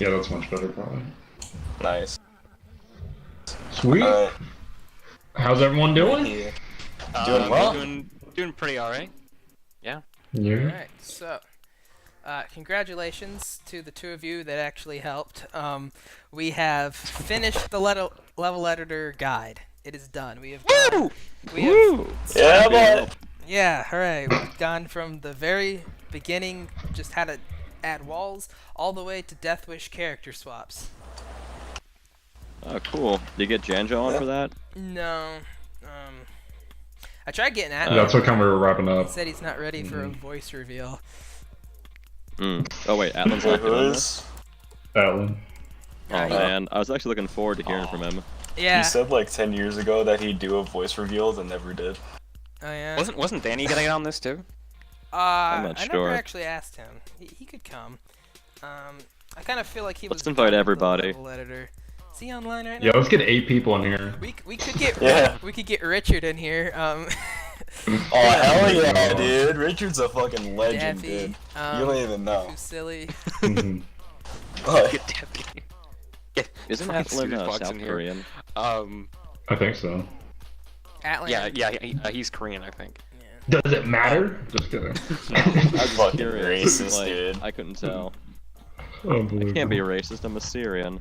Yeah, that's much better, probably. Nice. Sweet. How's everyone doing? Yeah. Doing well. Doing pretty alright. Yeah. Yeah. Alright, so, congratulations to the two of you that actually helped. We have finished the level editor guide. It is done. We have Woo! Yeah, boy. Yeah, hooray. We've gone from the very beginning, just had to add walls, all the way to Death Wish character swaps. Oh, cool. Did you get Janjo on for that? No. I tried getting at him. That's what kind we were wrapping He up. said he's not ready for a voice reveal. Oh, wait, Atlan's not doing this? Alan. Oh, man. I was actually looking forward to hearing from him. Yeah. He said like 10 years ago that he'd do a voice reveal and never did. Oh, yeah. Wasn't Danny gonna get on this too? I'm not I sure. never actually asked him. He could come. I kind of feel like he was. Let's invite everybody. Level editor. Is he online right now? Yeah, let's get 8 people in here. We could get we could get Richard in here. Oh hell yeah, dude! Richard's a fucking legend, Daffy, dude. You don't even know. Too silly. Get Daffy. Isn't fucking Atlan Swedish box South in here. Korean? I think so. Atlan. Yeah, he's Korean, I think. Does it matter? Just kidding. I'm fucking Curious, racist, like, dude. I couldn't tell. Oh, I can't be racist, I'm a Syrian.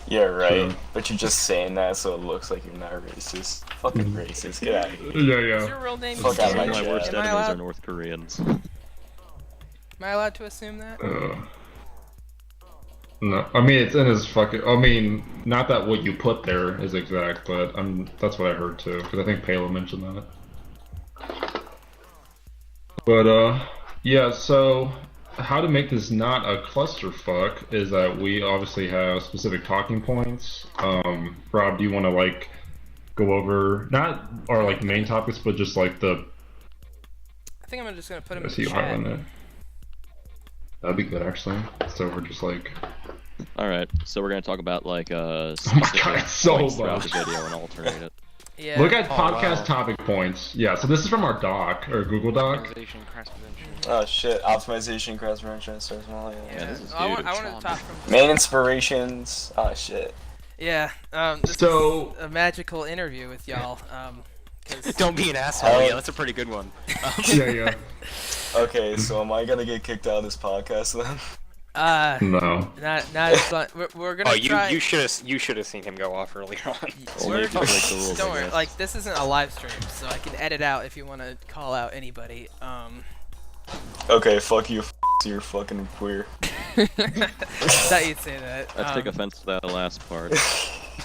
Yeah, right. Sure. But you're just saying that so it looks like you're not racist. Fucking racist. Get out of here. Yeah, Is yeah. your real name Fuck out Syrian? my My worst Am I enemies are allowed? North Koreans. Am I allowed to assume that? No, I mean it's in his fucking. I mean, not that what you put there is exact, but that's what I heard too. Because I think Palo mentioned that. But yeah. So how to make this not a clusterfuck is that we obviously have specific talking points. Rob, do you want to like go over not our like main topics, but just like the? I think I'm just gonna put him I in see the you chat. highlighting it. That'd be good actually. So we're just like. Alright, so we're gonna talk about like Oh my god, specific it's so points throughout the much. video and alternate it. Yeah. Look at podcast topic points. Yeah, so this is from our doc or Google Doc. Organization, cross prevention. Oh shit. Optimization, cross prevention, source model. Yeah, this is I huge. wanted to talk from. Main inspirations. Oh shit. Yeah. This So- is a magical interview with y'all. 'Cause Don't be an asshole. Yeah, that's a pretty good one. Yeah, yeah. Okay, so am I gonna get kicked out of this podcast then? No. not as fun. We're gonna Oh, try. you should have seen him go off earlier on. Only if you break the rules, Don't I worry, guess. like this isn't a live stream, so I can edit out if you want to call out anybody. Okay, fuck you. You're fucking queer. Thought you'd say that. I take offense to that last part.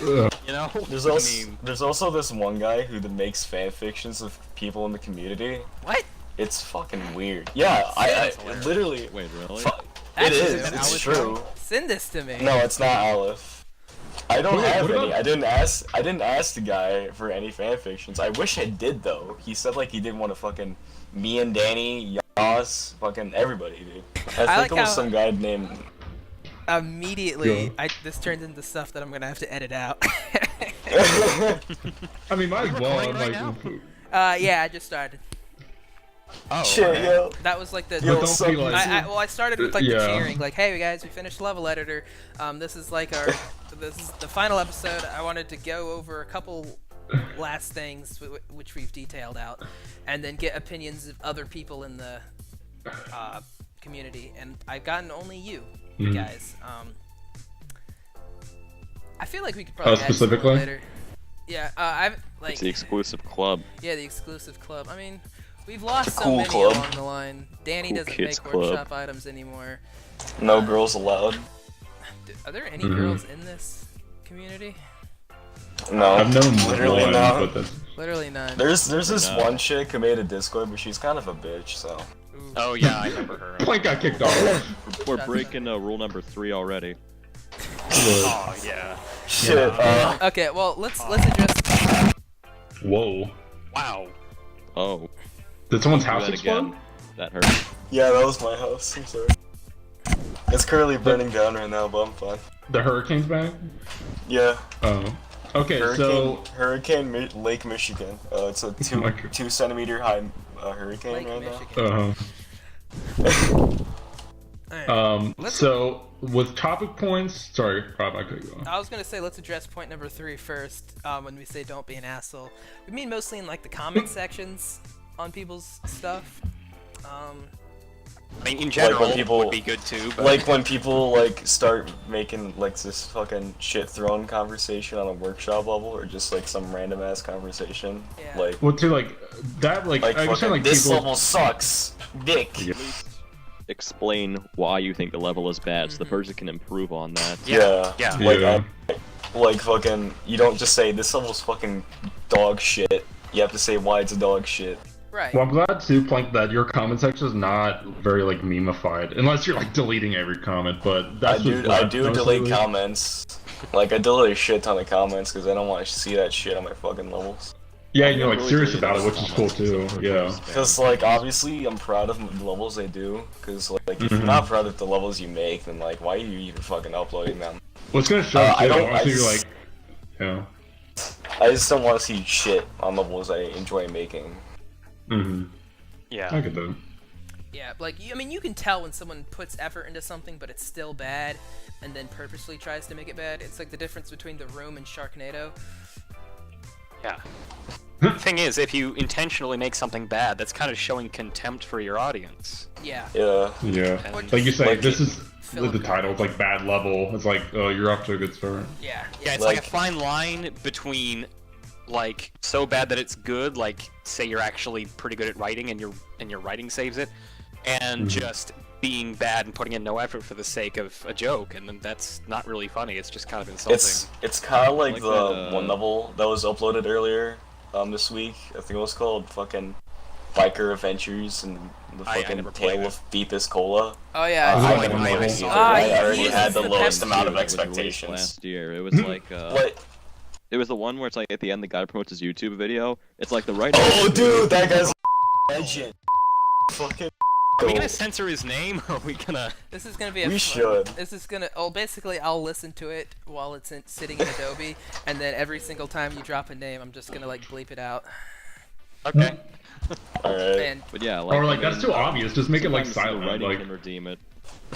Ugh. You know? There's also this one guy who makes fan fictions of people in the community. What? It's fucking weird. Yeah, I literally. Wait, really? It Actually, is. is that It's Aleph? true. Send this to me. No, it's not Aleph. I don't Wait, have what any. about- I didn't ask the guy for any fan fictions. I wish I did though. He said like he didn't want to fucking me and Danny, Yoss, fucking everybody, dude. I think like it was how- some guy named. Immediately, Yeah. this turns into stuff that I'm gonna have to edit out. I mean, might as well. recording right Like, Yeah, I just started. Oh, Shit, okay. yo. That was like the. Yo, don't suck be like- I started with like Yeah. the cheering, like, "Hey guys, we finished level editor. This is like this is the final episode. I wanted to go over a couple last things which we've detailed out, and then get opinions of other people in the community. And I've gotten only you guys. I feel like we could probably add some specifically? later. Yeah, I've like It's the exclusive club. yeah, the exclusive club. I mean, we've lost The so cool many club. along the line. Danny Cool doesn't kids make club. workshop items anymore. No girls allowed. Are there any Mhm. girls in this community? No. I've known literally one, not. but that's. Literally none. There's this No. one chick who made a Discord, but she's kind of a bitch. So. Ooh. Oh yeah, I remember her. Plank got kicked off. We're Shut breaking rule number 3 already. Oh yeah. Shit. Okay, well let's address. Whoa. Wow. Oh. Did someone's Do house that explode? again. That hurt. Yeah, that was my house. I'm sorry. It's currently burning down right now, but I'm fine. The hurricane's back? Yeah. Oh. Okay, Hurricane Lake Michigan. It's a Oh my God. 2 centimeter high hurricane Lake right Michigan. so. Alright, let's- So with topic points, sorry, Rob, I could go on. I was gonna say let's address point number 3 first. When we say don't be an asshole, we mean mostly in like the comment sections on people's stuff. I mean, in general, when people- would be good too. But Like when people like start making like this fucking shit thrown conversation on a workshop level, or just like some random ass conversation. Yeah. Like Well, too, like that, like I fucking, understand, like this people. level sucks, dick. Yeah. Explain why you think the level is bad, so the person can improve on that. Yeah. Yeah. Like, Yeah. like fucking, you don't just say this level's fucking dog shit. You have to say why it's a dog shit. Right. Well, I'm glad too, Plank, that your comment section is not very like memeified, unless you're like deleting every comment. But that's I do delete comments. Like I delete a shit ton of comments because I don't want to see that shit on my fucking levels. Yeah, you're like Really serious deleted about it, those which is cool comments, too. so Yeah. Because like obviously I'm proud of the levels I do. Because like if you're not proud of the levels you make, then like why are you even fucking uploading them? What's gonna show I too? don't- I Honestly, you're just- like, yeah. I just don't want to see shit on levels I enjoy making. Mm-hmm. yeah. I get that. Yeah, like I mean, you can tell when someone puts effort into something, but it's still bad, and then purposely tries to make it bad. It's like the difference between The Room and Sharknado. Yeah. The thing is, if you intentionally make something bad, that's kind of showing contempt for your audience. Yeah. Yeah. Yeah. And- Like you say, Like, this is Philip the title. It's like bad level. It's like, oh, you're off to a good start. Yeah. Yeah, it's like a Like- fine line between like so bad that it's good, like say you're actually pretty good at writing and your writing saves it, and just being bad and putting in no effort for the sake of a joke, and then that's not really funny. It's just kind of insulting. It's kind of like Like the that, one level that was uploaded earlier this week. I think it was called fucking Biker Adventures and the I fucking never played Tale it. of Beepus Cola. Oh yeah. Was I it see. like I one haven't level? seen it. Ah, I yeah, already he had is the the lowest pep- amount of It was released expectations. last year. It was like But it was the one where it's like at the end the guy promotes his YouTube video. It's like the writer. oh, dude, that guy's legend. Fucking. Are we gonna censor his name, or are we gonna? This is gonna be a We fun- should. This is gonna. Oh, basically, I'll listen to it while it's sitting in Adobe, and then every single time you drop a name, I'm just gonna like bleep it out. Okay. Alright. And But yeah, like Or like I that's mean, too obvious. Just make it like sometimes the silent. writing Like, can redeem it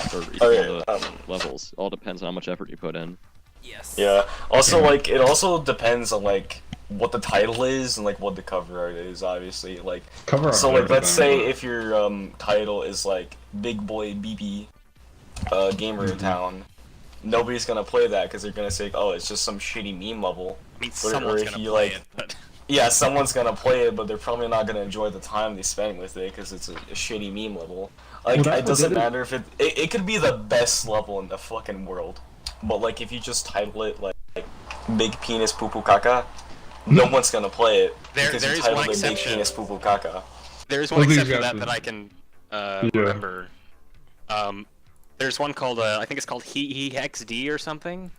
for each Alright, of the levels. All depends on how much effort you put in. yes. Yeah. Also, like, it also depends on like what the title is and like what the cover art is. Obviously, like. cover So art like, let's everything. say if your title is like Big Boy BB, Gamer in Town, nobody's gonna play that because they're gonna say, oh, it's just some shitty meme level. I mean, Or someone's if gonna you, play like- it, but Yeah, someone's gonna play it, but they're probably not gonna enjoy the time they spend with it because it's a shitty meme level. Like, Well, that's it what doesn't did it. matter if it could be the best level in the fucking world, but like if you just title it like Big Penis Poo Poo Caca, no one's gonna play it There- because there you is titled one it Big exception. Penis Poo Poo Caca. there's one Well, these exception to guys that are- that I can Yeah. remember. There's one called I think it's called He XD or something.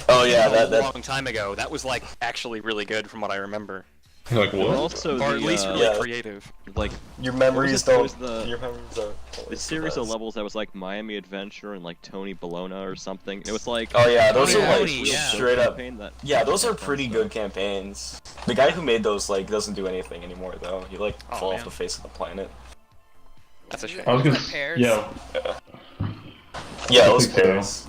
Oh yeah, a that long time ago. That was like actually really good from what I remember, like But what? also or the at least really Yeah. creative. like your memories it? What was don't. the- Your memories don't. the always series of best. levels that was like Miami Adventure and like Tony Bologna or something. It was like Oh yeah, those Oh, are yeah. like Tony, yeah. straight up. campaign that Yeah, those are that fun pretty stuff. good campaigns. The guy who made those like doesn't do anything anymore though. He like Oh, fell man. off the face of the planet. That's a shame. I was gonna. Like pairs? Yeah. Yeah, those think so. pairs.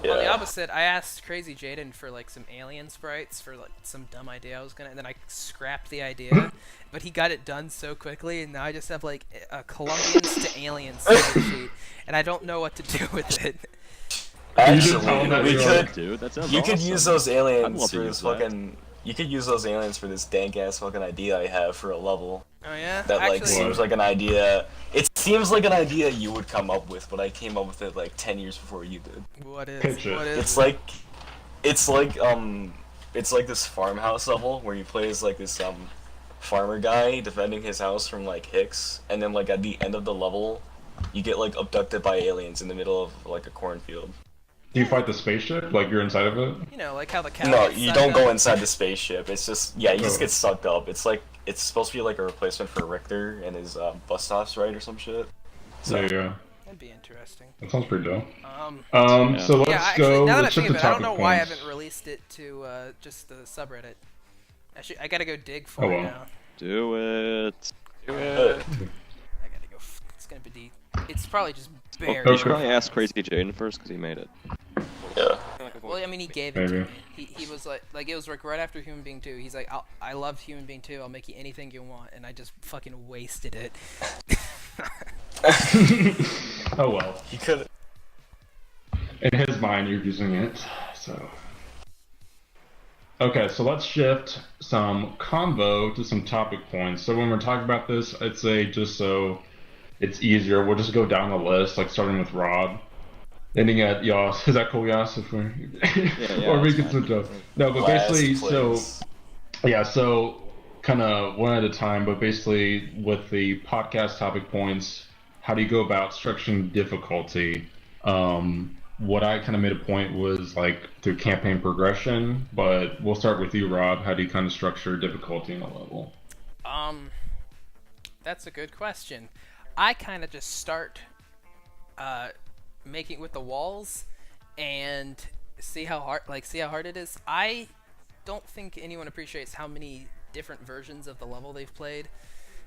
On the Yeah. opposite, I asked Crazy Jaden for like some alien sprites for like some dumb idea I was gonna, and then I scrapped the idea, but he got it done so quickly, and now I just have like a Colombians to aliens sheet, and I don't know what to do with it. just tell him that Actually, we you're- could. Dude, that sounds You awesome. could use those I'd aliens love to for use this that. fucking. You could use those aliens for this dank ass fucking idea I have for a level. Oh yeah, That like actually, seems like an idea. It seems like an idea you would come up with, but I came up with it like 10 years before you did. what is? Pitch it. What is? It's like this farmhouse level where you play as like this farmer guy defending his house from like Hicks, and then like at the end of the level, you get like abducted by aliens in the middle of like a cornfield. Do you fight the spaceship? Like you're inside of it? You know, like how the cow. No, gets you sucked don't go up. inside the spaceship. It's just you just Oh. get sucked up. It's like it's supposed to be like a replacement for Richter and his bus stops, right, or some shit. So, Yeah. That'd be interesting. That sounds pretty dope. Um, So let's yeah, actually, go. now that I Let's think check of the it, I don't topic know why I points. haven't released it to just the subreddit. I gotta go dig for Oh, it well. now. Do it. Do uh, it. I gotta go. It's gonna be It's probably just Okay. buried. You should probably ask Crazy Jaden first because he made it. Yeah. Well, I mean, he gave it to Maybe. me. He was like it was like right after Human Being 2. He's like, I loved Human Being 2. I'll make you anything you want, and I just fucking wasted it. Oh well. He could. In his mind, you're using it, so. Okay, so let's shift some combo to some topic points. So when we're talking about this, I'd say just so it's easier, we'll just go down the list, like starting with Rob, ending at Yoss. Is that cool, Yoss? If we're... Yeah, or we that's can fine. switch up. No, but Last basically, place. so kind of one at a time, but basically with the podcast topic points, how do you go about structuring difficulty? What I kind of made a point was like through campaign progression, but we'll start with you, Rob. How do you kind of structure difficulty in a level? That's a good question. I kind of just start making with the walls and see how hard it is. I don't think anyone appreciates how many different versions of the level they've played.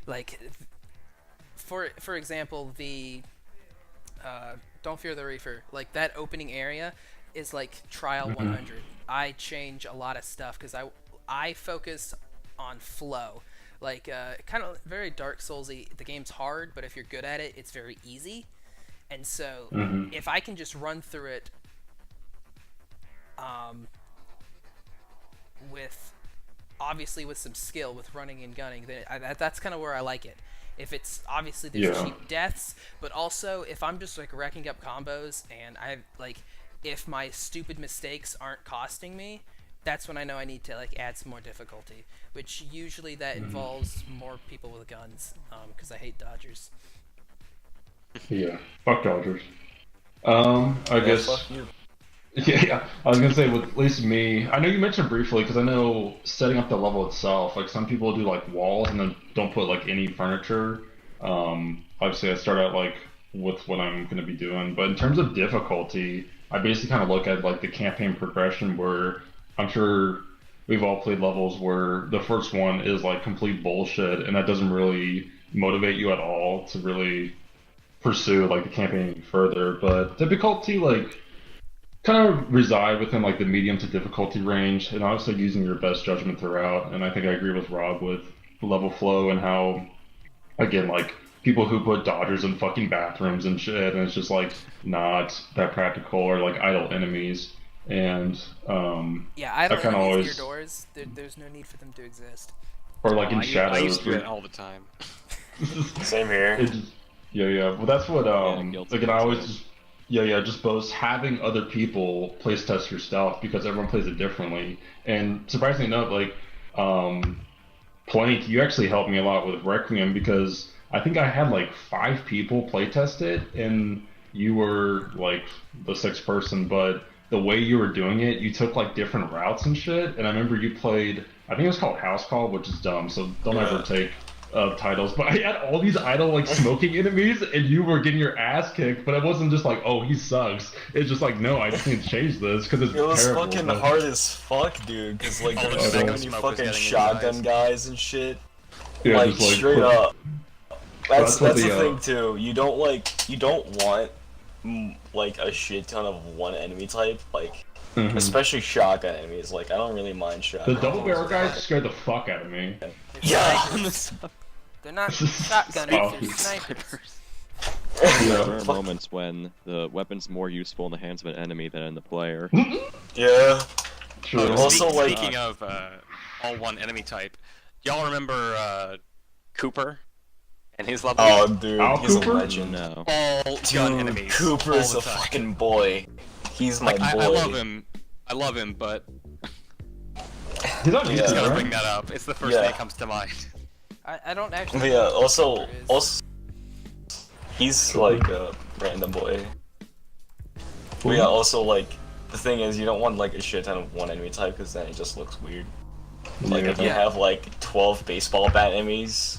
Like, for example, the Don't Fear the Reaper, like that opening area is like trial 100. I change a lot of stuff because I focus on flow. Like, kind of very Dark Soulsy. The game's hard, but if you're good at it, it's very easy. And so, if I can just run through it, with some skill with running and gunning, then that's kind of where I like it. If it's obviously there's cheap deaths, but also if I'm just like racking up combos and if my stupid mistakes aren't costing me, that's when I know I need to like add some more difficulty, which usually that involves more people with guns, because I hate dodgers. Yeah, fuck Dodgers. I guess. Fuck you. Yeah, I was gonna say with at least me. I know you mentioned briefly because I know setting up the level itself. Like some people do like walls and then don't put like any furniture. Obviously, I start out like with what I'm gonna be doing, but in terms of difficulty, I basically kind of look at like the campaign progression where I'm sure we've all played levels where the first one is like complete bullshit and that doesn't really motivate you at all to really pursue like the campaign further. But difficulty like kind of reside within like the medium to difficulty range, and obviously using your best judgment throughout. And I think I agree with Rob with level flow and how, again, like people who put dodgers in fucking bathrooms and shit, and it's just like not that practical, or like idle enemies. And Yeah, I don't kinda know always- your doors. There's no need for them to exist. or like in I shadows. used to do it all the time. Same here. It just, yeah. Well, that's what guilty again. I as always well. just just boast having other people place test your stuff because everyone plays it differently. And surprisingly enough, like Plank, you actually helped me a lot with Requiem because I think I had like 5 people play test it, and you were like the 6th person. But the way you were doing it, you took like different routes and shit. And I remember you played, I think it was called House Call, which is dumb. So don't ever take titles, but I had all these idle like smoking enemies, and you were getting your ass kicked. But it wasn't just like, oh, he sucks. It's just like, no, I just need to change this because it's It was terrible. fucking but- hard as fuck, dude. Cause like All there the was so second many smoke was fucking getting in shotgun your guys and shit. Yeah, Like just, straight put- up. That's what the the, thing too. You don't want like a shit ton of one enemy type, like Mhm. especially shotgun enemies. Like I don't really mind The shotgun. double barrel guys scared the fuck out of me. Yeah. They're not shotgunners, they're Oh. snipers. There are Yeah. moments when the weapon's more useful in the hands of an enemy than in the player. Yeah. True. Also, like- speaking of all one enemy type, y'all remember Cooper and his level? Oh, dude, Al he's Cooper? a legend. No. All gun Dude, enemies. Cooper's all a the time. fucking boy. He's my Like, boy. I love him. I love him, but He's on Yeah. YouTube, just gotta right? bring that up. It's the first Yeah. thing that comes to mind. I don't actually. But yeah, know who also, Cooper is. also, he's like a random boy. But yeah, also like the thing is, you don't want like a shit ton of one enemy type because then it just looks weird. Like if you Yeah. have like 12 baseball bat enemies,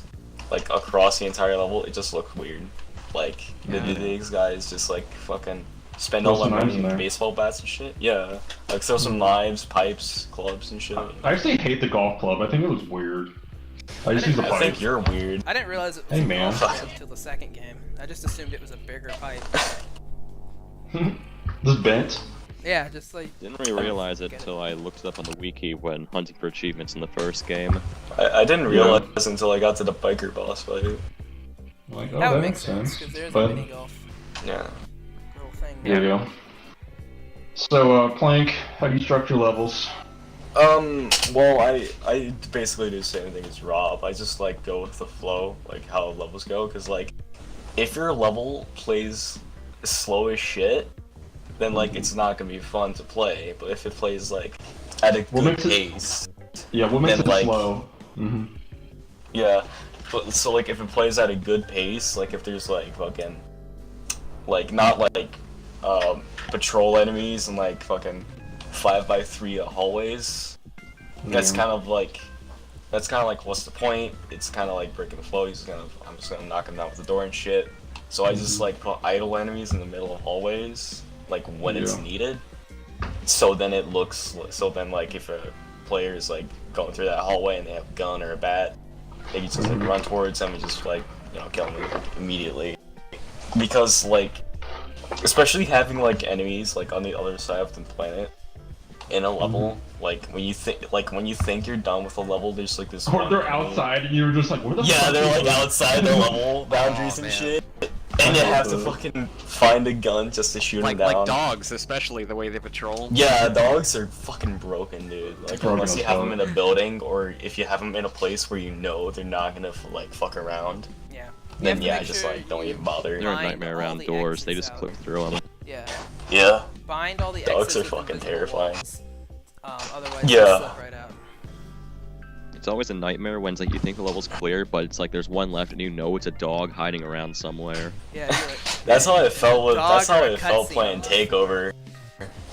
like across the entire level, it just looks weird. Like these guys just like fucking spend all Throw their some knives money in in there. baseball bats and shit. Yeah, like throw some knives, pipes, clubs, and shit. I actually hate the golf club. I think it was weird. I just use a I pipe. think you're weird. I didn't realize it was Hey, man. until the second game. I just assumed it was a bigger pipe. This bent. Yeah, just like Didn't really realize it until I looked it up on the wiki when hunting for achievements in the first game. I didn't realize until I got to the biker boss fight. Like, oh, that that would make makes sense sense. because there's But a mini golf Yeah. little thing. there you go. So, Plank, how do you structure levels? Well, I basically do the same thing as Rob. I just like go with the flow, like how levels go, because like if your level plays slow as shit, then like it's not gonna be fun to play. But if it plays like at a What good makes it- pace, Yeah, what makes Then, it like- slow? Mm-hmm. yeah. But so like if it plays at a good pace, like if there's like fucking like not like patrol enemies and like fucking 5x3 hallways, that's kind of like what's the point? It's kind of like breaking the flow. I'm just gonna knock him down with the door and shit. So I just like put idle enemies in the middle of hallways, like when it's Yeah. needed. So then it looks. So then like if a player is like going through that hallway and they have a gun or a bat, they can just like run towards them and just like kill them immediately. Because like, especially having like enemies like on the other side of the planet in a level, like when you think you're done with a level, there's like this. Or one they're enemy. outside and you're just like, where the Yeah, fuck they're is like this? outside the level boundaries Oh, and man. shit. And you have to fucking find a gun just to shoot Like them down. dogs, especially the way they patrol. Yeah, dogs are fucking broken, dude. Like, Broken unless as you have them fuck. in a building, or if you have them in a place where you know they're not gonna like fuck around, Yeah. You then have to yeah, make just sure like don't you even bother. They're a Bind nightmare all around the doors, they exits just out. click through them. Yeah. Yeah. Bind all the Dogs exits are with fucking invisible terrifying. walls. Otherwise, Yeah. they'll slip right out. It's always a nightmare when it's like you think the level's clear, but it's like there's one left and you know it's a dog hiding around somewhere. Yeah. You're like, That's how I felt with. Dog That's how or a I felt cutscene playing almost. Takeover.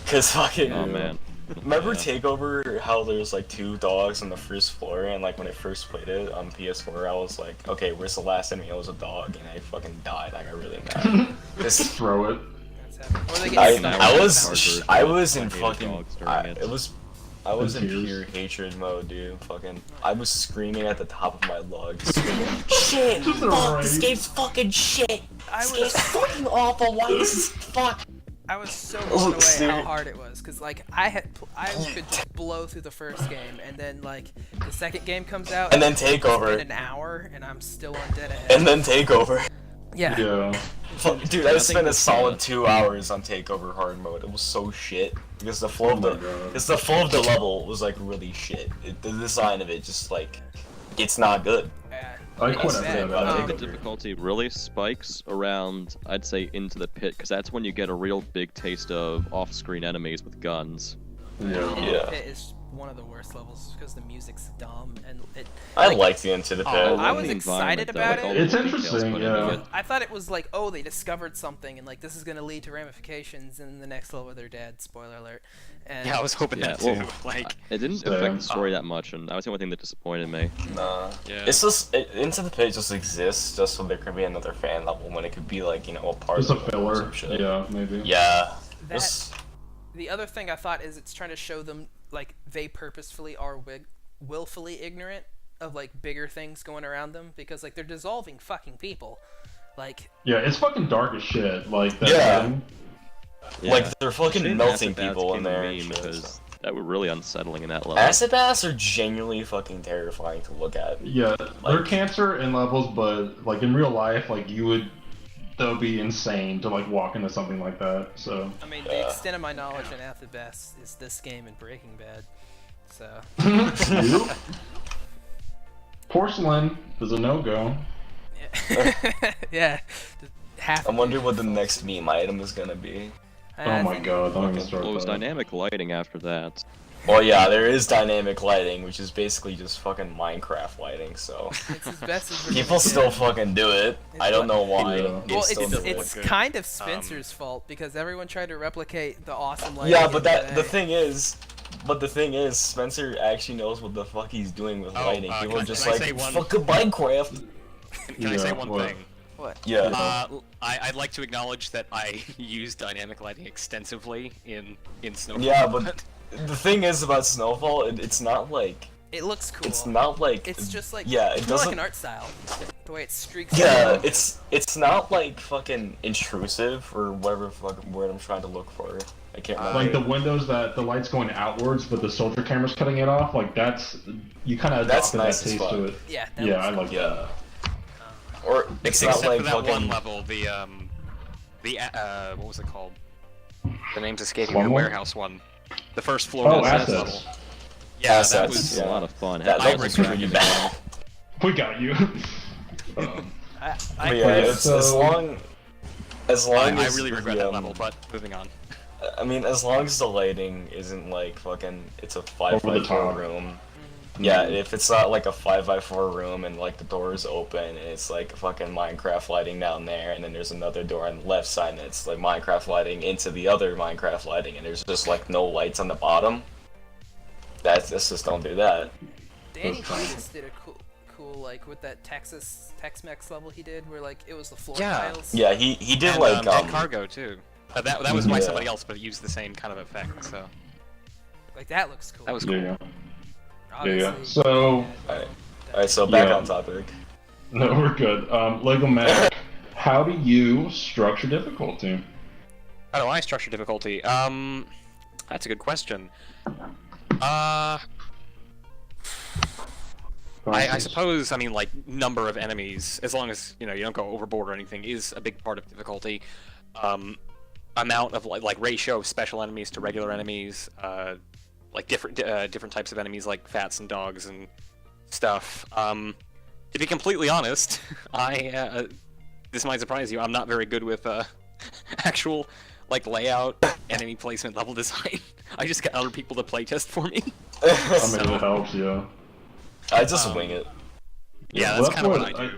Cause fucking. Oh man. Remember Yeah. Takeover? How there's like 2 dogs on the first floor, and like when I first played it on PS4, I was like, okay, where's the last enemy? It was a dog, and I fucking died. I got really mad. This, Throw it. that's happening. Or they get I, stuck Now I we're was, Harvard, I was I in hated fucking, dogs during it. I was in Tears. pure hatred mode, dude. Fucking, I was screaming at the top of my lungs, screaming, shit, Just a fuck, this rage. game's fucking shit. I This game's was fucking awful. Why is this fuck? I was so Oh, blown away dude. how hard it was, cause like I could blow through the first game, and then like the second game comes out, And then it's been Takeover. an hour, and I'm still on dead ahead. And then Takeover. Yeah. Yeah. Fuck, dude, I spent a solid 2 hours on Takeover hard mode. It was so shit because the flow of Oh the, my God. because the flow of the level was like really shit. The design of it just like, it's not good. Yeah. I quit It's after bad. that. I think the Takeover. difficulty really spikes around, I'd say, into the pit, because that's when you get a real big taste of off-screen enemies with guns. Yeah. Yeah. It is one of the worst levels because the music's dumb and it. I like, liked the Into the Pit. Oh, I was The excited environment, though, about like, all it. the It's details interesting, put into yeah. it. I thought it was like, oh, they discovered something, and like this is gonna lead to ramifications in the next level. They're dead. Spoiler alert. And Yeah, I was hoping Yeah, that too. well, Like, It didn't Same. affect the story that much, and that was the only thing that disappointed me. Nah. yeah. It's just Into the Pit just exists just so there could be another fan level when it could be like a part Just a of the level or filler. some shit. Yeah, maybe. Yeah. That- Just- the other thing I thought is it's trying to show them like they purposefully are willfully ignorant of like bigger things going around them because like they're dissolving fucking people. Like Yeah, it's fucking dark as shit. Like that. Yeah. thing. Yeah. Like they're fucking Shame melting Acid Bats people in became a there. meme and shit, so. because that were really unsettling in that level. Acid baths are genuinely fucking terrifying to look at. Yeah, they're cancer in levels, but like in real life, like that would be insane to like walk into something like that. So. I mean, the extent of my knowledge in Acid Bass is this game and Breaking Bad. So You? Porcelain is a no-go. yeah, just half. I wonder what the next meme item is gonna be. Oh my god, don't even start Well, it was that. dynamic lighting after that. Well, yeah, there is dynamic lighting, which is basically just fucking Minecraft lighting. So It's as best as people still fucking do it. I don't know why. Yeah. They Well, still do it's it. kind of Spencer's fault because everyone tried to replicate the awesome lighting. Yeah, in but the the thing is, Spencer actually knows what the fuck he's doing with Oh, lighting. can People I- are just can I like, say one- fucking Minecraft. Can I say Yeah, one what? thing? What? Yeah. I'd like to acknowledge that I use dynamic lighting extensively in Snowfall. Yeah, but the thing is about Snowfall, it's not like It looks cool. It's not like It's just like yeah, it it's more like doesn't. an art style. The way it streaks. Yeah, out. it's not like fucking intrusive or whatever fucking word I'm trying to look for. I can't remember. Like the windows that the light's going outwards, but the soldier camera's cutting it off. Like that's you kind of That's adopted nice that as taste fuck. to it. Yeah. Yeah, I looks like cool. that. Or it's Except not like for that fucking. one level, the what was it called? The name's escaping Slum me. The one? warehouse one. The first floor. Oh, of the assets. level. Yeah, that Assets, was. yeah. A lot of fun. That I level's was really cracking bad. We got you. But yeah, Okay, it's, as long I as really regret the, that level, but moving on. I mean, as long as the lighting isn't like fucking, it's a 5x4 top. room. Yeah, if it's not like a 5x4 room and like the door is open and it's like fucking Minecraft lighting down there, and then there's another door on the left side and it's like Minecraft lighting into the other Minecraft lighting, and there's just like no lights on the bottom. Let's just don't do that. Danny Titus did a cool like with that Tex-Mex level he did, where like it was the floor tiles. Yeah, he did And, like and cargo too. That was by Yeah. somebody else, but it used the same kind of effect. So Like that looks cool. that was cool. Yeah. Obviously, Yeah. So Alright, so back Yeah. on topic. no, we're good. Lego Mack, how do you structure difficulty? How do I structure difficulty? That's a good question. I suppose, I mean, like, number of enemies, as long as, you know, you don't go overboard or anything, is a big part of difficulty. Amount of, like ratio of special enemies to regular enemies, like, different types of enemies, like fats and dogs and stuff. To be completely honest, this might surprise you, I'm not very good with, actual, like, layout, enemy placement, level design. I just got other people to playtest for me. I mean, it helps, yeah. I just wing it. Yeah, Well, that's kind of what I do.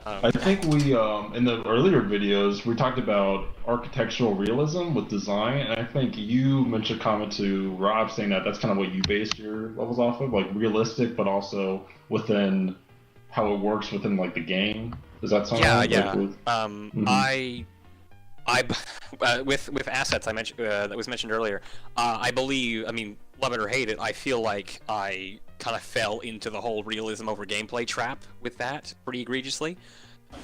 I think we, in the earlier videos, we talked about architectural realism with design, and I think you mentioned a comment to Rob saying that that's kind of what you base your levels off of, like realistic, but also within how it works within like the game. Does that sound right? Yeah. Like, With assets I mentioned that was mentioned earlier, I believe, I mean, love it or hate it, I feel like I kind of fell into the whole realism over gameplay trap with that pretty egregiously.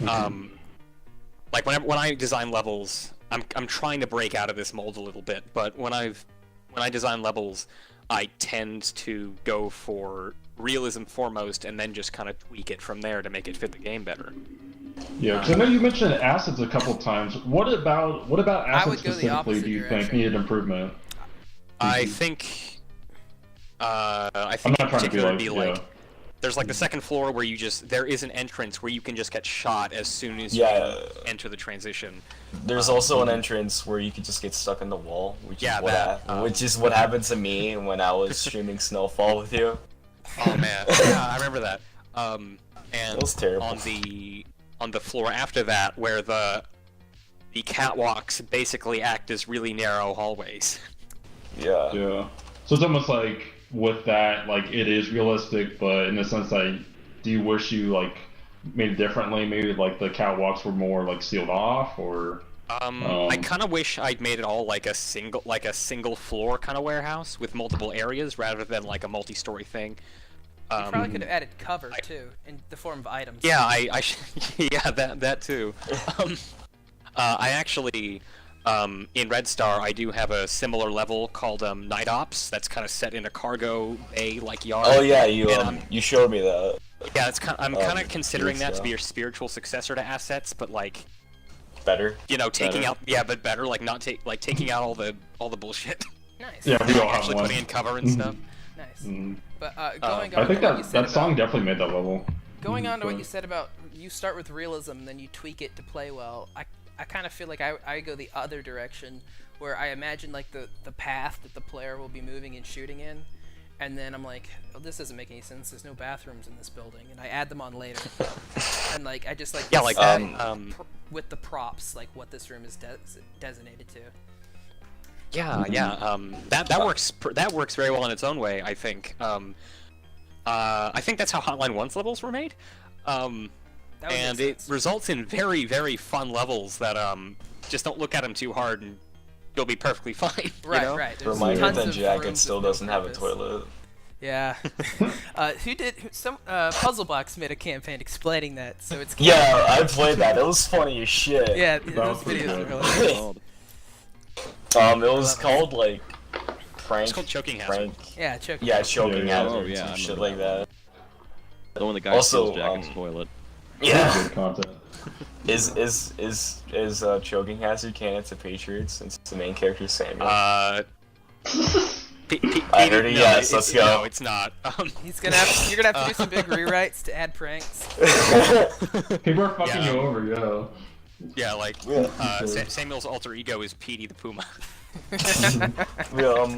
Like when I design levels, I'm trying to break out of this mold a little bit, but when I design levels, I tend to go for realism foremost and then just kind of tweak it from there to make it fit the game better. Yeah, because I know you mentioned assets a couple times. What about assets would go the specifically opposite do you think direction. needed improvement? I think I'm in not trying to be particular like, it'd be like there's like the second floor where there is an entrance where you can just get shot as soon as you enter the transition. There's also an entrance where you could just get stuck in the wall, which is what happened to me when I was streaming Snowfall with you. Oh man, yeah, I remember that. And That was terrible. on the floor after that, where the catwalks basically act as really narrow hallways. Yeah. Yeah. So it's almost like with that, like it is realistic, but in the sense that do you wish you like made it differently? Maybe like the catwalks were more like sealed off, or I kind of wish I'd made it all like a single floor kind of warehouse with multiple areas rather than like a multi-story thing. You probably could have added cover too, in the form of items. Yeah, yeah, that too. I actually, in Red Star, I do have a similar level called Night Ops. That's kind of set in a cargo bay like yard. Oh yeah, you showed me that. Yeah, I'm kind of considering that to be so. your spiritual successor to assets, but like, Better. you know, taking out but better, like not taking out all the bullshit. Nice. yeah, we all have Actually one. putting in cover and stuff. Nice. But going on I think to what you that said song about, definitely made that level. going on to what you said about you start with realism, then you tweak it to play well. I kind of feel like I go the other direction, where I imagine like the path that the player will be moving and shooting in, and then I'm like, oh, this doesn't make any sense. There's no bathrooms in this building, and I add them on later. And like I just like Yeah, like decide with the props, like what this room is designated to. Yeah, that works very well in its own way. I think. I think that's how Hotline 1's levels were made. That would And make it sense. results in very, very fun levels that just don't look at them too hard and you'll be perfectly fine. Right, you know? right. There's Reminder tons that of Jacket rooms still with no doesn't have a purpose. toilet. Yeah. Some Puzzle Box made a campaign explaining that, so it's. Yeah, I played that. It was funny as shit. Yeah, those videos are really. It was called like prank. It's called Choking Hazard. Yeah, choking. Yeah, choking Yeah, hazard. oh, yeah, I Some shit remember like that. The one the guy Also, steals Jack's toilet. Yeah. Good content. Is choking hazard canon to Patriots since the main character is Samuel? I heard it, yes, let's go. No, it's not. You're gonna have to do some big rewrites to add pranks. People are fucking Yeah. you over, yo. Yeah, like Yeah. Samuel's alter ego is Petey the Puma. Yeah,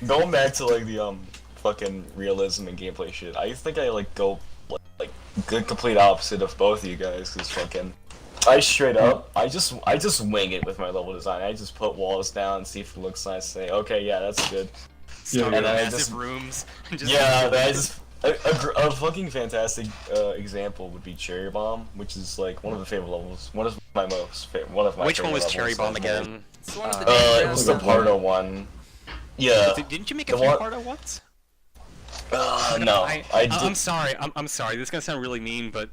going back to like the fucking realism and gameplay shit, I think I like go like good complete opposite of both of you guys, cause fucking I straight up I just wing it with my level design. I just put walls down, see if it looks nice, say okay, yeah, that's good. Yeah, And and then I massive just rooms. And just yeah, then I just a fucking fantastic example would be Cherry Bomb, which is like one of the favorite levels. One of my Which one favorite was Cherry levels Bomb I've made. again? It's one of the It was the Pardo one. Yeah. Didn't you make a The few one- part once? No, I did. I'm sorry. I'm sorry. This is gonna sound really mean, but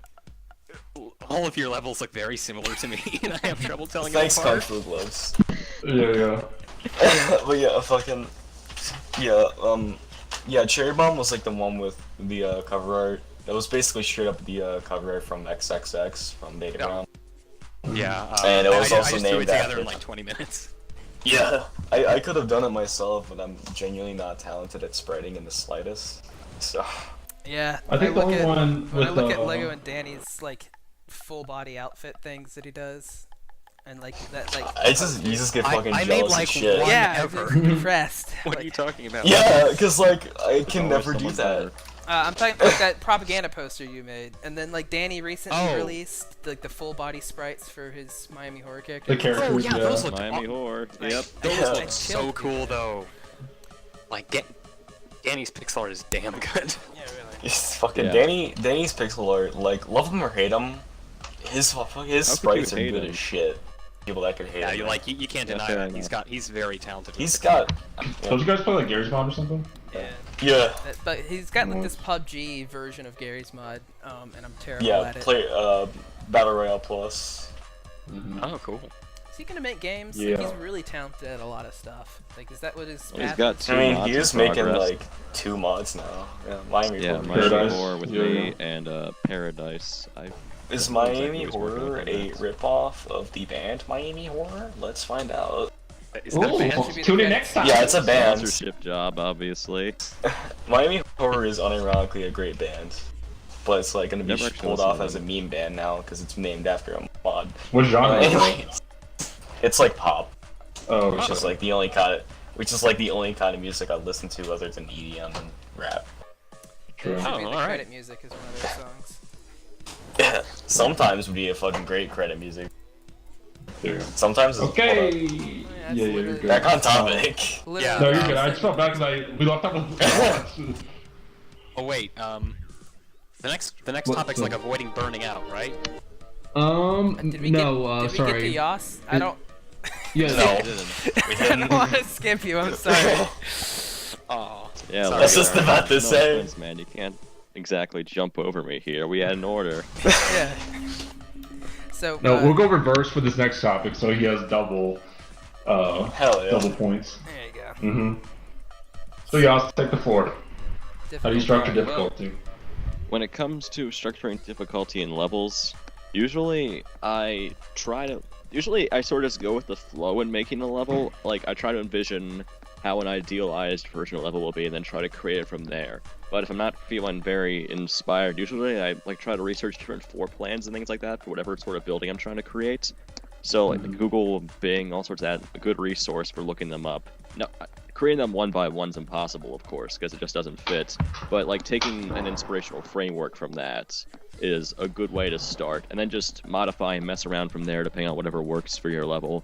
all of your levels look very similar to me, and I have trouble telling them Thanks, Kung apart. Fu Gloves. Yeah. But yeah, fucking yeah, Cherry Bomb was like the one with the cover art. That was basically straight up the cover art from XXX from Beta Ground. Yeah. And it was I also just threw it named together after- in like 20 minutes. Yeah, I could have done it myself, but I'm genuinely not talented at spreading in the slightest. So Yeah. I think the only one when I with look at Lego and Danny's like full body outfit things that he does, and like that like. you just get fucking I jealous made, of like, shit. one- Yeah, ever. I'm impressed. What are Like, you talking about? Yeah, cause like I can always never do someone that. better. I'm talking like that propaganda poster you made, and then like Danny recently Oh. released like the full body sprites for his Miami horror The characters. characters, Oh yeah, those look Miami Horror. Yep. those Yeah. look so cool though. Like Danny's pixel art is damn good. Yeah, really. It's fucking Yeah. Danny's pixel art, like love him or hate him, his sprites are hate good him? as shit. People that could hate Yeah, him. you can't Yeah, deny fair that. enough. He's very talented. with He's pixel got Don't you guys play like Gary's Mod or something? Yeah. yeah But he's got like this PUBG version of Gary's mod, and I'm terrible yeah at it. play Battle Royale Plus. art. Oh, cool. Is he gonna make games? Yeah. Like, he's really talented at a lot of stuff. Like, is that what his? Well, he's path got is? two I mean, mods he in is making progress. like 2 mods now. Yeah, Miami Yeah, Horror. Miami Paradise. Horror with Yeah, me yeah. and Paradise. Is I don't know exactly Miami who's working Horror on a that. ripoff of the band Miami Horror? Let's find out. Is that a band? should be the Tune in credits. next time. Yeah, it's a band. Sponsorship job, obviously. Miami Horror is unironically a great band, but it's like gonna be Never actually pulled listened off to as a them. meme band now because it's named after a mod. What genre? Anyways, it's like pop, Oh, which shit. is like the only kind of music I listen to other than EDM and rap. True. Should Oh, be the alright. credit music is one of their songs. Sometimes would be a fucking great credit music. Yeah. Sometimes it's Okay. Yeah, Yeah, it's you're literally- good. back on topic. Literally, Yeah. No, you're good. I just felt bad because we left off with Oh wait, the next What- topic's like avoiding burning out, right? Did we no, get, did we sorry. get to Yoss? I It- don't. Yeah, No. I didn't. We I don't didn't. want to skip you. I'm sorry. Oh. Yeah, Sorry. like, That's just about to no say. offense, man. You can't exactly jump over me here. We had an order. Yeah. So. No, we'll go reverse for this next topic, so he has double Hell yeah. double points. There you go. Mm-hmm. So yeah, I'll take the floor. How do you structure difficulty? When it comes to structuring difficulty in levels, usually I sort of just go with the flow in making the level. Like, I try to envision how an idealized version of the level will be and then try to create it from there. But if I'm not feeling very inspired, usually I try to research different floor plans and things like that for whatever sort of building I'm trying to create. So like Google, Bing, all sorts of that, a good resource for looking them up. No, creating them one by one's impossible, of course, because it just doesn't fit. But like taking an inspirational framework from that is a good way to start, and then just modify and mess around from there depending on whatever works for your level.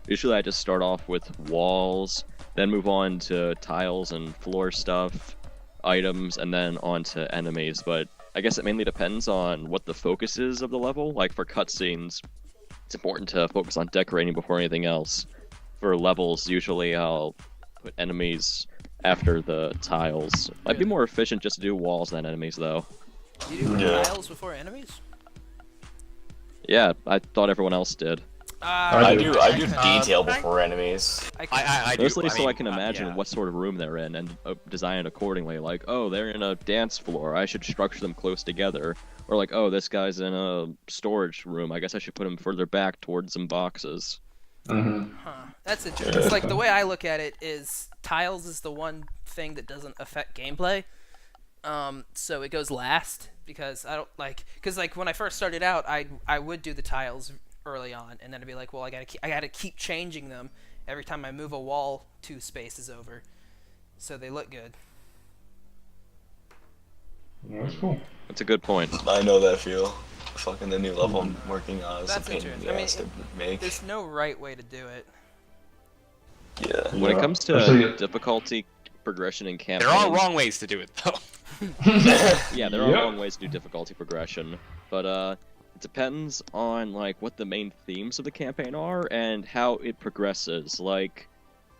Usually I just start off with walls, then move on to tiles and floor stuff, items, and then on to enemies. But I guess it mainly depends on what the focus is of the level. Like for cutscenes, it's important to focus on decorating before anything else. For levels, usually I'll put enemies after the tiles. Might be more efficient just to do walls than enemies, though. You do tiles before enemies? Yeah, I thought everyone else did. I do detail before enemies. I do. Mostly so I mean, can imagine yeah. what sort of room they're in and design it accordingly. Like, oh, they're in a dance floor. I should structure them close together. Or like, oh, this guy's in a storage room. I guess I should put him further back towards some boxes. That's interesting. It's like the way I look at it is tiles is the one thing that doesn't affect gameplay. So it goes last because I don't like when I first started out, I would do the tiles early on, and then I'd be like, well, I gotta keep changing them every time I move a wall 2 spaces over, so they look good. Yeah, that's cool. That's a good point. I know that feel. Fucking the new level I'm working on is a That's pain in interesting. the ass to make. There's no right way to do it. Yeah. When it comes to difficulty progression in campaigns, There are wrong ways to do it, though. yeah, there are wrong ways to do difficulty progression, but it depends on like what the main themes of the campaign are and how it progresses. Like,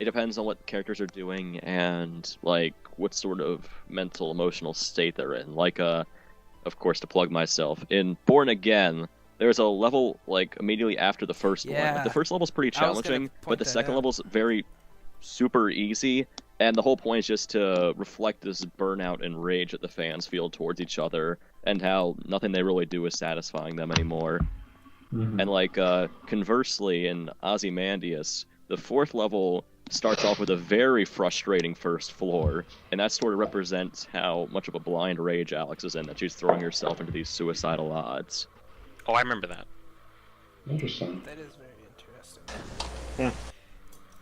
it depends on what the characters are doing and like what sort of mental emotional state they're in. Like, of course, to plug myself, in Born Again, there's a level like immediately after the first one. Yeah. The first level's pretty I was gonna challenging, but point the that second out. level's very super easy. And the whole point is just to reflect this burnout and rage that the fans feel towards each other, and how nothing they really do is satisfying them anymore. And like, conversely, in Ozymandias, the 4th level starts off with a very frustrating first floor, and that sort of represents how much of a blind rage Alex is in, that she's throwing herself into these suicidal odds. Oh, I remember that. Interesting. That is very interesting.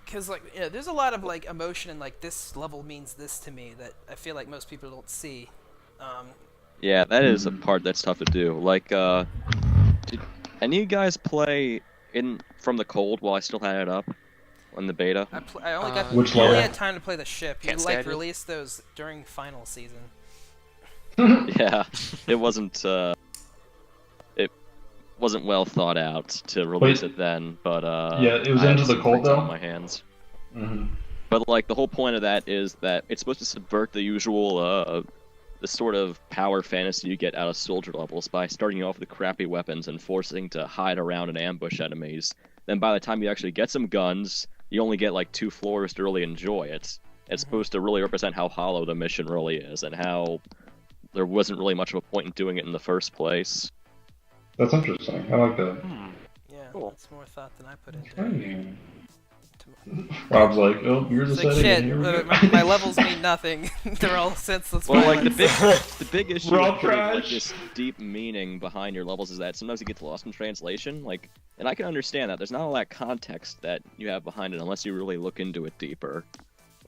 Because there's a lot of like emotion and like this level means this to me that I feel like most people don't see. Yeah, that is a part that's tough to do. Like, did any of you guys play in From the Cold while I still had it up on the beta? I only got Which I only level? had time to play the ship. You Can't say I like did. released those during final season. Yeah, it wasn't well thought out to release it then, but Yeah, it was I had Into the some Cold, free time though? on my hands. Mm-hmm. But like the whole point of that is that it's supposed to subvert the usual the sort of power fantasy you get out of soldier levels by starting you off with crappy weapons and forcing to hide around and ambush enemies. Then by the time you actually get some guns, you only get like 2 floors to really enjoy it. It's supposed to really represent how hollow the mission really is and how there wasn't really much of a point in doing it in the first place. That's interesting. I like that. Yeah, Cool. that's more thought than I put into it. Rob's like, oh, here's It's the like setting. shit. and here we go. My levels mean nothing. They're all senseless. Well, like violence. the big issue We're all with putting, like, trash. this deep meaning behind your levels is that sometimes you get lost in translation. Like, and I can understand that. There's not all that context that you have behind it unless you really look into it deeper.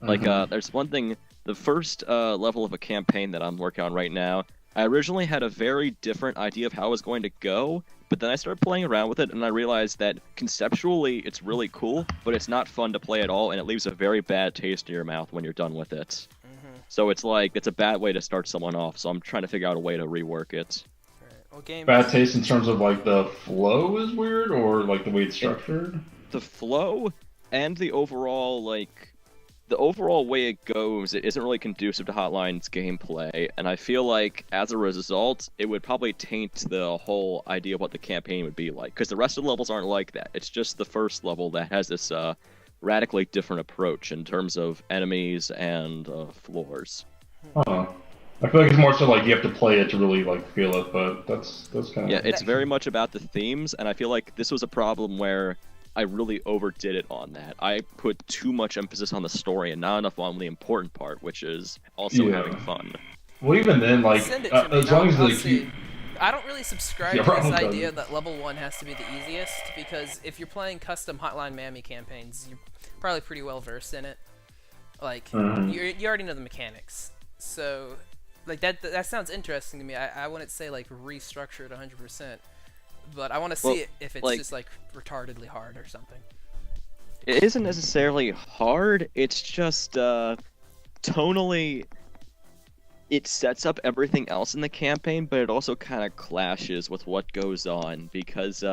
Like, there's one thing. The first level of a campaign that I'm working on right now, I originally had a very different idea of how it was going to go, but then I started playing around with it, and I realized that conceptually it's really cool, but it's not fun to play at all, and it leaves a very bad taste in your mouth when you're done with it. So it's like, it's a bad way to start someone off, so I'm trying to figure out a way to rework it. Well, game. Bad taste in terms of like the flow is weird, or like the way it's structured. The flow and the overall, like, the overall way it goes, it isn't really conducive to Hotline's gameplay, and I feel like, as a result, it would probably taint the whole idea of what the campaign would be like, because the rest of the levels aren't like that. It's just the first level that has this radically different approach in terms of enemies and floors. I feel like it's more so like you have to play it to really like feel it, but that's kind of Yeah, it's very much about the themes, and I feel like this was a problem where I really overdid it on that. I put too much emphasis on the story and not enough on the important part, which is also having fun. Well, even then, like Send it to me. as long as I'll like see. you, I don't really subscribe Yeah, to Ron this doesn't. idea that level 1 has to be the easiest, because if you're playing custom Hotline Miami campaigns, you're probably pretty well versed in it. Like, you already know the mechanics. So, like, that sounds interesting to me. I wouldn't say, like, restructure it 100%. But I want to see if it's like, just, like, retardedly hard or something. It isn't necessarily hard, it's just, tonally, it sets up everything else in the campaign, but it also kind of clashes with what goes on, because,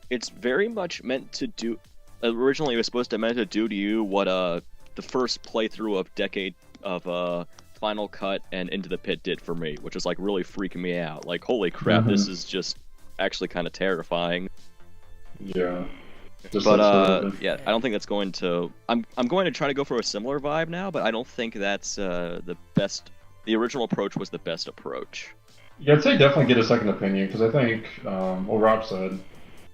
it's very much meant to do... Originally, it was supposed to meant to do to you what, the first playthrough of Decade of Final Cut and Into the Pit did for me, which was like really freaking me out. Like, holy crap, this is just actually kind of terrifying. Yeah. But yeah, I don't think that's going to. I'm going to try to go for a similar vibe now, but I don't think that's the best. The original approach was the best approach. Yeah, I'd say definitely get a second opinion, because I think, what Rob said,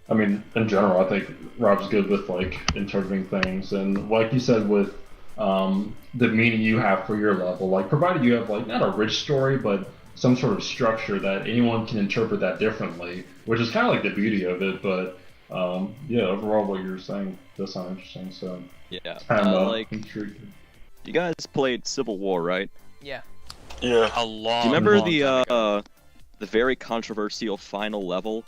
I mean, in general, I think Rob's good with, like, interpreting things, and like you said with the meaning you have for your level, like, provided you have, like, not a rich story, but some sort of structure that anyone can interpret that differently, which is kind of like the beauty of it, but, yeah, overall what you're saying does sound interesting, so Yeah, I'm like, intrigued. you guys played Civil War, right? Yeah. Yeah. A long. Do you remember long time ago. the very controversial final level?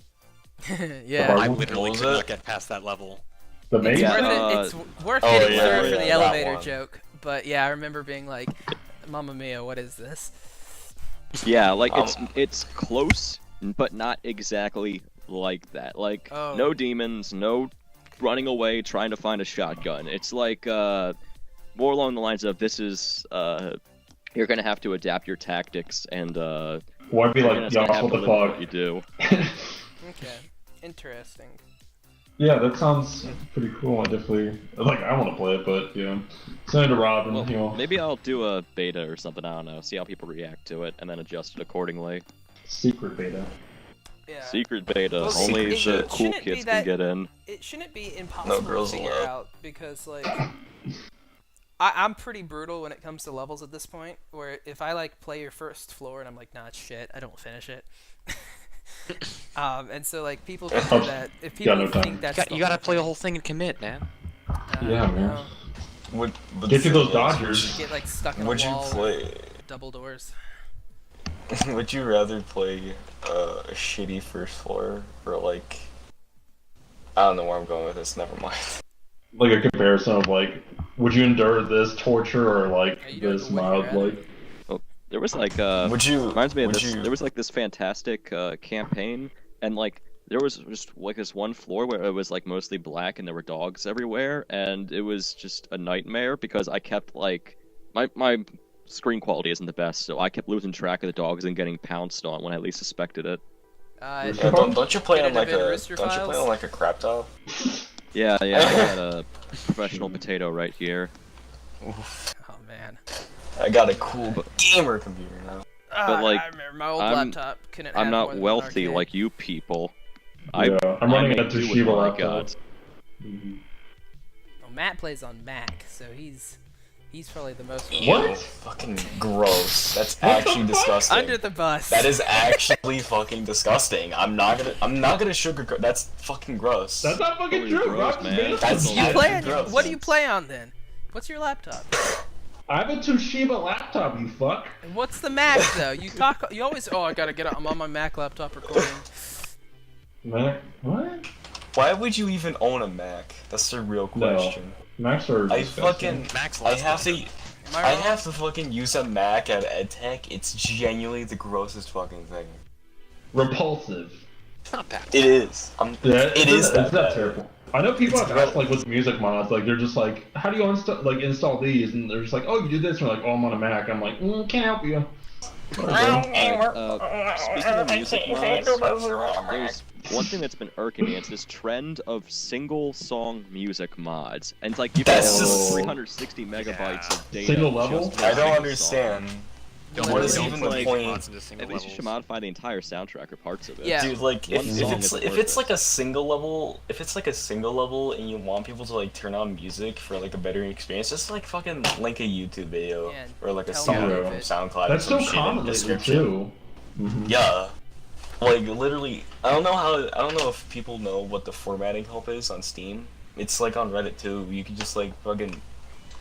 Yeah. I What literally was could it? not get past that level. The main It's Yeah, worth it. It's worth oh, getting yeah, through yeah, for the that elevator one. joke. But yeah, I remember being like, "Mamma mia, what is this?" Yeah, like it's close, but not exactly like that. Like Oh. no demons, no running away trying to find a shotgun. It's like more along the lines of this is you're gonna have to adapt your tactics and Well, I'd be you're like, gonna Yoss, have what to the limit fuck? what you do. Okay, interesting. Yeah, that sounds pretty cool. I definitely, like, I want to play it, but, you know, send it to Rob and Well, he'll... maybe I'll do a beta or something. I don't know. See how people react to it, and then adjust it accordingly. Secret beta. Yeah. Secret beta. Well, Only secret the shit. cool Shouldn't be kids that- can get in. It shouldn't be impossible girls to figure allowed. out because like I'm pretty brutal when it comes to levels at this point. Where if I like play your first floor and I'm like, nah, it's shit, I don't finish it. And so like people can do that. If people no time. think that's You gotta play the whole thing and commit, man. Yeah, man. Would Get through those you Dodgers. Get like stuck in Would a you wall. play? With double doors. Would you rather play a shitty first floor or like? I don't know where I'm going with this. Never mind. Like a comparison of, like, would you endure this torture or, like, Are you doing this the would you mild, rather? like... There was like Would you? reminds me of would this. you- There was like this fantastic campaign, and like there was just like this one floor where it was like mostly black and there were dogs everywhere, and it was just a nightmare because I kept like my screen quality isn't the best, so I kept losing track of the dogs and getting pounced on when I least suspected it. Yeah, Yeah, don't you play Get on it a like bit of a? Rooster Don't you play Files? on like a crap top? Yeah, I got a professional potato right here. Oh man. I got a cool gamer computer now. like, I remember my old I'm- laptop couldn't I'm have not more than one wealthy arcade. like you people. Yeah, I'm running make a do with Toshiba what I laptop. got. Well, Matt plays on Mac, so he's probably the most What? Ew, fucking gross. That's actually disgusting. under the bus. That is actually fucking disgusting. I'm not gonna sugarcoat. That's fucking gross. That's not fucking Totally true, gross, Rob. man. Man. That's You play on gross. what do you play on then? What's your laptop? I have a Toshiba laptop, you fuck. And what's the Mac though? You always I gotta get it. I'm on my Mac laptop recording. Mac? What? Why would you even own a Mac? That's the real No. question. Macs are I disgusting. fucking Max I lost have to it. Am I I wrong? have to fucking use a Mac at EdTech. It's genuinely the grossest fucking thing. Repulsive. It's not bad. It is. It is It's that that bad. terrible. I know people It's have asked, gross. like, with music mods, like, they're just like, how do you install these? And they're just like, oh, you do this. And they're like, oh, I'm on a Mac. I'm like, can't help you. Speaking of music mods, there's one thing that's been irking me. It's this trend of single song music mods, and it's like you That's have just- 360 megabytes of data. Single level? just for I a don't single understand. song. What is Don't even like the point? mods into single At least you should levels. modify the entire soundtrack or parts of it. Yeah. Dude, like One if song it's isn't if worth it's it. like a single level, and you want people to like turn on music for like a better experience, just like fucking link a YouTube video Yeah, or like a tell song me from if it- SoundCloud. That's or some so shit in common the lately, description. too. Mhm. Yeah. Like literally, I don't know if people know what the formatting help is on Steam. It's like on Reddit too. You can just like fucking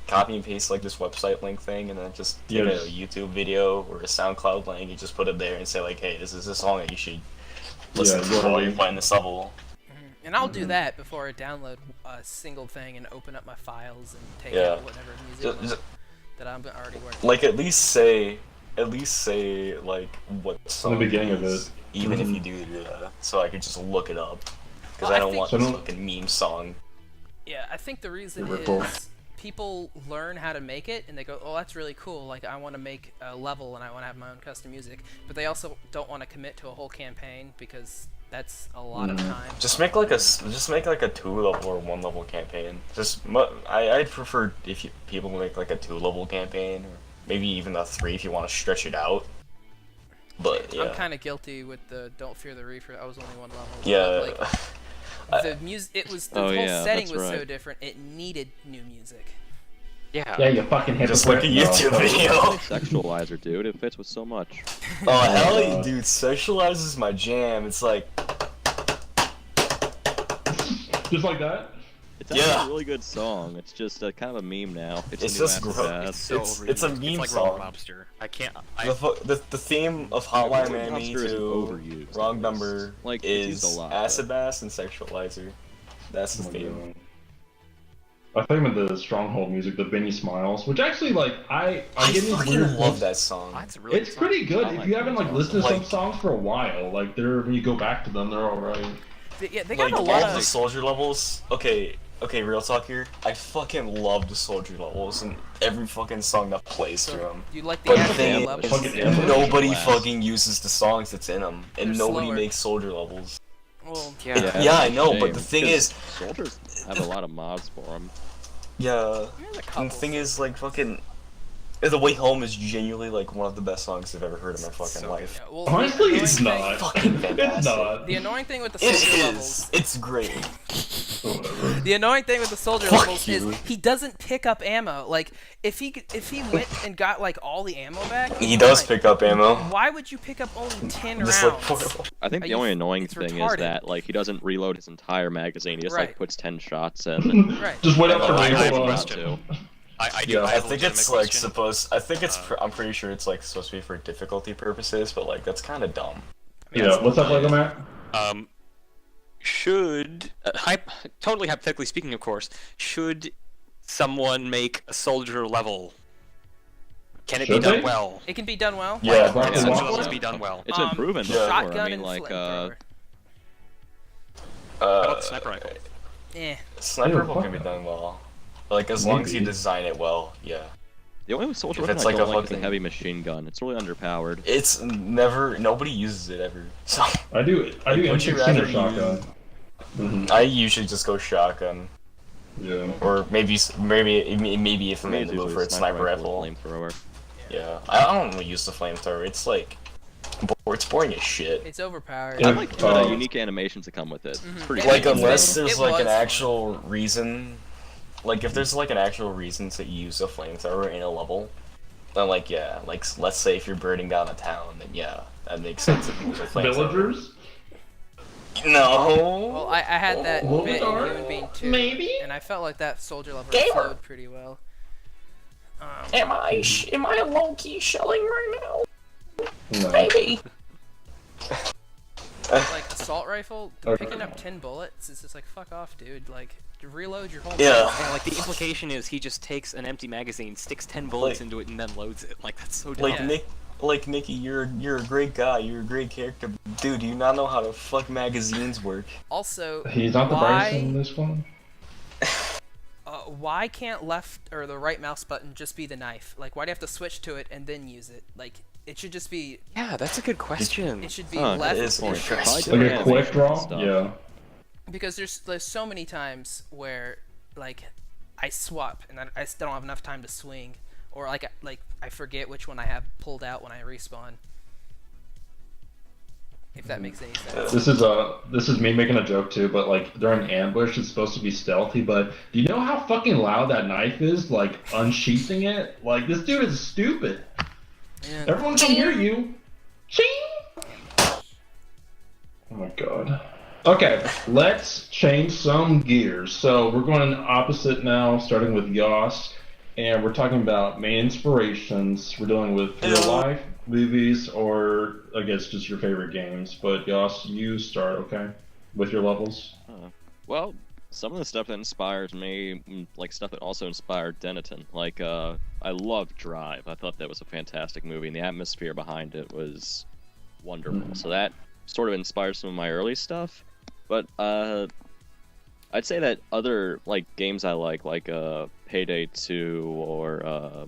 copy and paste like this website link thing, and then just take Yes. a YouTube video or a SoundCloud link and just put it there and say like, hey, this is a song that you should listen Yeah, to while literally. you're playing this level. And I'll do that before I download a single thing and open up my files and take Yeah. out whatever music Just, that I'm already working. like at least say like what song beginning it of is, it. even if Mhm. you do that, so I could just look it up because Well, I I don't think- want So this no- fucking meme song. Yeah, I think the reason Ripple. is people learn how to make it and they go, oh, that's really cool, like I want to make a level and I want to have my own custom music, but they also don't want to commit to a whole campaign because that's a lot of time. Just make like a 2-level or 1-level campaign. I'd prefer if people make like a 2-level campaign, or maybe even a 3 if you want to stretch it out. But yeah. I'm kind of guilty with the Don't Fear the Reaper. I was only 1 level. Yeah. Like, the music, it was the whole setting was so right. different. It needed new music. Yeah. you fucking hypocrite. Just like a YouTube video. Sexualizer, dude. It fits with so much. Oh hell yeah, dude! Sexualize is my jam. It's like, Just like that? It's actually Yeah. a really good song. It's just kind of a meme now. It's the new just Acid gross. Bath. It's a meme it's like song. Rock Lobster. I can't. The theme of Hotline Miami Lobster isn't to overused, Wrong at Number least. Like, it's used is a lot, Acid Bass and Sexualizer. That's the Oh my theme. God. I think with the Stronghold music, the Benny Smiles, which actually, like, I I get these fucking weird love that song. That's a really It's good song. pretty good. I If like you haven't, like, those listened to some Like- songs for a while, like, when you go back to them, they're alright. Yeah, they got Like a all lot the of. soldier levels. Okay, real talk here. I fucking love the soldier levels and every fucking song that plays through them. You like the But the anime thing levels? is, Fucking ambush nobody class. fucking uses the songs that's in them, and They're nobody slower. makes soldier levels. Well, Yeah. Yeah, I it's a know, but shame, the thing 'cause is- soldiers have a lot of mods for them. Yeah. there's a And couple. the thing is, like, fucking... The Way Home is genuinely, like, one of the best songs I've ever heard in my fucking life. Yeah, well, Honestly, the it's annoying not. Fucking fantastic. It's not. The annoying thing with the It soldier is! levels. It's great. Whatever. The annoying thing with the soldier Fuck levels you. is he doesn't pick up ammo. Like if he went and got like all the ammo back, He does fine. pick up ammo. Why would you pick up only 10 Just, rounds? like, I think Are the you only f- annoying it's thing retarded. is that like he doesn't reload his entire magazine. He just Right. like puts 10 shots in. Right. Just wait up for I me. have a Hold on. question. I do. Yeah. I I have a think legitimate it's like question. supposed. I'm pretty sure it's like supposed to be for difficulty purposes, but like that's kind of dumb. Yeah, what's up, Lego Matt? Should totally hypothetically speaking, of course, should someone make a soldier level? Can it Should be done they? well? It can be done well. Yeah, Brock Can and soldier Waffle? levels be done well? It's been proven yeah. before. Shotgun I mean, and like flamethrower. How about sniper rifle? Sniper Ew, rifle fuck can be that. done well. Like as long as you Maybe. design it well, yeah. the only soldier If weapon it's I like don't a like is the fucking- heavy machine gun. It's really underpowered. It's nobody uses it ever. So I do Would you M16 rather or shotgun. Mhm. I usually just go shotgun, Yeah. or maybe if I'm in the mood Usually for it, sniper or rifle. flamethrower. Yeah, I don't really use the flamethrower. It's like, it's boring as shit. It's overpowered. Yeah. I like the unique animations that come with it. It's pretty Like cool. unless It there's like was an fun. actual reason, like if there's like an actual reason to use a flamethrower in a level, then like yeah, like let's say if you're burning down a town, then yeah, that makes sense to use a flamethrower. Villagers? No. Well, I had that Well, bit in darn. Human Being 2, Maybe? and I felt like that soldier level Gamer. flowed pretty well. Am I low key shelling right now? No. Maybe. Like assault rifle, Okay. picking up 10 bullets is just like fuck off, dude. Like reload your whole. Yeah. mag. Yeah, like the implication is he just takes an empty magazine, sticks 10 bullets Like- into it, and then loads it. Like that's so dumb. Like Yeah. Nikki, you're a great guy. You're a great character. Dude, do you not know how the fuck magazines work? Also, He's not the brightest in this one? why can't left or the right mouse button just be the knife? Like, why do you have to switch to it and then use it? Like, it should just be. Yeah, that's a good question. It should be Huh, left. it is or interesting. right. Probably Like a quick animation draw? stuff. Yeah. Because there's so many times where like I swap and I still don't have enough time to swing, or like I forget which one I have pulled out when I respawn. If that makes any sense. This is me making a joke too, but like during ambush it's supposed to be stealthy, but do you know how fucking loud that knife is? Like unsheathing it? Like this dude is stupid. Yeah. Everyone can hear you. Ching! Oh my god. Okay, let's change some gears. So we're going opposite now, starting with Yoss, and we're talking about main inspirations. We're dealing with real life, movies, or I guess just your favorite games. But Yoss, you start, okay? With your levels. Well, some of the stuff that inspires me, like stuff that also inspired Denton. Like, I loved Drive. I thought that was a fantastic movie, and the atmosphere behind it was wonderful. So that sort of inspired some of my early stuff. But I'd say that other like games I like Payday 2 or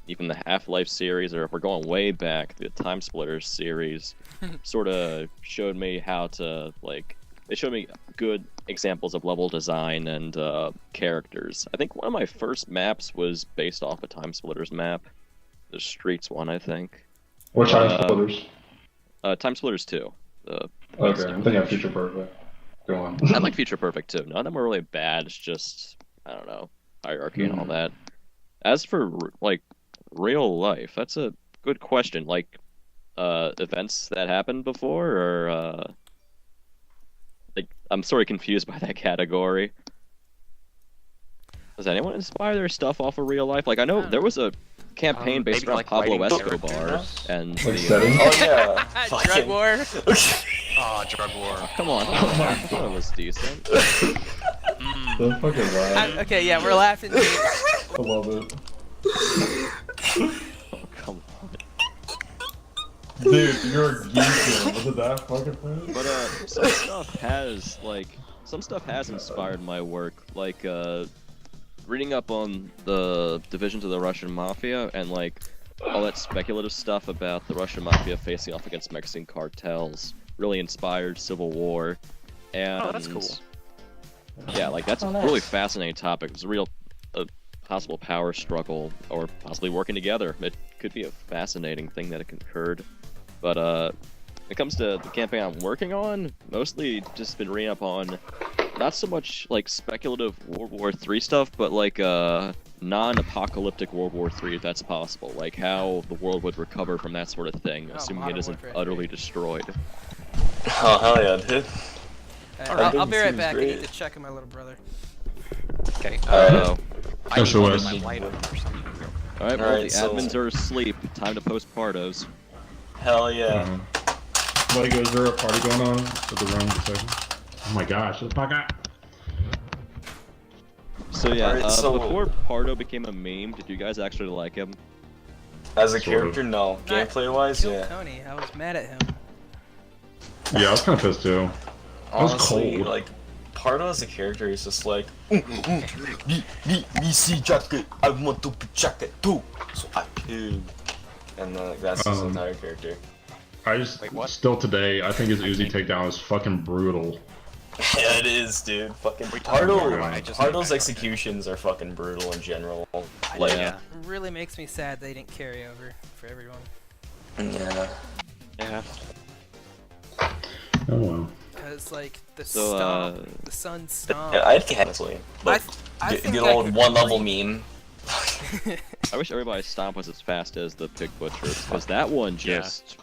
even the Half-Life series, or if we're going way back, the Time Splitters series, sort of showed me how to like. They showed me good examples of level design and characters. I think one of my first maps was based off a Time Splitters map, the Streets one, I think. What Time Splitters? Time Splitters 2. Okay, I'm thinking of Future Perfect. Go on. I like Future Perfect too. None of them are really bad. It's just I don't know, hierarchy and all that. As for like real life, that's a good question. Like events that happened before, or like I'm sort of confused by that category. Does anyone inspire their stuff off of real life? Like I know there was a campaign based maybe around like Pablo writing Escobar characters? and Like the, setting? Oh yeah. Drug Fucking- war. Oh, drug war. come on, that one was decent. That's fucking loud. Okay, yeah, we're laughing. I love it. Oh, come on. Dude, you're geeking. Was it that fucking funny? But some stuff has inspired my work, like reading up on the divisions of the Russian mafia and like all that speculative stuff about the Russian mafia facing off against Mexican cartels really inspired Civil War. And Oh, that's cool. yeah, like that's a really fascinating topic. It's a real possible power struggle or possibly working together. It could be a fascinating thing that occurred. But when it comes to the campaign I'm working on, mostly just been reading up on not so much like speculative World War III stuff, but like non-apocalyptic World War III, if that's possible. Like how the world would recover from that sort of thing, assuming it Modern isn't Warfare utterly 3. destroyed. Oh hell yeah, dude. I'll be right seems back. I great. need to check on my little brother. Okay. Uh-oh. I need to SOS. turn my light on or something. Alright, well, Alright, the so- admins are asleep. Time to post Pardos. Hell yeah. Like, is there a party going on at the room discussion? Oh my gosh, shut the fuck up. So yeah, Alright, so- before Pardo became a meme, did you guys actually like him? As a Sort of. character, no. Gameplay wise, Killed yeah. Tony. I was mad at him. Yeah, I was kind of pissed too. was Honestly, cold. like Pardo as a character is just like me see jacket, I want to be jacket too, so I kill. And that's his entire character. I just, Wait, what? still today, I think his Uzi takedown is fucking brutal. Yeah, it is, dude. Fucking We talked about it, I Pardo. just- Pardo's executions are fucking brutal in general. Like, Yeah. It really makes me sad they didn't carry over for everyone. yeah. Yeah. Oh well. Because, like, the So, the sun stomp. Yeah, I'd honestly. Like, I get think the I old could one level re- meme. I wish everybody's stomp was as fast as the Pig Butcher, because that one Yeah. just...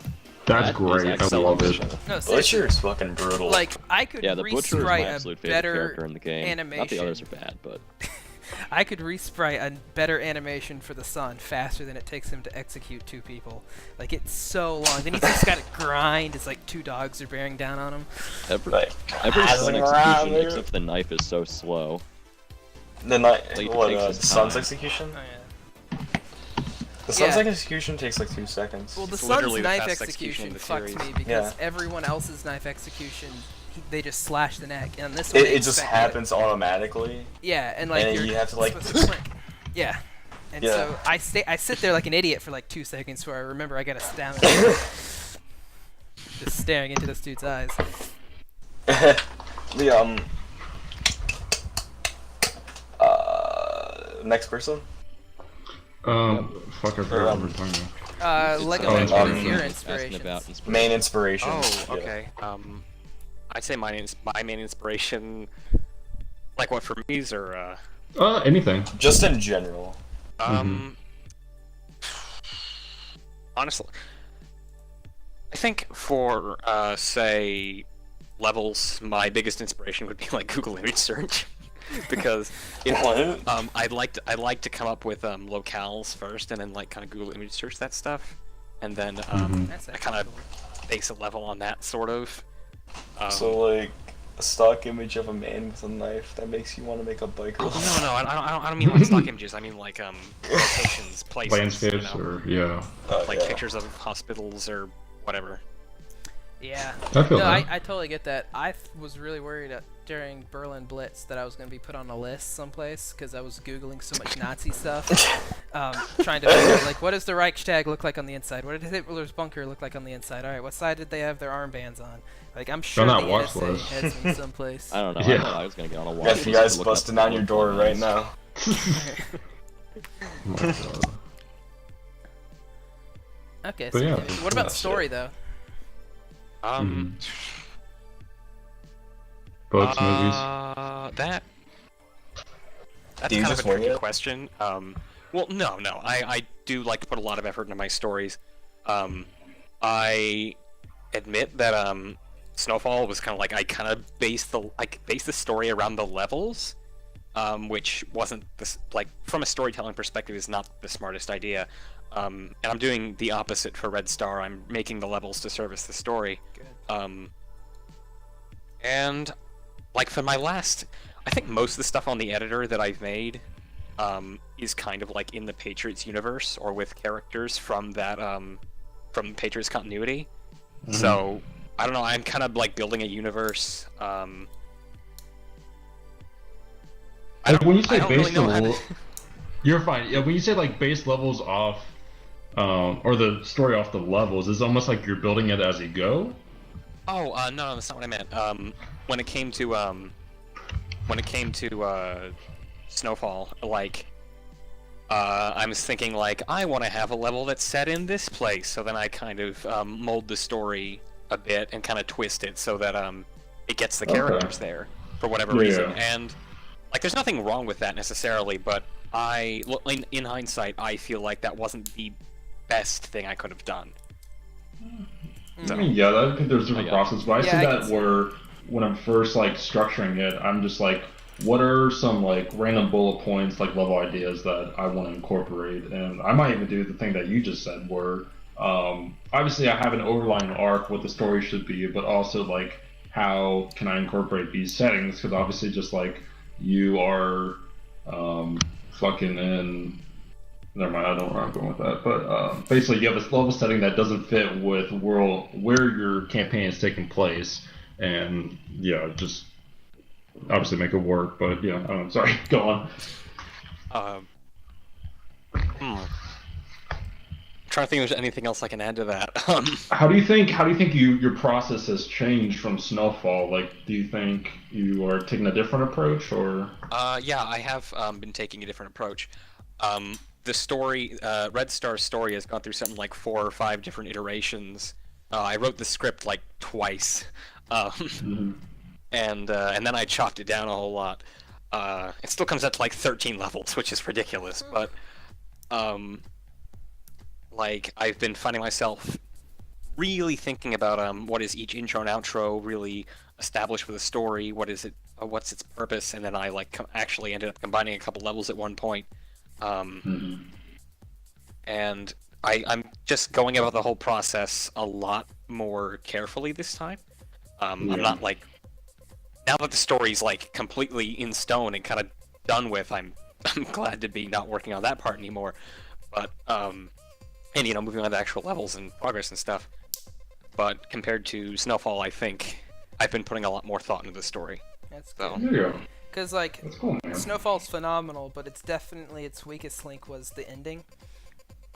That's That is great. I excellent. love it. No, seriously. Butcher is fucking brutal. Like, I could Yeah, the Butcher is my re-sprite absolute a favorite character better in the game. Not animation. the others are bad, but... I could re-sprite a better animation for the sun faster than it takes him to execute two people. Like, it's so long. Then he's just got to grind as, like, two dogs are bearing down on him. Every Like, sun passing around execution, there. except the knife, is so slow. The night, Like, it what, takes the his sun's time. execution? Oh, yeah. The sun's Yeah. execution takes like 2 seconds. Well, the It's sun's literally the knife fastest execution in execution the fucks series. me because Yeah. everyone else's knife execution, they just slash the neck, and this one they it just expect it. happens automatically. Yeah, and like and you're you have to, like- supposed to sprint. Yeah. And Yeah. so I sit there like an idiot for like 2 seconds where I remember I gotta stamina. Just staring into this dude's eyes. The next person. Fuck, I forgot what we're talking about. Lego Oh, Ninja, what is inspiration. your Asking inspiration? about inspiration. Main inspiration. Oh, Yeah. okay. I'd say my main inspiration, like what for me, or Anything. Just in general. honestly, I think for say levels, my biggest inspiration would be like Google image search, because What? I'd like to come up with locales first, and then like kind of Google image search that stuff, and then That's I actually kind of cool. base a level on that sort of. So like a stock image of a man with a knife that makes you want to make a biker. Oh, no, I don't mean like stock images. I mean like locations, places, Landscapes, you know, or, yeah. like yeah. pictures of hospitals or whatever. Yeah. I feel No, that. I totally get that. Was really worried during Berlin Blitz that I was going to be put on a list someplace because I was Googling so much Nazi stuff, trying to figure out, like, what does the Reichstag look like on the inside? What did Hitler's bunker look like on the inside? All right, what side did they have their armbands on? Like, I'm sure not the watch NSA list. has me someplace. I don't know. Yeah. I thought I was gonna get on a watch Got list you to guys look up busting on your door right now. Okay, But so yeah, what about that's story, though? Books, movies. That's Do you kind of just a wing tricky it? question. Well, no. I do like to put a lot of effort into my stories. I admit that Snowfall was kind of like I kind of based the story around the levels, which wasn't this like from a storytelling perspective is not the smartest idea. And I'm doing the opposite for Red Star. I'm making the levels to service the story. Good. And like for my last, I think most of the stuff on the editor that I've made is kind of like in the Patriots universe or with characters from that from Patriots continuity. So I don't know. I'm kind of like building a universe. When you say I don't base really know how level, to- you're fine. Yeah, when you say like base levels off, or the story off the levels, it's almost like you're building it as you go. Oh, no, that's not what I meant. When it came to Snowfall, like, I was thinking like I want to have a level that's set in this place, so then I kind of mold the story a bit and kind of twist it so that it gets the characters there for whatever reason. And like, there's nothing wrong with that necessarily, but in hindsight, I feel like that wasn't the best thing I could have done. I mean, yeah, I think there's different process, but I Yeah, see I that can see where when I'm first like structuring it, I'm just like, what are some like random bullet points, like level ideas that I want to incorporate, and I might even do the thing that you just said, where obviously I have an overlying arc, what the story should be, but also like how can I incorporate these settings? Because obviously, just like you are fucking in. Never mind, I don't know where I'm going with that. But basically, you have this level setting that doesn't fit with world where your campaign is taking place, and yeah, just obviously make it work. But yeah, I don't know. Sorry, go on. I'm trying to think if there's anything else I can add to that. How do you think your process has changed from Snowfall? Like, do you think you are taking a different approach, or? Yeah, I have been taking a different approach. The story, Red Star's story has gone through something like 4 or 5 different iterations. I wrote the script like twice, and then I chopped it down a whole lot. It still comes out to like 13 levels, which is ridiculous. But like I've been finding myself really thinking about what is each intro and outro really established with a story. What is it? What's its purpose? And then I like actually ended up combining a couple levels at one point. And I'm just going about the whole process a lot more carefully this time. I'm not like, now that the story's like completely in stone and kind of done with, I'm glad to be not working on that part anymore. But and moving on to actual levels and progress and stuff. But compared to Snowfall, I think I've been putting a lot more thought into the story. That's So. good. There you go. Because, like, That's cool, man. Snowfall's phenomenal, but it's definitely its weakest link was the ending.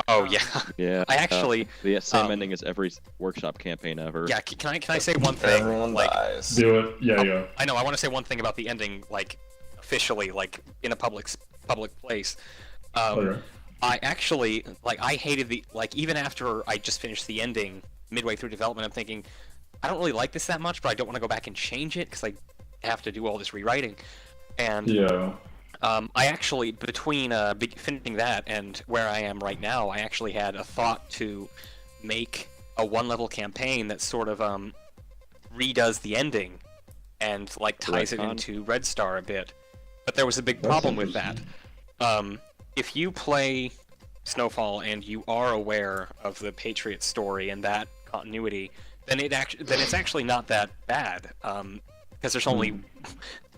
Oh yeah. Yeah. I actually. The same ending as every workshop campaign ever. Yeah. Can I say one thing? Everyone Like, dies. Do it. Yeah. I know. I want to say one thing about the ending, like officially, like in a public place. Okay. I actually I hated the even after I just finished the ending midway through development. I'm thinking, I don't really like this that much, but I don't want to go back and change it because I have to do all this rewriting. And Yeah. I actually, between finishing that and where I am right now, I actually had a thought to make a one-level campaign that sort of redoes the ending and like ties it Retcon? into Red Star a bit. But there was a big problem with that. If you play Snowfall and you are aware of the Patriot story and that continuity, then it's actually not that bad. Because there's only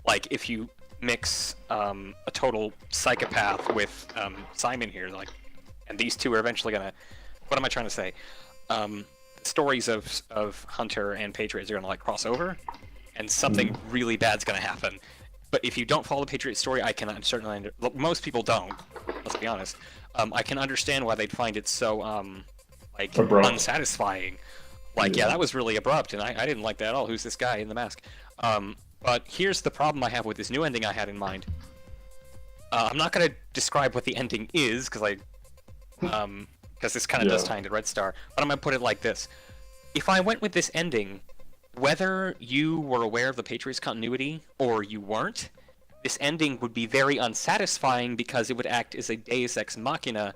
like if you mix a total psychopath with Simon here, like, and these two are eventually gonna. What am I trying to say? Stories of Hunter and Patriots are gonna like cross over, and something really bad's gonna happen. But if you don't follow the Patriot story, I can certainly most people don't. Let's be honest. I can understand why they'd find it so like abrupt. Unsatisfying. Like, yeah, that was really abrupt, and I didn't like that at all. Who's this guy in the mask? But here's the problem I have with this new ending I had in mind. I'm not gonna describe what the ending is, because this kind of does tie into Red Star. But I'm gonna put it like this: if I went with this ending, whether you were aware of the Patriots continuity or you weren't, this ending would be very unsatisfying because it would act as a Deus Ex Machina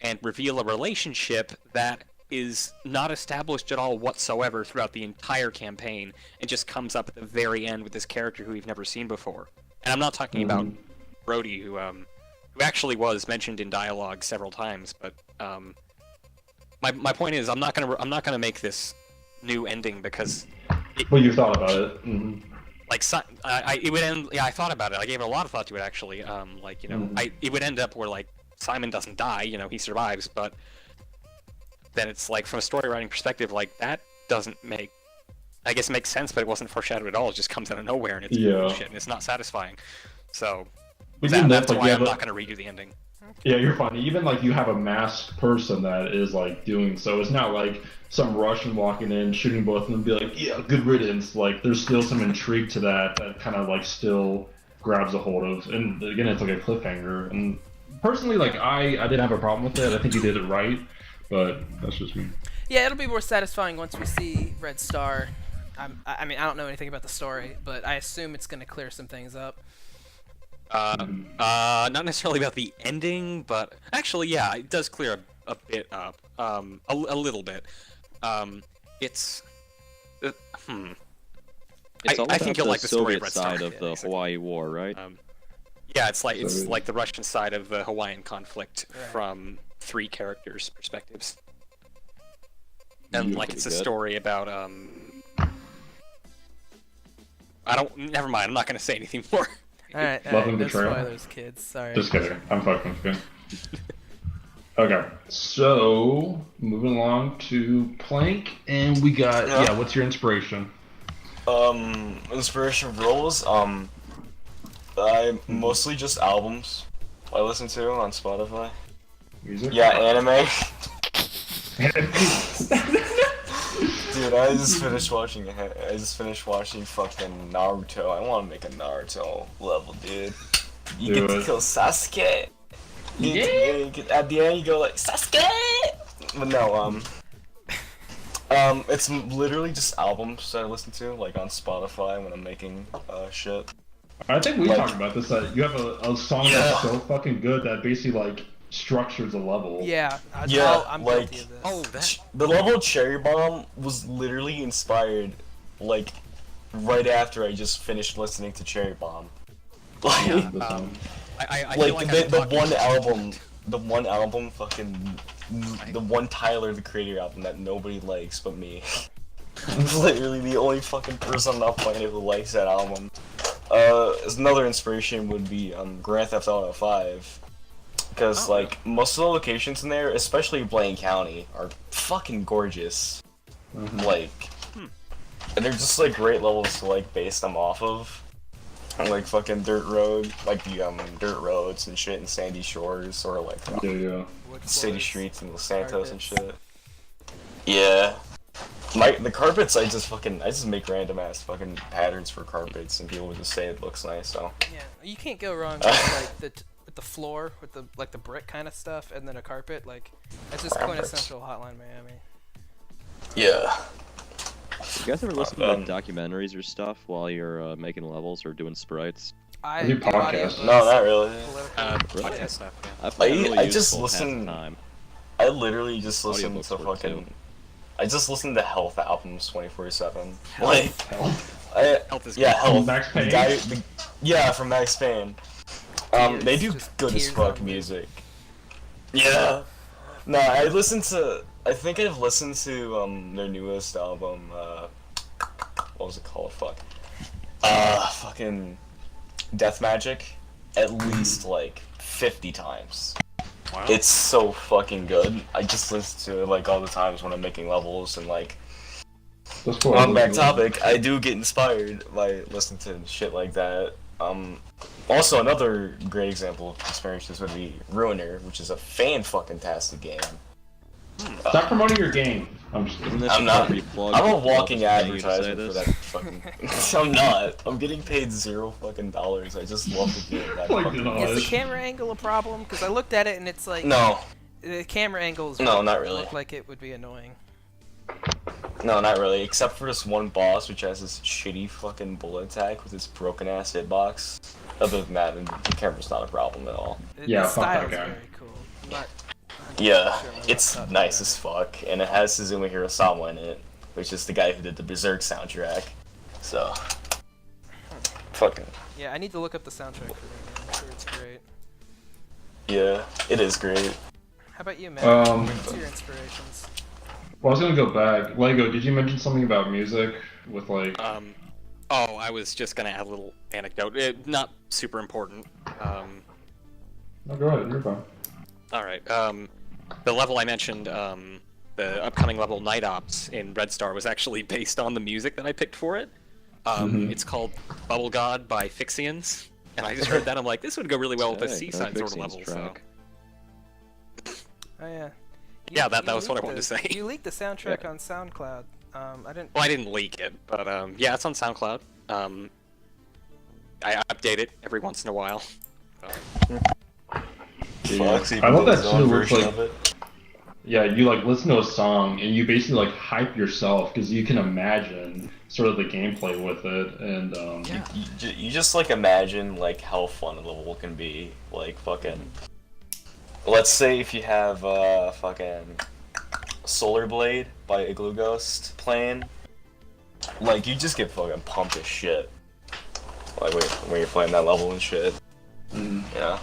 and reveal a relationship that is not established at all whatsoever throughout the entire campaign. It just comes up at the very end with this character who we've never seen before. And I'm not talking about Brody, who actually was mentioned in dialogue several times. But my point is, I'm not gonna make this new ending because. Well, you thought about it. Mm-hmm. Like, it would end. Yeah, I thought about it. I gave it a lot of thought to it, actually. It would end up where like Simon doesn't die. He survives, but then it's like, from a story writing perspective, like that doesn't make. I guess it makes sense, but it wasn't foreshadowed at all. It just comes out of nowhere, and it's bullshit, and it's not satisfying. So that's why I'm not going to redo the ending. Yeah, you're fine. Even like you have a masked person that is like doing so. It's not like some Russian walking in, shooting both of them, and be like, yeah, good riddance. Like, there's still some intrigue to that kind of like still grabs a hold of. And again, it's like a cliffhanger. And personally, like I didn't have a problem with it. I think you did it right, but that's just me. Yeah, it'll be more satisfying once we see Red Star. I mean, I don't know anything about the story, but I assume it's going to clear some things up. Not necessarily about the ending, but actually, yeah, it does clear a bit up. A little bit. It's all I about think you'll the like the story Soviet of Red Star. side of the Hawaii War, right? Yeah, it's like the Russian side of the Hawaiian conflict from 3 characters' perspectives. And like it's a story about never mind, I'm not gonna say anything more. Alright, Love and no betrayal. spoilers, kids. Sorry. Just kidding. I'm fucking kidding. Okay, so moving along to Plank, and we got what's your inspiration? Inspiration roles. I mostly just albums I listen to on Spotify. Music? Yeah, anime. Dude, I just finished watching fucking Naruto. I want to make a Naruto level, dude. You get to kill Sasuke. At the end, you go like Sasuke. But no, it's literally just albums that I listen to, like on Spotify when I'm making shit. I think we talked about this. That you have a song that's so fucking good that basically like structures a level. Yeah, I'm like guilty of this. The level Cherry Bomb was literally inspired, like right after I just finished listening to Cherry Bomb. Like, I like feel like the one album, fucking the one Tyler the Creator album that nobody likes but me. Literally the only fucking person on the planet who likes that album. Another inspiration would be Grand Theft Auto 5. Because, most of the locations in there, especially Blaine County, are fucking gorgeous. And they're just, great levels to, base them off of. And, fucking dirt road, the, dirt roads and shit in Sandy Shores, or, city streets in Los Santos and shit. Yeah. The carpets, I just make random-ass fucking patterns for carpets, and people would just say it looks nice, so. Yeah, you can't go wrong with, the floor, with the brick kind of stuff, and then a carpet, that's just quintessential Hotline Miami. Yeah. You guys ever listen to documentaries or stuff while you're making levels or doing sprites? I do podcasts. No, not really. Podcast stuff, yeah. I find it really I just useful listen. half the time. I literally just listen Audiobooks to work fucking. too. I just listen to health albums 24/7. Health is good. Health. Max Payne? From Max Payne. They do good as fuck music. Yeah. No, I think I've listened to their newest album. What was it called? Fuck. Fucking Death Magic. At least 50 times. Wow. It's so fucking good. I just listen to it all the times when I'm making levels and That's cool. On that topic, I do get inspired by listening to shit like that. Also, another great example of experiences would be Ruiner, which is a fan-fucking-tastic game. Stop promoting your game. I'm just kidding. I'm not. I'm a walking advertisement for that fucking. I'm not. I'm getting paid $0 fucking dollars. I just love the game. That fucking Is the camera angle a problem? Because I looked at it and it's like no. The camera angles. No, not really. Look like it would be annoying. No, not really. Except for this one boss, which has this shitty fucking bullet attack with this broken ass hitbox. Other than that, the camera's not a problem at all. Yeah, the fuck that style's guy. very cool. But Yeah, it's nice as fuck, and it has Suzume Hirasawa in it, which is the guy who did the Berserk soundtrack. So, fucking. yeah, I need to look up the soundtrack for it. I'm sure it's great. Yeah, it is great. How about you, Matt? What's your inspirations? Well, I was gonna go back. Lego, did you mention something about music with like? Oh, I was just gonna add a little anecdote. Not super important. No, go ahead. You're fine. All right. The level I mentioned, the upcoming level Night Ops in Red Star was actually based on the music that I picked for it. It's called Bubble God by Fixians, and I just heard that I'm like, this would go really well with a seaside sort of level. So. Oh yeah. Yeah, that was what I leaked wanted to say. You leaked the soundtrack on SoundCloud. I didn't. Well, I didn't leak it, but yeah, it's on SoundCloud. I update it every once in a while. I love that too. Where it's like, yeah, you like listen to a song and you basically like hype yourself because you can imagine sort of the gameplay with it, and you just like imagine like how fun a level can be. Like fucking, let's say if you have fucking Solar Blade by Igloo Ghost playing, like you just get fucking pumped as shit. Like when you're playing that level and shit. Yeah.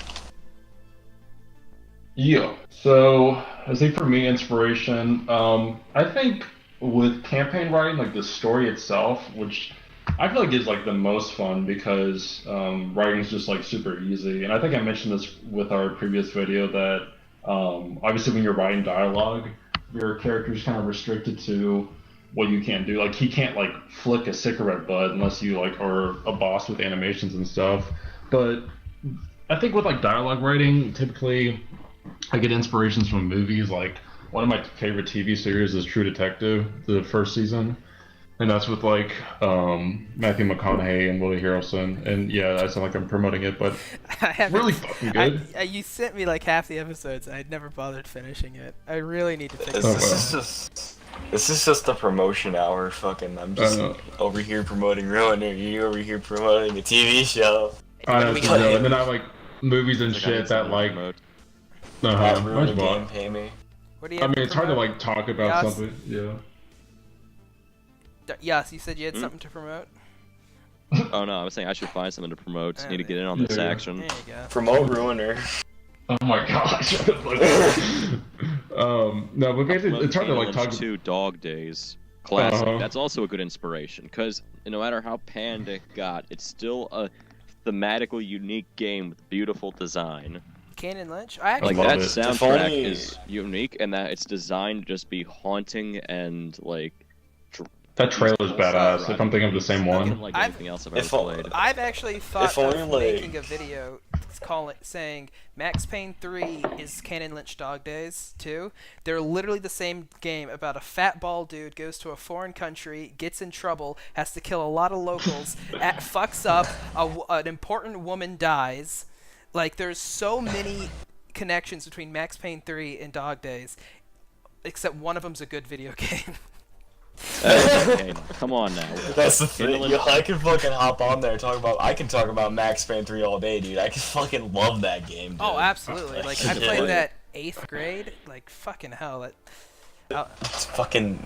Yeah. So I think for me, inspiration. I think with campaign writing, like the story itself, which I feel like is like the most fun because writing is just like super easy. And I think I mentioned this with our previous video that obviously when you're writing dialogue, your character's kind of restricted to what you can do. Like he can't like flick a cigarette butt unless you like are a boss with animations and stuff. But I think with like dialogue writing, typically I get inspirations from movies. Like one of my favorite TV series is True Detective, the first season, and that's with like Matthew McConaughey and Woody Harrelson. And yeah, I sound like I'm promoting it, but it's really fucking good. You sent me like half the episodes. I'd never bothered finishing it. I really need to pick it This is just a promotion hour. Fucking, I'm just over here promoting Ruiner. You over here promoting a TV show. I know, and then I like movies and shit that like. Ruin the game, pay me. What do you I mean, it's hard to like talk about Yoss? something. Yeah. Yes, you said you had something to promote. Oh no, I was saying I should find something to promote. Need to get in on this action. There you go. Promote Ruiner. Oh my gosh. No, but basically, it's hard to like talk. 2 Dog Days classic. That's also a good inspiration because no matter how panned it got, it's still a thematically unique game with beautiful design. Canon Lynch? I actually Like that it. soundtrack is unique and that it's designed to just be haunting and like. That trailer's badass. If I'm thinking of the same one. Like anything else I've ever played. I've actually thought only, of like- making a video saying Max Payne 3 is Canon Lynch Dog Days 2. They're literally the same game about a fat bald dude goes to a foreign country, gets in trouble, has to kill a lot of locals, fucks up, an important woman dies. Like, there's so many connections between Max Payne 3 and Dog Days, except one of them's a good video game. Okay, come on now. That's the thing. Yo, I can fucking hop on there and talk about. I can talk about Max Payne 3 all day, dude. I can fucking love that game, dude. Oh, absolutely. Like, I played that 8th grade. Like, fucking hell. It's fucking.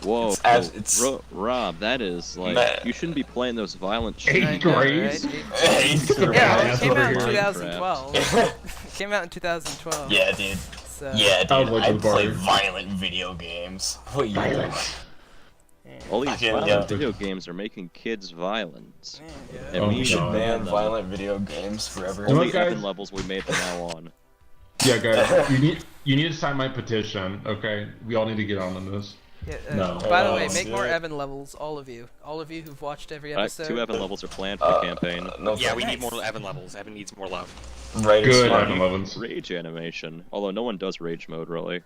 Whoa, it's Rob, that is like Matt. you shouldn't be playing those violent shit. 8th grade. Yeah, it came out in Over here. 2012. Came out in 2012. Yeah, dude. So, Yeah, I was dude. late I to the party. play violent video games. What year? All these Fucking, violent yeah. video games are making kids violent. yeah. And Oh, we God. should ban Ban them. violent video games forever. Don't- Only guys- Evan levels we made from now on. Yeah, guys, you need to sign my petition. Okay, we all need to get on this. Yeah, No. By the way, let's make do more it. Evan levels, all of you who've watched every Alright, episode. 2 Evan levels are planned for the campaign. No, Yeah, we Nice. need more Evan levels. Evan needs more love. Right. Good, Smart. Evan Levins. Rage animation. Although no one does rage mode, really.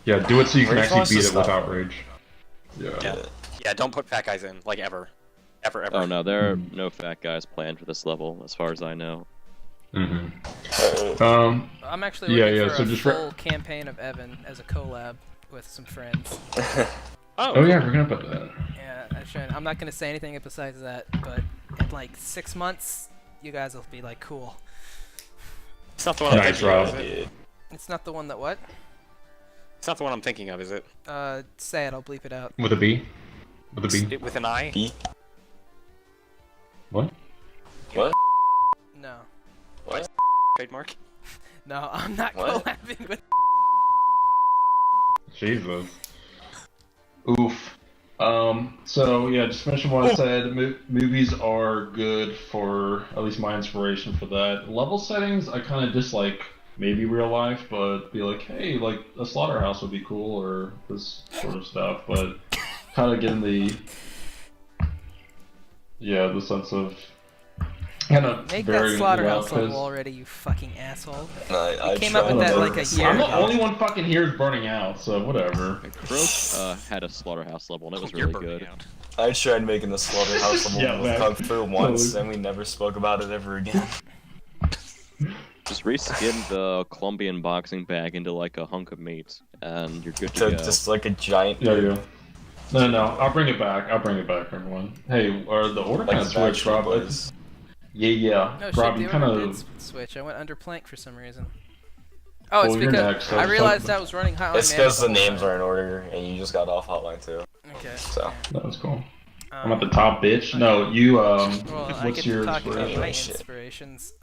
Yeah, do it so you can Rage actually wants to beat it stop. without rage. Yeah. Yeah. Yeah, don't put fat guys in, like ever. Ever. Oh no, there are no fat guys planned for this level, as far as I know. Mm-hmm. I'm actually looking for a full campaign of Evan as a collab with some friends. Oh yeah, we're gonna put that. Yeah, I'm not gonna say anything besides that, but in like 6 months, you guys will be like, cool. It's not the one I'm Nice, thinking of, Rob. is it? It's not the one that what? It's not the one I'm thinking of, is it? Say it, I'll bleep it out. With a B? With a B? With an I? B? What? What? No. What? Trademark? No, I'm not What? collabing with. Jesus. Oof. So yeah, just mention what I said. Movies are good for at least my inspiration for that. Level settings, I kind of dislike maybe real life, but be like, hey, like a slaughterhouse would be cool or this sort of stuff. But kind of getting the sense of kind of Make varying that it slaughterhouse out, 'cause level already, you fucking asshole. I You came up with tried that to- like a year I'm the ago. only one fucking here is burning out, so whatever. Croak had a slaughterhouse level, and it was You're really burning good. out. I tried making the slaughterhouse level Yeah, with Mack. Kung Fu once, Totally. and we never spoke about it ever again. Just reskin the Colombian boxing bag into like a hunk of meat, and you're good to To go. just like a giant. Yeah, yeah. No, I'll bring it back. I'll bring it back, everyone. Hey, or the order kind Like of switched, Backstreet Rob. Boys. Yeah. No shit, Rob, the you kind order did of. switch. I went under plank for some reason. Oh, it's Well, you're because next. I I was realized talking- I was running Hotline It's Miami because the whole names time. are in order, and you just got off Hotline too. Okay. So. That was cool. I'm at the top, bitch. No, you. Well, I What's get your to talk about inspiration? my Shit. inspirations.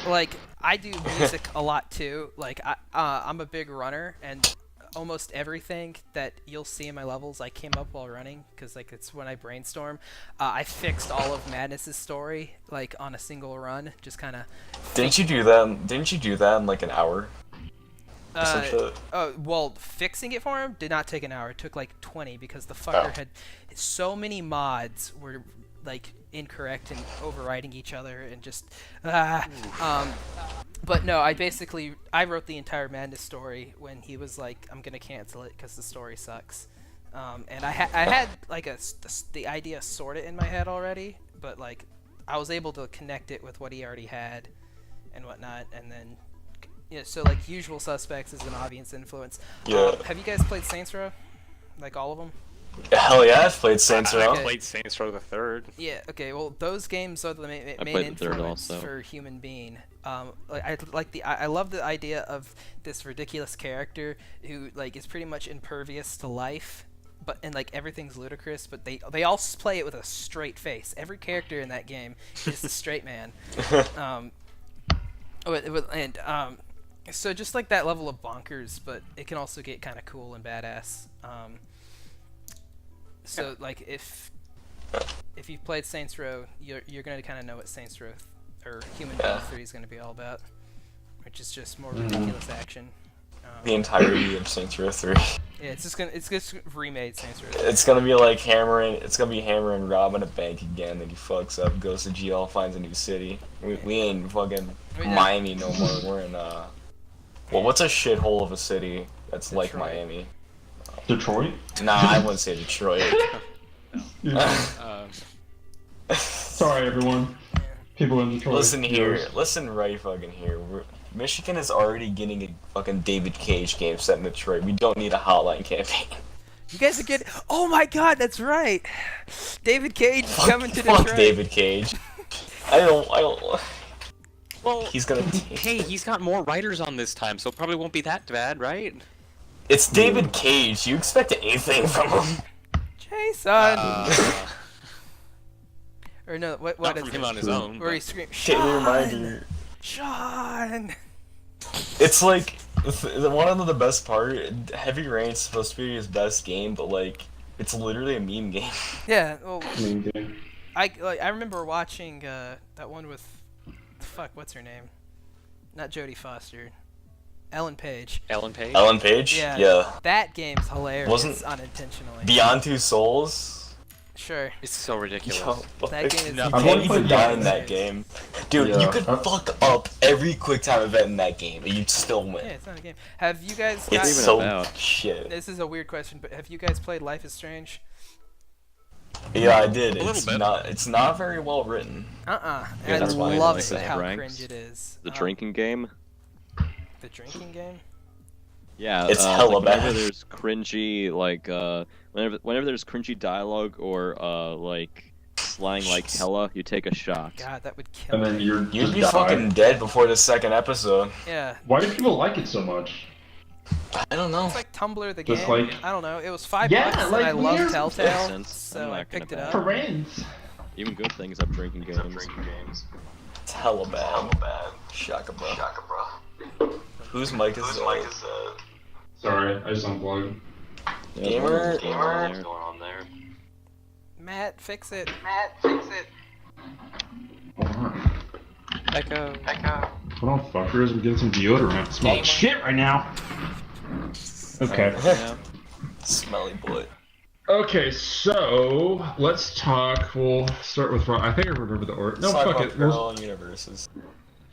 Like I do music a lot too. Like I'm a big runner, and almost everything that you'll see in my levels, I came up while running, because like it's when I brainstorm. I fixed all of Madness's story like on a single run, just kind of. Didn't you do that? Didn't you do that in like an hour? Or some shit? Oh, well, fixing it for him did not take an hour. It took like 20 because the fucker had so many mods were like incorrect and overriding each other and just but no, I wrote the entire Madness story when he was like, I'm gonna cancel it because the story sucks. And I had like the idea sorted in my head already, but like I was able to connect it with what he already had and whatnot, and then so like Usual Suspects is an obvious influence. Yeah. Have you guys played Saints Row? Like all of them? Hell yeah, I've played Saints Row. I played Saints Row the Third. Yeah. Okay. Well, those games are the main played the third influence also. for Human Being. I love the idea of this ridiculous character who like is pretty much impervious to life, and like everything's ludicrous, but they all play it with a straight face. Every character in that game is the straight man. So just like that level of bonkers, but it can also get kind of cool and badass. So like if you've played Saints Row, you're gonna kind of know what Saints Row or Human Being 3 is gonna be all about, which is just more ridiculous action. The entirety of Saints Row 3. Yeah, it's just remade Saints Row. It's gonna be like Hammer and robbing a bank again, then he fucks up, goes to jail, finds a new city. We ain't fucking Miami no more. We're in well, what's a shithole of a city that's like Detroit. Miami? Detroit? Nah, I wouldn't say Detroit. Sorry, everyone. People in Detroit. Listen right fucking here. Michigan is already getting a fucking David Cage game set in Detroit. We don't need a Hotline campaign. You guys are getting. Oh my God, that's right. David Cage is coming to Fuck Detroit. David Cage. I don't. Well, He's gonna. hey, he's got more writers on this time, so it probably won't be that bad, right? It's David Cage. You expect anything from him? Jason. Or no, what Not is from him it? on his own. Where he but- screams, Shit, Sean! reminder. Sean! It's like one of the best part. Heavy Rain's supposed to be his best game, but like it's literally a meme game. Yeah, well, Mean game. I remember watching that one with, what's her name? Not Jodie Foster. Ellen Page. Ellen Page. Ellen Page? Yeah. That game's hilarious. Wasn't- unintentionally. Beyond Two Souls? Sure. It's so ridiculous. Yo, That game is. No. You I've can't only even played die in Dank. that game. Dude, Yeah. you could fuck up every quick time event in that game and you'd still win. Yeah, it's not a game. Have you guys? It's even so about? shit. This is a weird question, but have you guys played Life is Strange? Yeah, I did. A little It's bit. not very well written. I that's why I love like it. the How ranks. cringe it is. The drinking game. The drinking game. Yeah, It's hella like whenever bad. there's cringy, like whenever there's cringy dialogue or like slang like hella, you take a shot. God, that would kill And me. then you're You'd just be die. fucking dead before the second episode. Yeah. Why do people like it so much? I don't know. It's like Tumblr the Just game. like- I don't know. It was $5 Yeah, and like I love weird- Telltale, Makes sense. I'm so I not gonna picked it bat. up. Friends. Even good things have drinking games. It's hella bad. Shaka bro. Whose mic is that? Sorry, I just unplugged. Yeah, Gamer? what's going on there? Matt, fix it. Hold on. Echo. Hold on, fuckers. I'm getting some deodorant. It smells like shit right now. Okay. Yeah. Smelly boy. Okay, so let's talk. We'll start with. I think I remember the order. No, Let's talk fuck about it. We'll- parallel universes.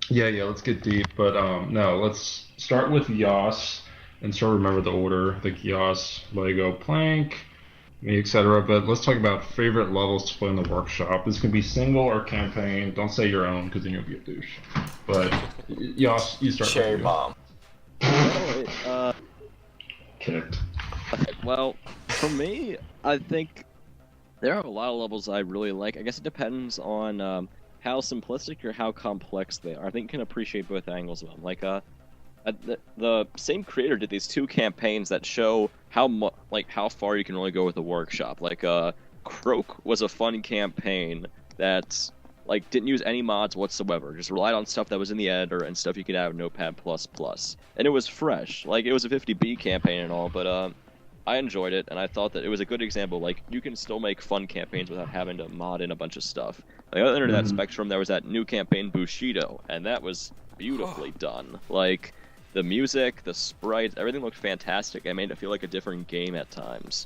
Yeah, let's get deep. But no, let's start with Yoss and sort of remember the order. I think Yoss, Lego, Plank, me, etc. But let's talk about favorite levels to play in the workshop. This can be single or campaign. Don't say your own because then you'll be a douche. But Yoss, you start. Cherry with you. bomb. Kicked. Well, for me, I think there are a lot of levels I really like. I guess it depends on how simplistic or how complex they are. I think you can appreciate both angles of them. Like, the same creator did these two campaigns that show how far you can really go with a workshop. Like, Croak was a fun campaign that didn't use any mods whatsoever. Just relied on stuff that was in the editor and stuff you could add with Notepad++. And it was fresh. Like, it was a 50B campaign and all, but I enjoyed it, and I thought that it was a good example. Like, you can still make fun campaigns without having to mod in a bunch of stuff. Like, other than that spectrum, there was that new campaign, Bushido, and that was beautifully done. Like, the music, the sprites, everything looked fantastic. It made it feel like a different game at times.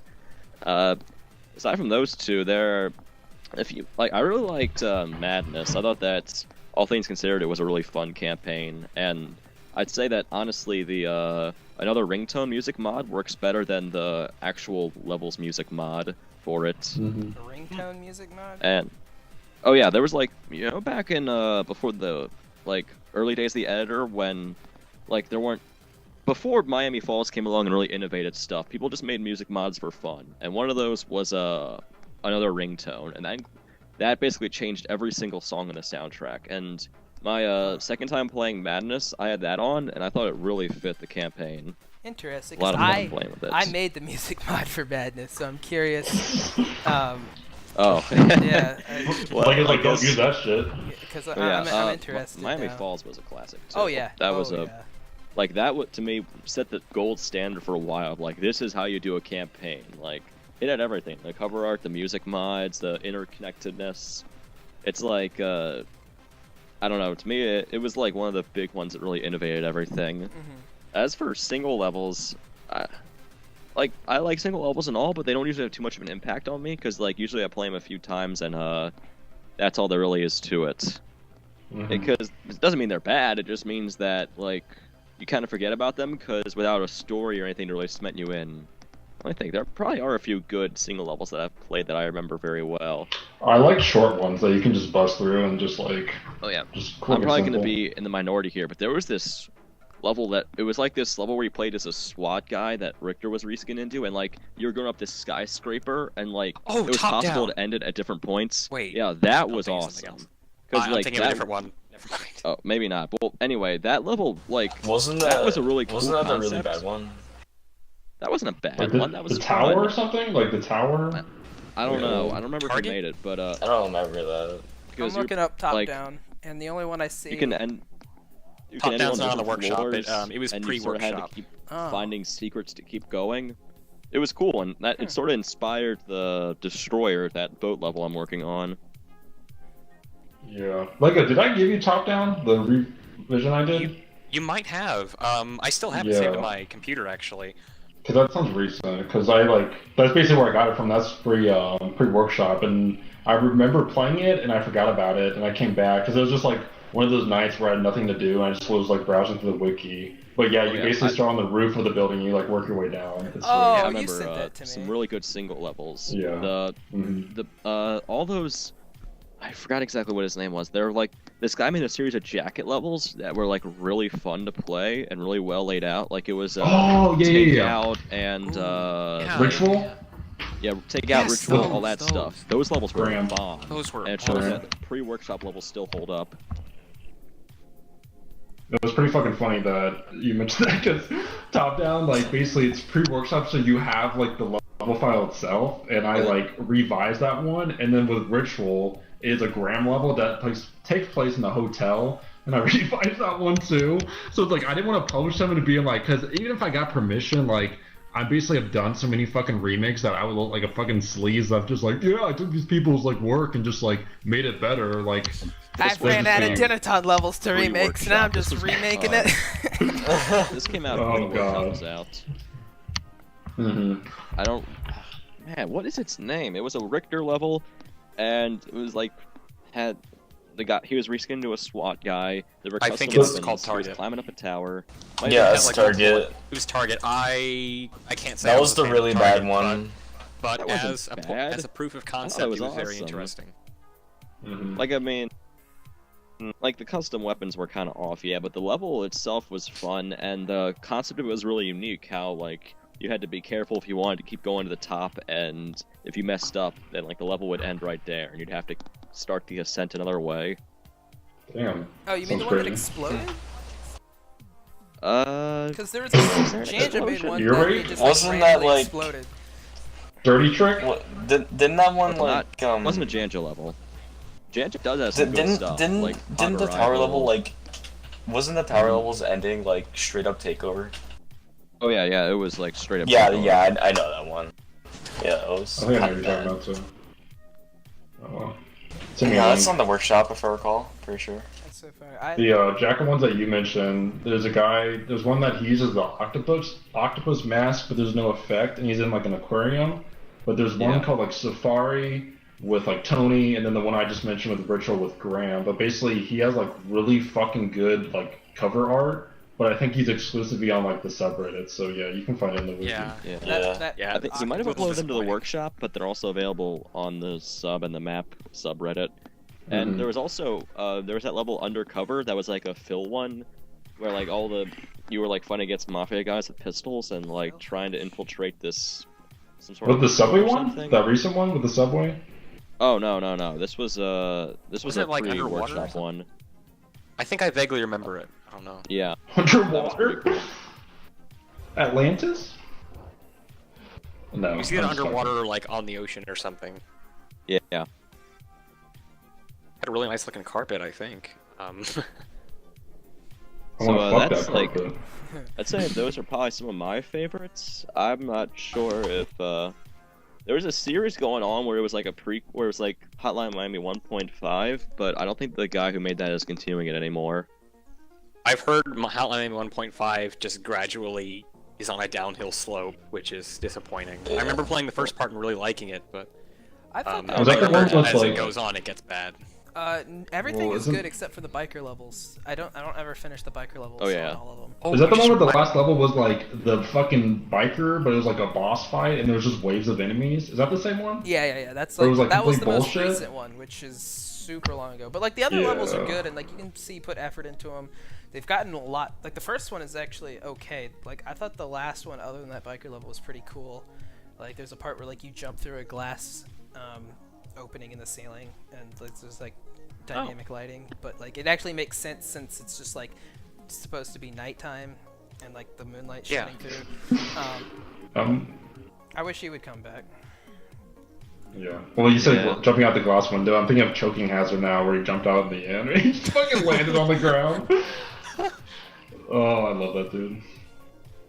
Aside from those two, I really liked Madness. I thought that, all things considered, it was a really fun campaign, and I'd say that honestly, the another ringtone music mod works better than the actual levels music mod for it. A ringtone music mod? And oh yeah, there was back in before the early days of the editor when there weren't before Miami Falls came along and really innovated stuff. People just made music mods for fun, and one of those was another ringtone, and that basically changed every single song in the soundtrack. And my second time playing Madness, I had that on, and I thought it really fit the campaign. Interesting. A lot 'Cause of fun playing with it. I made the music mod for Madness, so I'm curious. Oh. Yeah. Well, Like, I don't guess- use that shit. Because yeah, I'm interested. Miami now. Falls was a classic too. Oh yeah. That was yeah. that to me set the gold standard for a while. Like, this is how you do a campaign. Like, it had everything: the cover art, the music mods, the interconnectedness. It's like I don't know. To me, it was like one of the big ones that really innovated everything. As for single levels, I like single levels and all, but they don't usually have too much of an impact on me because usually I play them a few times and that's all there really is to it. Because it doesn't mean they're bad. It just means that you kind of forget about them because without a story or anything to really cement you in. I think there probably are a few good single levels that I've played that I remember very well. I like short ones that you can just bust through and just Oh yeah, just quick I'm and probably going to simple. be in the minority here, but there was this level it was like this level where you played as a SWAT guy that Richter was reskin into, and you were going up this skyscraper, and it was top possible down. to end it at different points. Wait, yeah, that I'm was thinking something awesome. else. I'm thinking of a different one. Never mind. Oh, maybe not. Well, anyway, that level Wasn't that was a really cool Wasn't that the really concept. bad one? That wasn't a bad Like one. That was the tower fun. or something? Like the tower? I don't know. I don't remember Target? who made it, but I don't remember that. I'm because looking up top like, down, and the only one I see. you can end. You Top can end down's on not on the different workshop. floors, It was and you sort of had to pre-workshop. keep Oh. finding secrets to keep going. It was cool, and that it sort of inspired the destroyer, that boat level I'm working on. Yeah. Did I give you top down? The revision I did? You might have. I still have it saved on my computer actually. Because that sounds recent. Because that's basically where I got it from. That's pre-workshop, and I remember playing it, and I forgot about it, and I came back because it was just like one of those nights where I had nothing to do, and I just was like browsing through the wiki. But yeah, you basically start on the roof of the building, and you like work your way down. It's Oh, I you remember sent that to me. some really good single levels. Yeah. All those, I forgot exactly what his name was. They're like, this guy made a series of jacket levels that were like really fun to play and really well laid out. Like it was Takeout and Ritual. Yeah, Takeout, Yes, Ritual, all that those. stuff. Those levels were Graham. bomb. Those were And it shows awesome. that the pre-workshop levels still hold up. It was pretty fucking funny that you mentioned that because top down, like basically it's pre-workshop, so you have like the level file itself, and I like revised that one, and then with Ritual is a Graham level that takes place in the hotel, and I revised that one too. So it's like I didn't want to publish them and being like, because even if I got permission, like I basically have done so many fucking remakes that I would look like a fucking sleaze. I've just like, yeah, I took these people's like work and just like made it better. Like I ran out of Dinaton levels to remake, so now I'm just remaking it. This came out Oh, when the workshop God. was out. Mm-hmm. I don't... Man, what is its name? It was a Richter level, and it was like... He was reskinned to a SWAT guy. There were I custom think it's weapons. called He was Target. climbing up a tower. Yeah, it's Target. It was Target. I can't say That I was the a fan really of bad Target, one. But That wasn't as bad. as a proof of it concept, was it was very awesome. interesting. Mm-hmm. Like, I mean... Like, the custom weapons were kind of off, yeah, but the level itself was fun, and the concept of it was really unique, how, like, you had to be careful if you wanted to keep going to the top, and if you messed up, then, like, the level would end right there, and you'd have to start the ascent another way. Damn. Oh, you mean the Sounds one that crazy. exploded? Uh... Because there was there a an Janja made explosion? one You're that right. it just Wasn't like, that, randomly like- exploded. Dirty trick. Didn't that one like It wasn't a Janja level. Janja does have some good didn't stuff, didn't like didn't the Hot tower Arrival. level like wasn't the tower levels ending like straight up takeover? Oh yeah, yeah, it was like straight up. Yeah, takeover. yeah, I know that one. Yeah, it was. I think I know kinda what you're bad. talking about too. Oh, well. Yeah, that's on the workshop if I recall. Pretty sure. That's so funny. The jacket ones that you mentioned, there's one that he uses the octopus mask, but there's no effect, and he's in like an aquarium. But there's one Yeah. called like Safari with like Tony, and then the one I just mentioned with Ritual with Graham. But basically, he has like really fucking good like cover art. But I think he's exclusively on like the subreddit, so yeah, you can find it in the wiki. Yeah. Yeah. Yeah, I think you might have Octopus uploaded them to the disappointing. workshop, but they're also available on the sub and the map subreddit. And Mhm. there was also there was that level Undercover that was like a fill one, where like you were like fighting against mafia guys with pistols and like trying to infiltrate some sort With of the subway or one, something. that recent one with the subway. Oh no. This was Was a it, like, underwater or pre-workshop something? one. I think I vaguely remember it. I don't know. Yeah. Underwater? pretty Atlantis? No. You see it I'm just underwater, like on the ocean or something. Yeah. Had a really nice looking carpet, I think. I So, wanna fuck that's, that like- carpet. I'd say those are probably some of my favorites. I'm not sure if there was a series going on where it was like where it was like Hotline Miami 1.5, but I don't think the guy who made that is continuing it anymore. I've heard Hotline 1.5 just gradually is on a downhill slope, which is disappointing. I remember playing the first part and really liking it, but I thought um, that Was that the one with, as it like- goes on, it gets bad. everything Well, is isn't- good except for the biker levels. I don't ever finish the biker levels Oh, yeah. on all of them. Oh, Is that the we one should where the write- last level was like the fucking biker, but it was like a boss fight and there was just waves of enemies? Is that the same one? Yeah. That's Or it like, was, like, that was the complete most bullshit? recent one, which is super long ago. But like the other levels are Yeah. good, and like you can see put effort into them. They've gotten a lot. Like the first one is actually okay. Like I thought the last one, other than that biker level, was pretty cool. Like there's a part where like you jump through a glass opening in the ceiling, and like, there's like dynamic lighting, but like it actually makes sense since it's just like it's supposed to be nighttime and like the moonlight Yeah. shining through. I wish he would come back. Yeah. Well, you said Yeah. jumping out the glass window. I'm thinking of Choking Hazard now, where he jumped out in the end and he just fucking landed on the ground. Oh, I love that dude.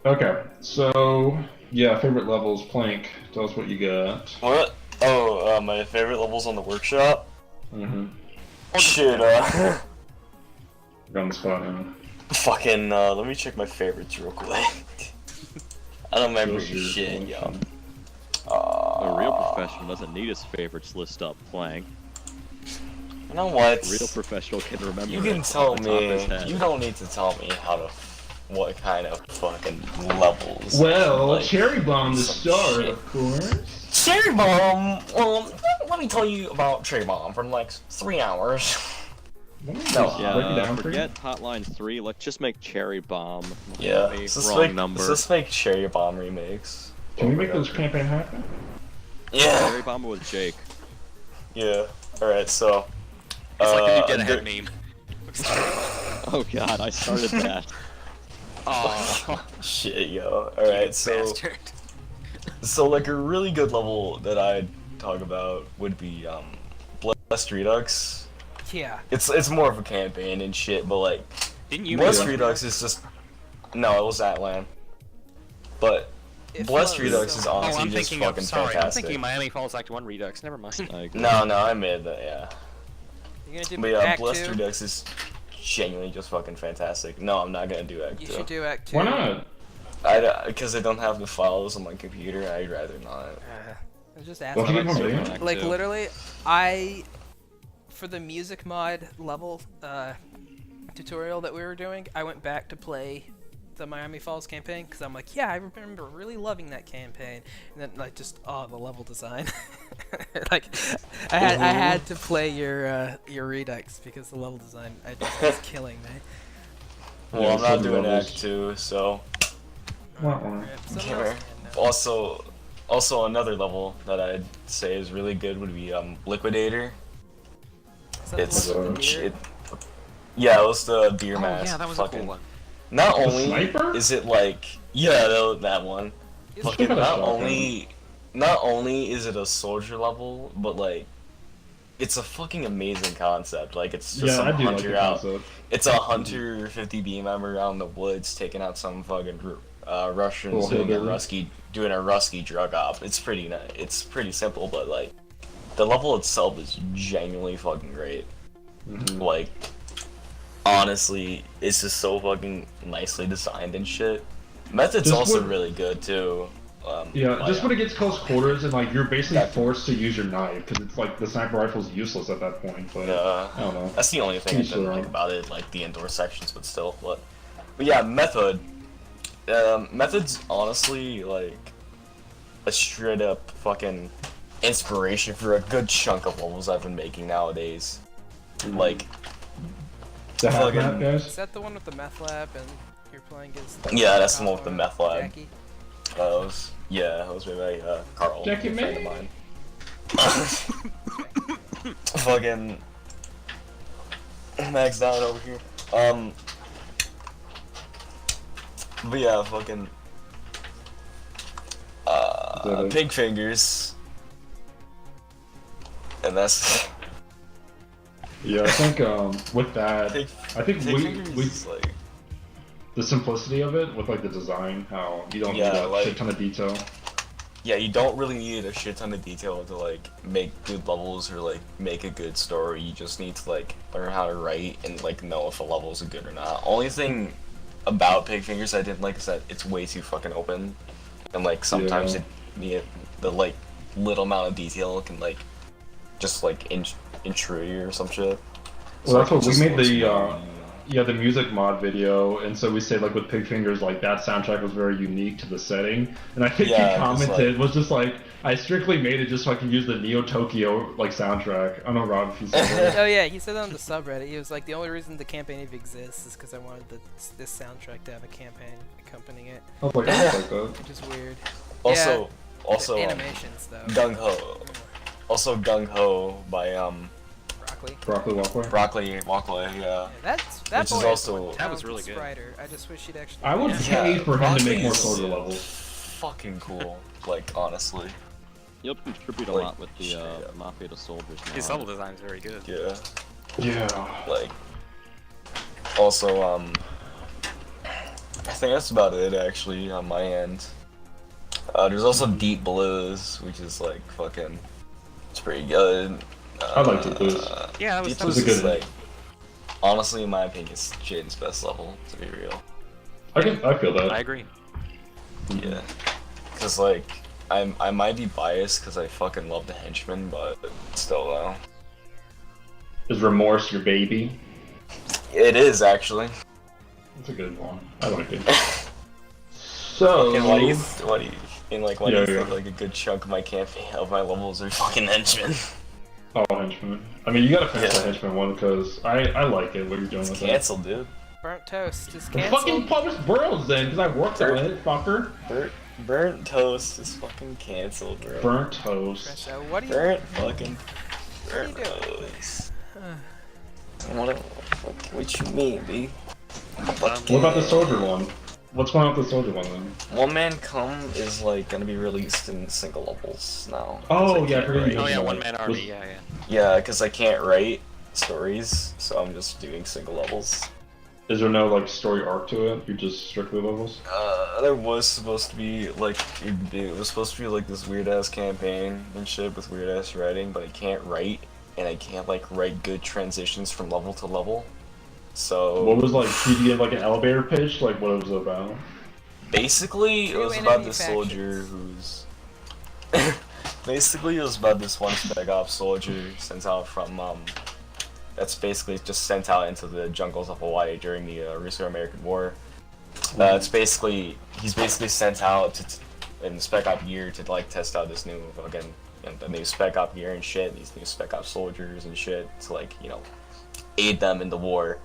Okay, so yeah, favorite levels. Plank, tell us what you got. What? Oh, my favorite levels on the workshop. Mm-hmm. Shit. You're on the spot, huh? Fucking, let me check my favorites real quick. I don't remember shit, yo. A real professional doesn't need his favorites list up playing. You know what? A real professional can remember. You can it tell off the top of his me. head. You don't need to tell me how to. What kind of fucking levels? Well, like, Cherry Bomb the some star, shit. of course. Cherry Bomb. Let me tell you about Cherry Bomb from like 3 hours. Let me No, just break it Yeah, down for you. forget Hotline 3. Let's just make Cherry Bomb. Yeah. Maybe Let's wrong number. Let's make Cherry Bomb remakes. Can we make this campaign happen? Yeah. Cherry Bomb with Jake. Yeah. All right. So. It's like the new Get there- Ahead meme. Oh god, I started that. Oh, Shit, yo. All right. So. bastard. So like a really good level that I'd talk about would be Blessed Redux. Yeah. It's more of a campaign and shit, but like Didn't you Blessed make Redux is just no, it was Atlan. But It Blessed flows Redux so is well. Oh, honestly I'm just thinking of, fucking sorry, I'm fantastic. thinking Miami Falls Act 1 Redux, never mind. I agree. No, I made that, yeah. You're gonna do But yeah, Act Blessed 2? Redux is genuinely just fucking fantastic. No, I'm not gonna do Act You 2. should do Act 2. Why not? Because I don't have the files on my computer, I'd rather not. Just ask Don't you get more Super video? Act Like 2. literally, for the music mod level tutorial that we were doing, I went back to play the Miami Falls campaign because I'm like, yeah, I remember really loving that campaign, and then like just the level design, like I had to play your Redux because the level design was killing me. Well, Yeah, I'm not some doing levels. Act 2, so. Wah, wah. Someone Gamer. else can know. Also another level that I'd say is really good would be Liquidator. Is that the It's one with the deer? yeah, it was the beer Oh mask. yeah, that was a fucking, cool one. Not The only sniper? is it like that one. Is Fucking it- not only is it a soldier level, but like it's a fucking amazing concept. Like it's just Yeah, some I do like hunter the out. concept. It's a hunter 50B member out in the woods taking out some fucking Russians Cool doing hillbilly. a Rusky drug op. It's pretty nice. It's pretty simple, but like the level itself is genuinely fucking great. Mhm. Like honestly, it's just so fucking nicely designed and shit. Method's Just also what- really good too. Yeah, like, just when it gets close quarters and like you're basically That- forced to use your knife because it's like the sniper rifle's useless at that point. But I don't know. That's the only thing I Each didn't their like own. about it, like the indoor sections, but still. But yeah, Method. Method's honestly like a straight up fucking inspiration for a good chunk of levels I've been making nowadays. Like, The half fucking- map, Is guys. that the one with the meth lab and you're playing as? Yeah, that's the one with the meth lab. Jackie? it was made by Carl, a Jackie good friend of May? mine. Fucking Max down over here. But yeah, fucking that it? Pig Fingers, and that's Yeah, I think with that, Pig, I think Pig we Fingers is like the simplicity of it with like the design, how you don't Yeah, need a like- shit ton of detail. yeah, you don't really need a shit ton of detail to like make good levels or like make a good story. You just need to like learn how to write and like know if a level is good or not. Only thing about Pig Fingers I didn't like is that it's way too fucking open, and like sometimes Yeah. the like little amount of detail can like just like intrude you or some shit. Well, that's it what we just made looks the weird. the music mod video, and so we said like with Pig Fingers, like that soundtrack was very unique to the setting, and I think Yeah, he 'cause, commented like- was just like I strictly made it just so I could use the Neo Tokyo like soundtrack. I don't know, Rob, if you said that. Oh yeah, he said that on the subreddit. He was like, the only reason the campaign even exists is because I wanted this soundtrack to have a campaign accompanying it, I was like, I like that. which is weird. Also, The also animations though. Gung Ho. Also Gung Ho by Broccoli. Broccoli Walkway. Broccoli Walkway. Yeah. Yeah, that Which boy is is also- one That was really talented good. spriter. I just wish he'd actually. I would Yeah. pay for him to Broccoli make more is soldier levels. Fucking cool. Like honestly. You'll contribute a Like, lot with the straight up. Mafia to Soldiers mod. His level design is very good. Yeah. Yeah. Like. Also, I think that's about it actually on my end. There's also Deep Blues, which is like fucking. It's pretty good. I like Deep Blues. Yeah, that was Deep that Blues was a good is one. like. honestly, in my opinion, it's Jaden's best level, to be real. I feel that. I agree. Yeah. Cause like, I might be biased because I fucking love the henchman, but still though. Is Remorse your baby? It is actually. That's a good one. I like it. So, And why do you think yeah. like a good chunk of my campaign of my levels are fucking henchmen? Oh, henchman. I mean, you gotta finish Yeah. the henchman one because I like it. What you're doing It's with it. canceled, dude. Burnt toast is Fucking canceled. publish Burrows then, because I worked on it, fucker. Burnt toast is fucking canceled, bro. Burnt toast. So what do you? Burnt fucking What are you burnt doing? toast. What you mean, B? What about the soldier one? What's going on with the soldier one then? One Man Come is like gonna be released in single levels now. Oh, 'Cause yeah, I can't forgot you write. Oh yeah, Yeah. one man army. Yeah, yeah. Yeah, because I can't write stories, so I'm just doing single levels. Is there no like story arc to it? You're just strictly levels? There was supposed to be like it was supposed to be like this weird ass campaign and shit with weird ass writing, but I can't write and I can't like write good transitions from level to level. So What was like, did you give like an elevator pitch? Like what it was about? basically, it Two was enemy about this soldier factions. who's. Basically, it was about this one spec ops soldier sent out from that's basically just sent out into the jungles of Hawaii during the Russo-American War. It's basically he's basically sent out in spec op gear to like test out this new fucking the new spec op gear and shit. These new spec op soldiers and shit to like aid them in the war.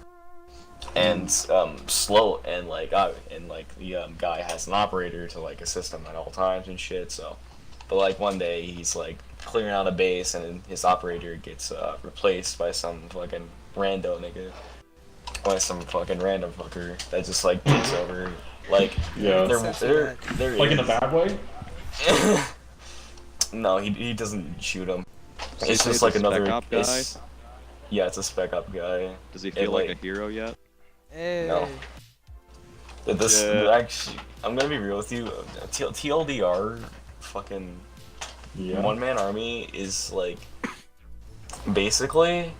And slow and the guy has an operator to like assist him at all times and shit. So, but like one day he's like clearing out a base and his operator gets replaced by some fucking rando nigga, by some fucking random fucker that just like takes over. Like Yeah. there Like in a is- bad way? No, he doesn't shoot him. So you It's say just the like spec another. op guy? Yeah, it's a spec up guy. Does he It, feel like like- a hero yet? Hey. No. This Yeah. actually, I'm gonna be real with you. TLDR, fucking Yeah. One Man Army is like basically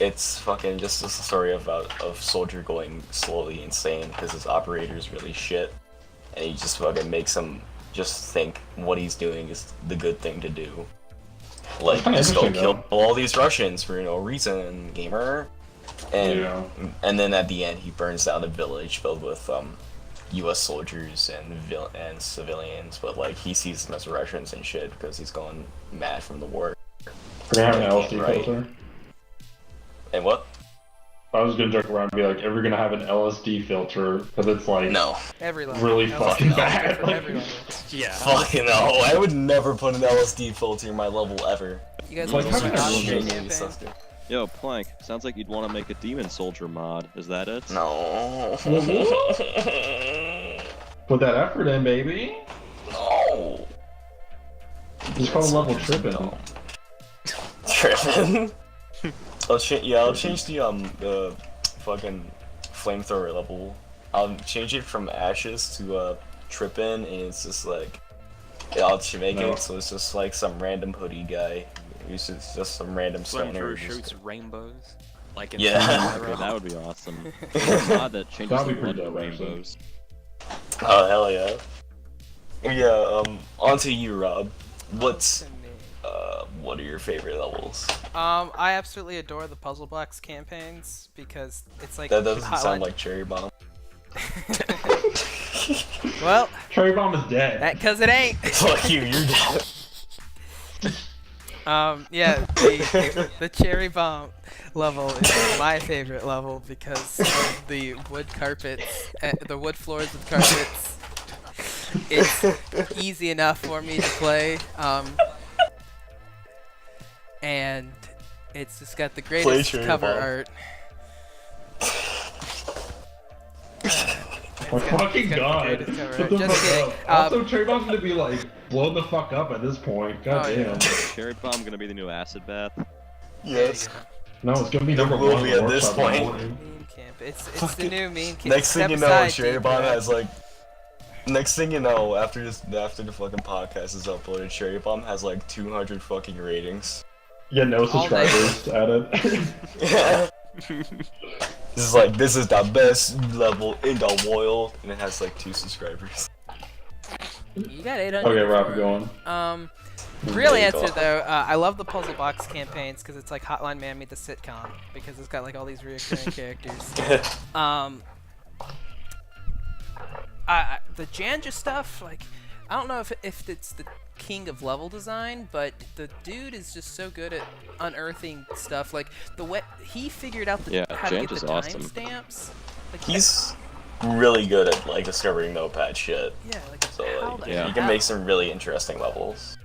it's fucking just a story of soldier going slowly insane because his operator is really shit, and he just fucking makes him just think what he's doing is the good thing to do. Like kinda just go interesting, kill though. all these Russians for no reason, gamer. And Yeah. and then at the end he burns down a village filled with U.S. soldiers and civilians, but like he sees them as Russians and shit because he's going mad from the war. We're gonna have an Yeah, LSD right. filter. And what? I was gonna joke around and be like, we're gonna have an LSD filter because it's like No. Every level. really LSD fucking filter bad. for Like, every level. Yeah. Fucking no! I would never put an LSD filter in my level ever. You guys Like, want to how see can I Hotline ruin campaign? Yo, Plank, sounds like you'd want to make a demon soldier mod. Is that it? No. put that effort in, baby. No. Just call it level tripping. No. Tripping. I'll change the fucking flamethrower level. I'll change it from ashes to tripping, and it's just like I'll make No. it so it's just like some random hoodie guy. It's just some random Flamethrower scanner. shoots rainbows. Like in Yeah. Okay, that would be awesome. A mod that changes That'd the be pretty blood to dope, actually. rainbows. Oh hell yeah. Yeah. On to you, Rob. What are your favorite levels? I absolutely adore the Puzzle Box campaigns because it's like That doesn't highlight- sound like Cherry Bomb. Well, Cherry Bomb is dead. that cause it ain't. Fuck you, you're dead. Yeah, the cherry bomb level is my favorite level because of the wood carpets, the wood floors with carpets. It's easy enough for me to play, and it's just got the greatest cherry cover bomb. art. My fucking got the god. greatest cover Shut art. the Just fuck kidding. up. Also, Cherry Bomb's gonna be like blown the fuck up at this point. God Oh, yeah. damn. Cherry bomb gonna be the new acid bath. Yes. No, it's gonna be The number movie one. at in this Workshop in the point. morning. Meme camp. It's the new meme camp. Next thing Step you know, aside, Cherry deep Bomb breath. has like. Next thing you know, after the fucking podcast is uploaded, Cherry Bomb has like 200 fucking ratings. Yeah, no All subscribers added. This is the best level in the world, and it has like 2 subscribers. You got 800. Okay, Rob, go on. Real answer though, I love the puzzle box campaigns because it's like Hotline Miami the sitcom because it's got like all these reoccurring characters. The Janja stuff, like, I don't know if it's the king of level design, but the dude is just so good at unearthing stuff. Like the way he figured out how to get the awesome. timestamps. Like, He's really good at like discovering notepad shit. Yeah, like So like, Yeah. you can make some really interesting levels.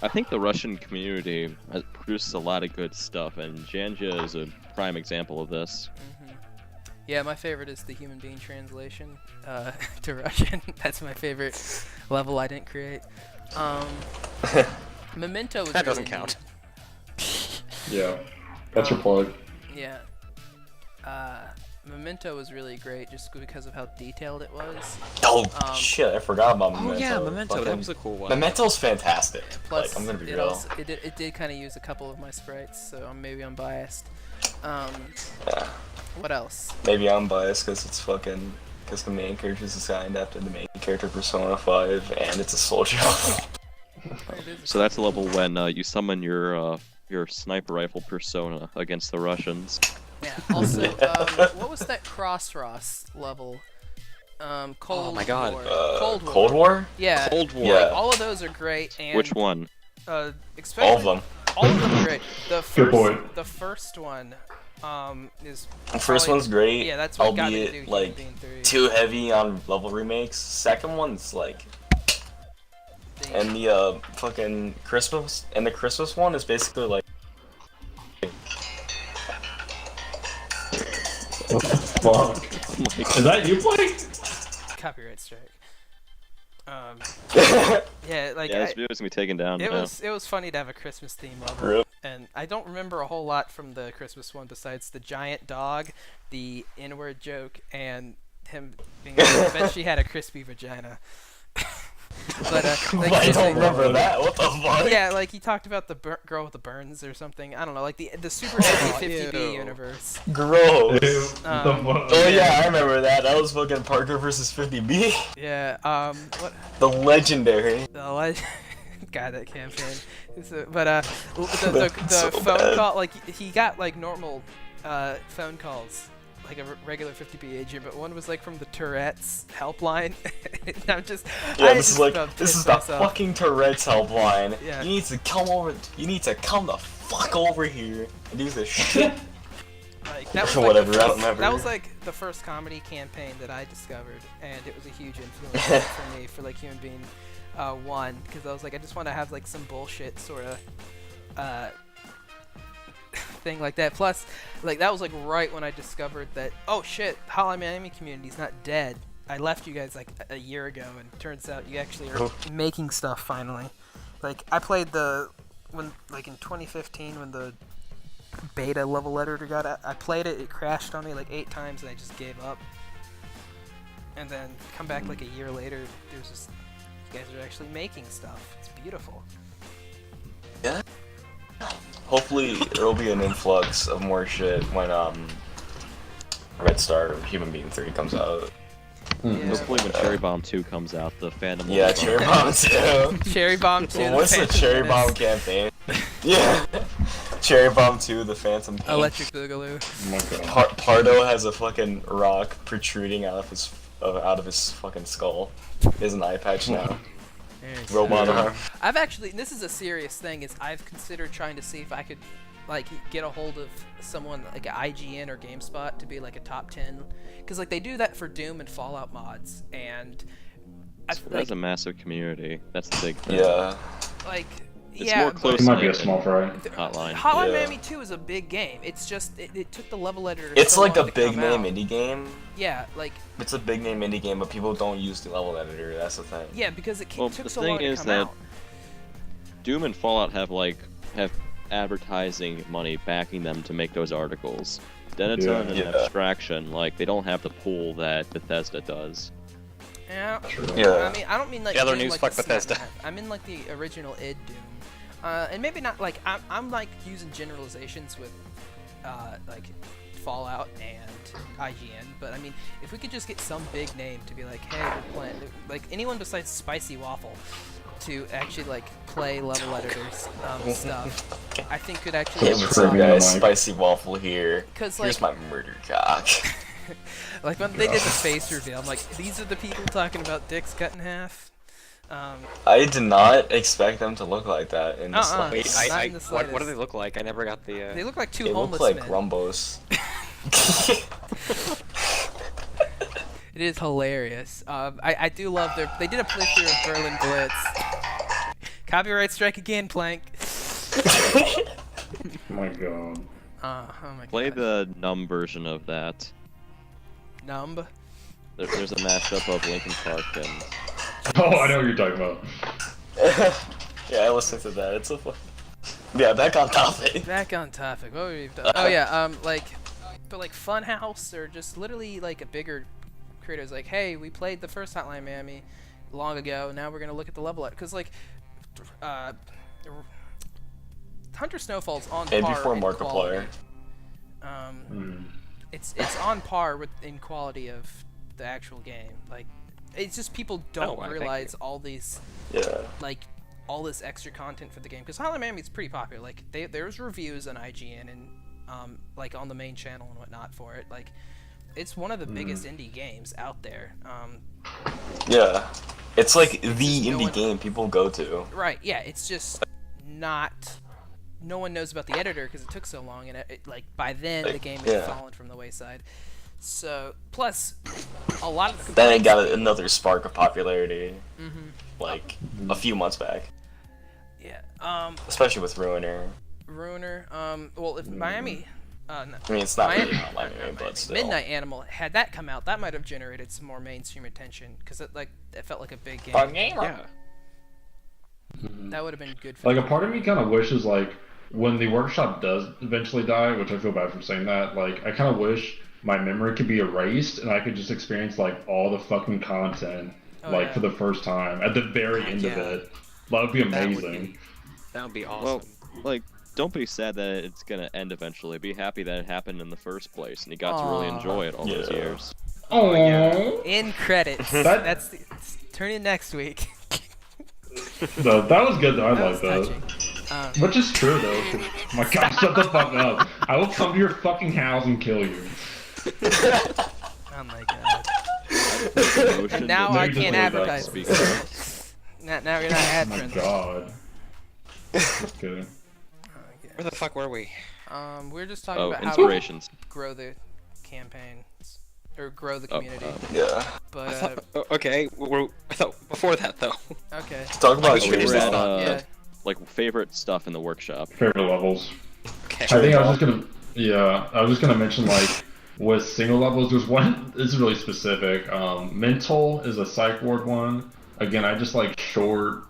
I think the Russian community produces a lot of good stuff, and Janja is a prime example of this. Yeah, my favorite is the human being translation to Russian. That's my favorite level I didn't create. Memento was That really doesn't count. Yeah, that's your plug. Yeah. Memento was really great just because of how detailed it was. Oh shit, I forgot about Memento. Oh yeah, Memento. That Fucking- was a cool one. Memento's fantastic. Plus, Like, I'm gonna be it, real. also, it did kind of use a couple of my sprites, so maybe I'm biased. Yeah. What else? Maybe I'm biased because because the main character is assigned after the main character Persona 5, and it's a soldier. So that's a level when you summon your sniper rifle persona against the Russians. Yeah. Also, what was that Cross-Ross level? Cold Oh my God. War. Cold War? Yeah. Cold War. Yeah. Like, all of those are great, and Which one? especially All of them. All of them are great. The Good boy. first one is The first probably- one's great, Yeah, that's what got me to do albeit Human like Being 3. too heavy on level remakes. Second one's like, and the fucking Christmas one is basically like. What the fuck? Is that you, Blake? Copyright strike. Yeah, like Yeah, this video's gonna be taken down. it now. was funny to have a Christmas theme level, Rip. and I don't remember a whole lot from the Christmas one besides the giant dog, the N-word joke, and him being I bet she had a crispy vagina. But like, I just, don't like, remember that. What the fuck? Yeah, like he talked about the girl with the burns or something. I don't know, like the super heavy 50B Ew. universe. Gross. Oh, Yeah, I remember that. That was fucking Parker versus 50B. Yeah, what The legendary. the God, that campaign. But the So phone bad. call, like he got like normal phone calls, like a regular 50B agent, but one was like from the Tourette's helpline. And I'm just Yeah, I this is just like about this pissed is the myself. fucking Tourette's helpline. Yeah. You need to come over. You need to come the fuck over here and do this shit. Like, that was Whatever, like, I don't remember. That was like the first comedy campaign that I discovered, and it was a huge influence for me for like Human Being 1, because I was like, I just want to have like some bullshit sort of thing like that. Plus, like that was like right when I discovered that, oh shit, Hotline Miami community's not dead. I left you guys like a year ago, and turns out you actually are making stuff finally. Like I played when like in 2015 when the beta level editor got out, I played it, it crashed on me like 8 times, and I just gave up. And then come back like a year later, there's just, you guys are actually making stuff. It's beautiful. Yeah. Hopefully there'll be an influx of more shit when Red Star Human Being 3 comes out. Yeah. Hopefully when Cherry Bomb 2 comes out, the fandom will Yeah, be Cherry fun. Bomb 2. Cherry Bomb 2. Well, what's the Phantom Cherry Menace. Bomb campaign? Yeah. Cherry Bomb 2, the Phantom Pain. Electric Boogaloo. Oh my god. Pardo has a fucking rock protruding out of his fucking skull. He has an eye patch now. Robot arm. I've actually, this is a serious thing, is I've considered trying to see if I could like get a hold of someone like an IGN or GameSpot to be like a top 10, because like they do that for Doom and Fallout mods, and I feel There's like, a massive community. That's the big thing. Yeah. like It's yeah, more but- close It might be a knit small fry. than Hotline. Hotline Yeah. Miami 2 is a big game. It's just it took the level editor. It's so like a long to big come name out. indie game. Yeah, like It's a big name indie game, but people don't use the level editor. That's the thing. yeah, because it Well, took the so thing long to is come that out. Doom and Fallout have advertising money backing them to make those articles. Denatone and Yeah. Abstraction, like they don't have the pool that Bethesda does. Yeah. Yeah. I mean, I don't mean like. Yeah, other Doom news, like fuck the Bethesda. Snap Map. I mean like the original id Doom, and maybe not like I'm like using generalizations with like Fallout and IGN, but I mean, if we could just get some big name to be like, hey, we're playing, like anyone besides Spicy Waffle, to actually like play level editors stuff, I think could actually. Hey, what's up, guys? Spicy Waffle here. Cause, here's like, my murder cock. like when they did the face reveal, I'm like, these are the people talking about dicks cut in half. I did not expect them to look like that in the Wait, Not in the what do slightest. they look like? I never got the. They look like two They homeless look like men. Grumbos. It is hilarious. I do love they did a playthrough of Berlin Blitz. Copyright strike again, Plank. Oh my god. Oh my god. Play the numb version of that. Numb. There's a mashup of Linkin Park and. Oh, I know what you're talking about. Yeah, I listened to that. It's a fun. Yeah, back on topic. Back on topic. What were we done? Oh yeah, like Funhouse or just literally like a bigger creator's like, hey, we played the first Hotline Miami long ago. Now we're gonna look at the level because like, Hunter Snowfall's on And par before in Markiplier. quality. It's on par with in quality of the actual game. Like, it's just people don't thank realize you. all these Yeah. like all this extra content for the game because Hotline Miami is pretty popular. Like there's reviews on IGN and like on the main channel and whatnot for it. Like it's one of the biggest indie games out there. Yeah. It's like the no indie one- game people go to. Right? Yeah. It's just not. No one knows about the editor because it took so long, and like by then the game had yeah. fallen from the wayside. So plus a lot of the Then it complaints- got another spark of popularity. Like a few months back. Yeah. Especially with Ruiner. Ruiner. Well, if Miami. No, I mean, it's not really Miami- Hotline Miami, but still. Midnight Animal, had that come out, that might have generated some more mainstream attention because it felt like a big game. Yeah. That would have been good for Like, a them. part of me kind of wishes, like, when the workshop does eventually die, which I feel bad for saying that, like, I kind of wish my memory could be erased and I could just experience, like, all the fucking content, Oh, like, yeah. for the first time at the very end of Yeah. it. That would be That would amazing. That would be awesome. Well, like, don't be sad that it's gonna end eventually. Be happy that it happened in the first place and you got to really Aw. enjoy it all those Yeah. years. Oh, In credits. That- That's turn in next week. that was good, though. I That like was that. touching. Which is true, though. My god, shut the fuck up. I will come to your fucking house and kill you. Oh my god. And Now No, I you just can't like advertise. that. Speak this. Now you're not ad Oh my friendly. god. Just kidding. Where the fuck were we? We're just talking Oh, about how inspirations. to grow the campaigns or grow the Oh, community. Yeah. But Okay, I thought before that though. okay. Talk about we should your just We're stop. at, Yeah. like, favorite stuff in the workshop. Favorite levels. Okay. I think I was just gonna, yeah, I was just gonna mention, like, with single levels, there's one, this is really specific. Mental is a psych ward one. Again, I just like short,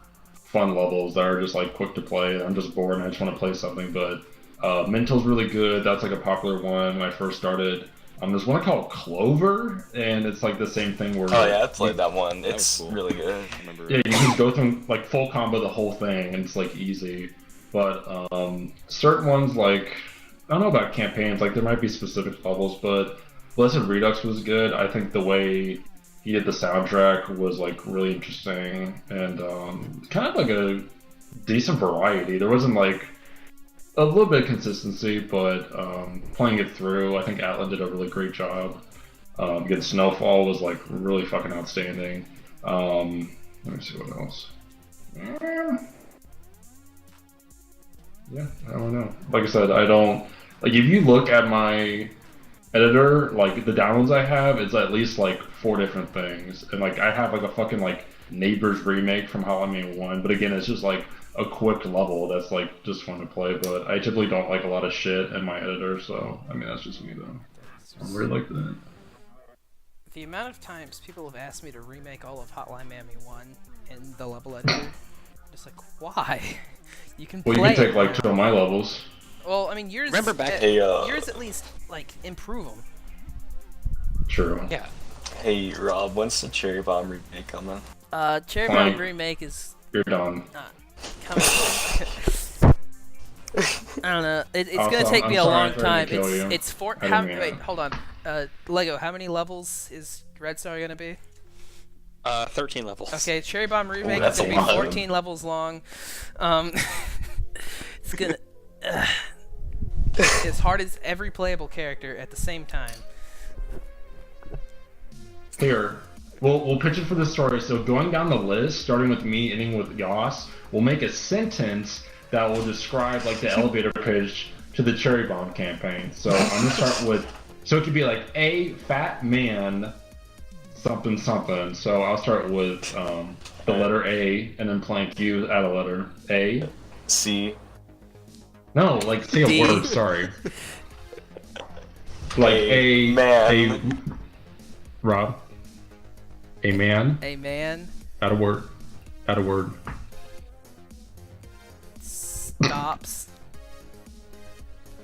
fun levels that are just like quick to play. I'm just bored and I just want to play something, but Mental's really good. That's like a popular one when I first started. There's one called Clover, and it's like the same thing where Oh yeah, I played that one. was It's cool. really good. I remember. yeah, you can go through like full combo the whole thing, and it's like easy. But certain ones, like, I don't know about campaigns, like there might be specific levels, but Blessed Redux was good. I think the way he did the soundtrack was like really interesting and kind of like a decent variety. There wasn't like a little bit of consistency, but playing it through, I think Atlan did a really great job. Again, Snowfall was like really fucking outstanding. Let me see what else. Yeah, I don't know. Like I said, I don't like if you look at my editor, like the downloads I have, it's at least like 4 different things, and like I have like a fucking like Neighbors remake from Hotline Miami 1, but again, it's just like a quick level that's like just fun to play. But I typically don't like a lot of shit in my editor, so I mean that's just me though. I really like that. The amount of times people have asked me to remake all of Hotline Miami 1 in the level editor, I'm just like, why? You can Well, play you can it take like now. 2 of my levels. Well, I mean, yours. Remember back- Hey, yours at least like improve them. True. Yeah. Hey Rob, when's the Cherry Bomb remake coming? Cherry Fine. Bomb remake is You're done. not coming. I don't know. It's Also, gonna take me a I'm sorry long for having time. to kill you. It's four. I How, didn't mean wait, it. hold on. Lego, how many levels is Red Star gonna be? 13 levels. Okay, Cherry Bomb Remake that's is gonna a be lot. 14 levels long. It's gonna as hard as every playable character at the same time. Here, we'll pitch it for the story. So going down the list, starting with me, ending with Yoss, we'll make a sentence that will describe like the elevator pitch to the Cherry Bomb campaign. So I'm gonna start with, so it could be like a fat man, something something. So I'll start with the letter A, and then Plank, you add a letter A. C. No, like say a D. word. Sorry. Like a man. Rob. A man. A man Add a word. Add a word. stops.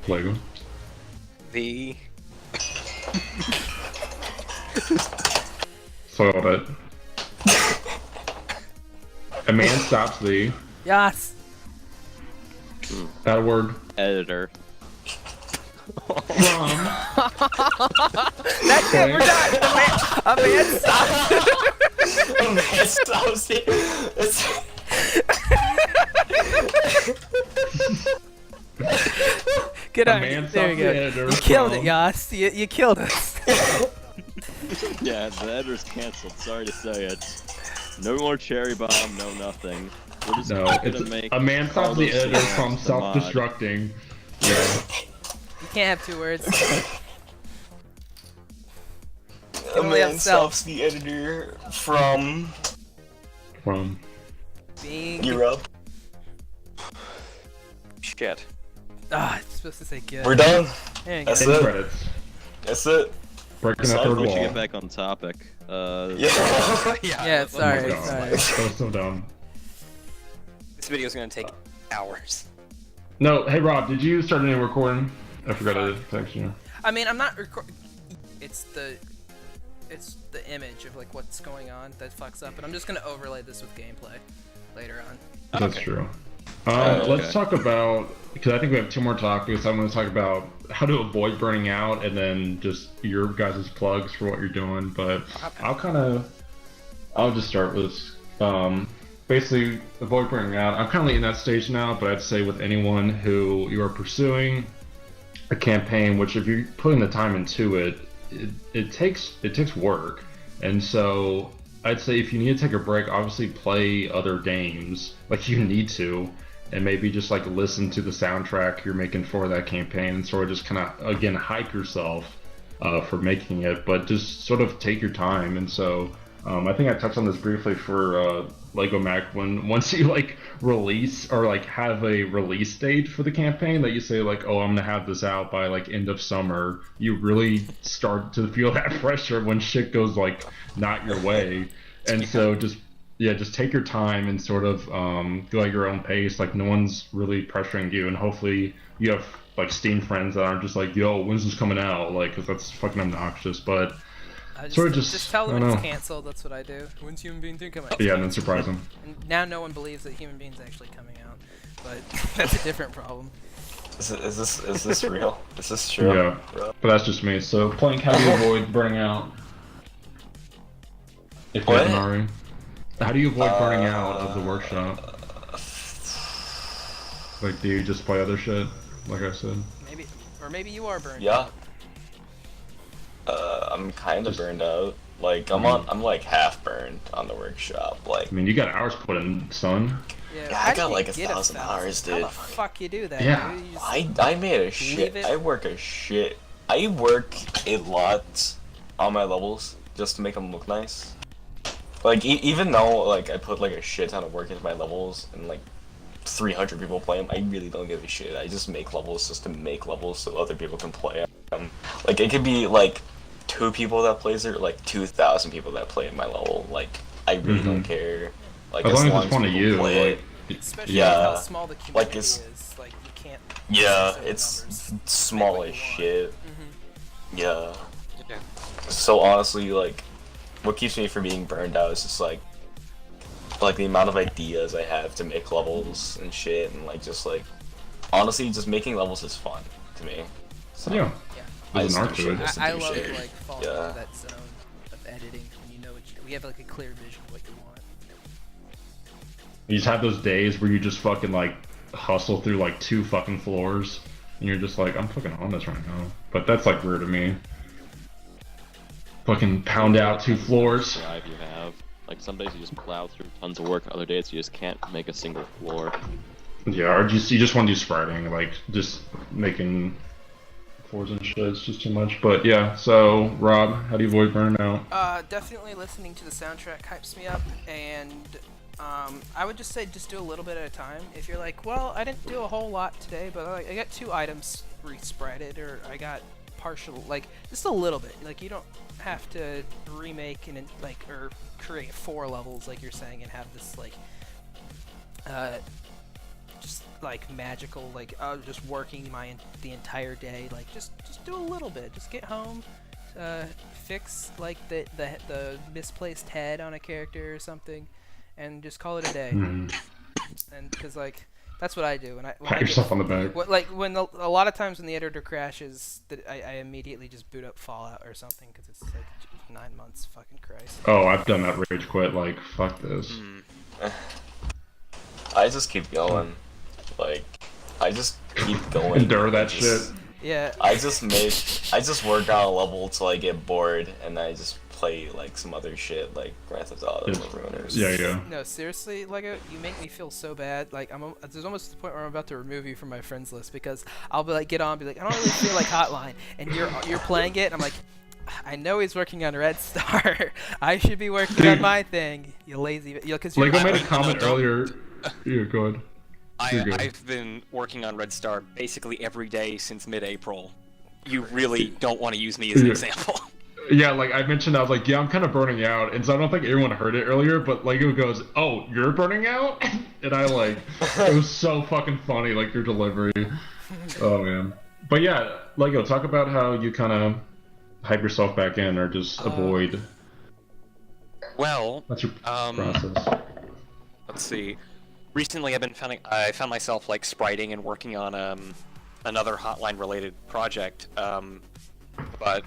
Lego. The Soiled it. A man stops the. Yes. Add a word. Editor. From. That's it. We're done. A man stops. Man stops it. Good A on man you. There we stops the go. editor You killed it, from- Yoss. You killed us. Yeah, the editor's canceled. Sorry to say it. No more cherry bomb. No nothing. We're just No, gonna it's make a man stops the Carlos editor Sainz from the mod. self-destructing. Yeah. You can't have two words. A only have man self. stops the editor from From. Being. Europe. shit. Ah, it's supposed to say good. We're done. There you That's go. it. Credits. That's it. Breaking the Sorry, third We should wall. get back on topic. Yeah. Yeah, sorry, God. sorry. That was so dumb. This video's gonna take hours. No, hey Rob, did you start any recording? I forgot to text you. I mean, I'm not recording. It's the image of like what's going on that fucks up, and I'm just gonna overlay this with gameplay later on. That's true. Okay. Let's talk about, because I think we have two more topics. I'm going to talk about how to avoid burning out, and then just your guys' plugs for what you're doing. But I'll just start with basically avoid burning out. I'm currently in that stage now, but I'd say with anyone who you are pursuing a campaign, which if you're putting the time into it, it takes work. And so I'd say if you need to take a break, obviously play other games, like you need to, and maybe just like listen to the soundtrack you're making for that campaign, and sort of just kind of again hype yourself for making it, but just sort of take your time. And so I think I touched on this briefly for Lego Mack, once you like release or like have a release date for the campaign that you say like, oh, I'm gonna have this out by like end of summer, you really start to feel that pressure when shit goes like not your way. And so just take your time and sort of go at your own pace. Like no one's really pressuring you, and hopefully you have like Steam friends that aren't just like, yo, when's this coming out? Like, 'cause that's fucking obnoxious. But I sort of just tell them I don't it's know. canceled. That's what I do. When's Human Being 2 coming out? Yeah, and then surprise them. And now no one believes that Human Being's actually coming out, but that's a different problem. Is this real? Is this true? Yeah, but that's just me. So, Plank, how do you avoid burning out? If you What? haven't already. How do you avoid burning out of the workshop? Like, do you just play other shit? Like I said. Maybe you are burned. Yeah. I'm kind of burned out. Like I'm like half burned on the workshop. Like I mean, you got hours put in, son. Yeah, how I do got you like get 1,000 hours, How the dude. fuck you do that? Yeah. Dude? You just- I made a Leave shit. it. I work a shit. I work a lot on my levels just to make them look nice. Like even though like I put like a shit ton of work into my levels and like 300 people play them, I really don't give a shit. I just make levels just to make levels so other people can play them. Like it could be like 2 people that plays it, or like 2,000 people that play my level. Like I really don't care. Like As long as it's fun to people you, play like, it. Especially Yeah. how small the community Like, it's- is. Like you can't. Yeah, certain it's numbers. small Make what as you want. shit. Mhm. Yeah. Yeah. So honestly, like, what keeps me from being burned out is just like the amount of ideas I have to make levels and shit, and like just like honestly, just making levels is fun to me. So, Yeah. Yeah. There's an art to appreciate it. this I and love appreciate it. like falling Yeah. into that zone of editing when you know we have like a clear vision of what you want. You just have those days where you just fucking like hustle through like 2 fucking floors, and you're just like, I'm fucking on this right now. But that's like weird to me. Fucking pound out 2 floors. Drive you have. Like some days you just plow through tons of work, other days you just can't make a single floor. Yeah, or you just want to do spriting, like just making floors and shit. It's just too much. But yeah, so Rob, how do you avoid burnout? Definitely listening to the soundtrack hypes me up, and I would just say just do a little bit at a time. If you're like, well, I didn't do a whole lot today, but like, I got 2 items re-sprited, or I got partial, like just a little bit. Like you don't have to remake and like or create 4 levels like you're saying and have this like just like magical like just working the entire day. Like just do a little bit. Just get home, fix like the misplaced head on a character or something, and just call it a day. And because like that's what I do when Pat yourself on the back. like when a lot of times when the editor crashes, that I immediately just boot up Fallout or something because it's like 9 months. Fucking Christ. Oh, I've done that rage quit. Like fuck this. I just keep going. Like, I just keep going. Endure that shit. Yeah. I just work on a level till I get bored, and I just play like some other shit, like Grand Theft Auto or Ruiners. Yeah. No, seriously, Lego, you make me feel so bad. Like there's almost the point where I'm about to remove you from my friends list because I'll be like, get on, be like, I don't really feel like Hotline, and you're playing it, and I'm like, I know he's working on Red Star. I should be working on my thing. You lazy, because Lego made a comment earlier. Yeah, go ahead. I've been working on Red Star basically every day since mid-April. You really don't want to use me as an example. Yeah, like I mentioned, I was like, yeah, I'm kind of burning out, and so I don't think everyone heard it earlier, but Lego goes, oh, you're burning out? And I like, it was so fucking funny, like your delivery. Oh man. But yeah, Lego, talk about how you kind of hype yourself back in, or just avoid. Well, That's your process. let's see. Recently, I found myself like spriting and working on another Hotline-related project, but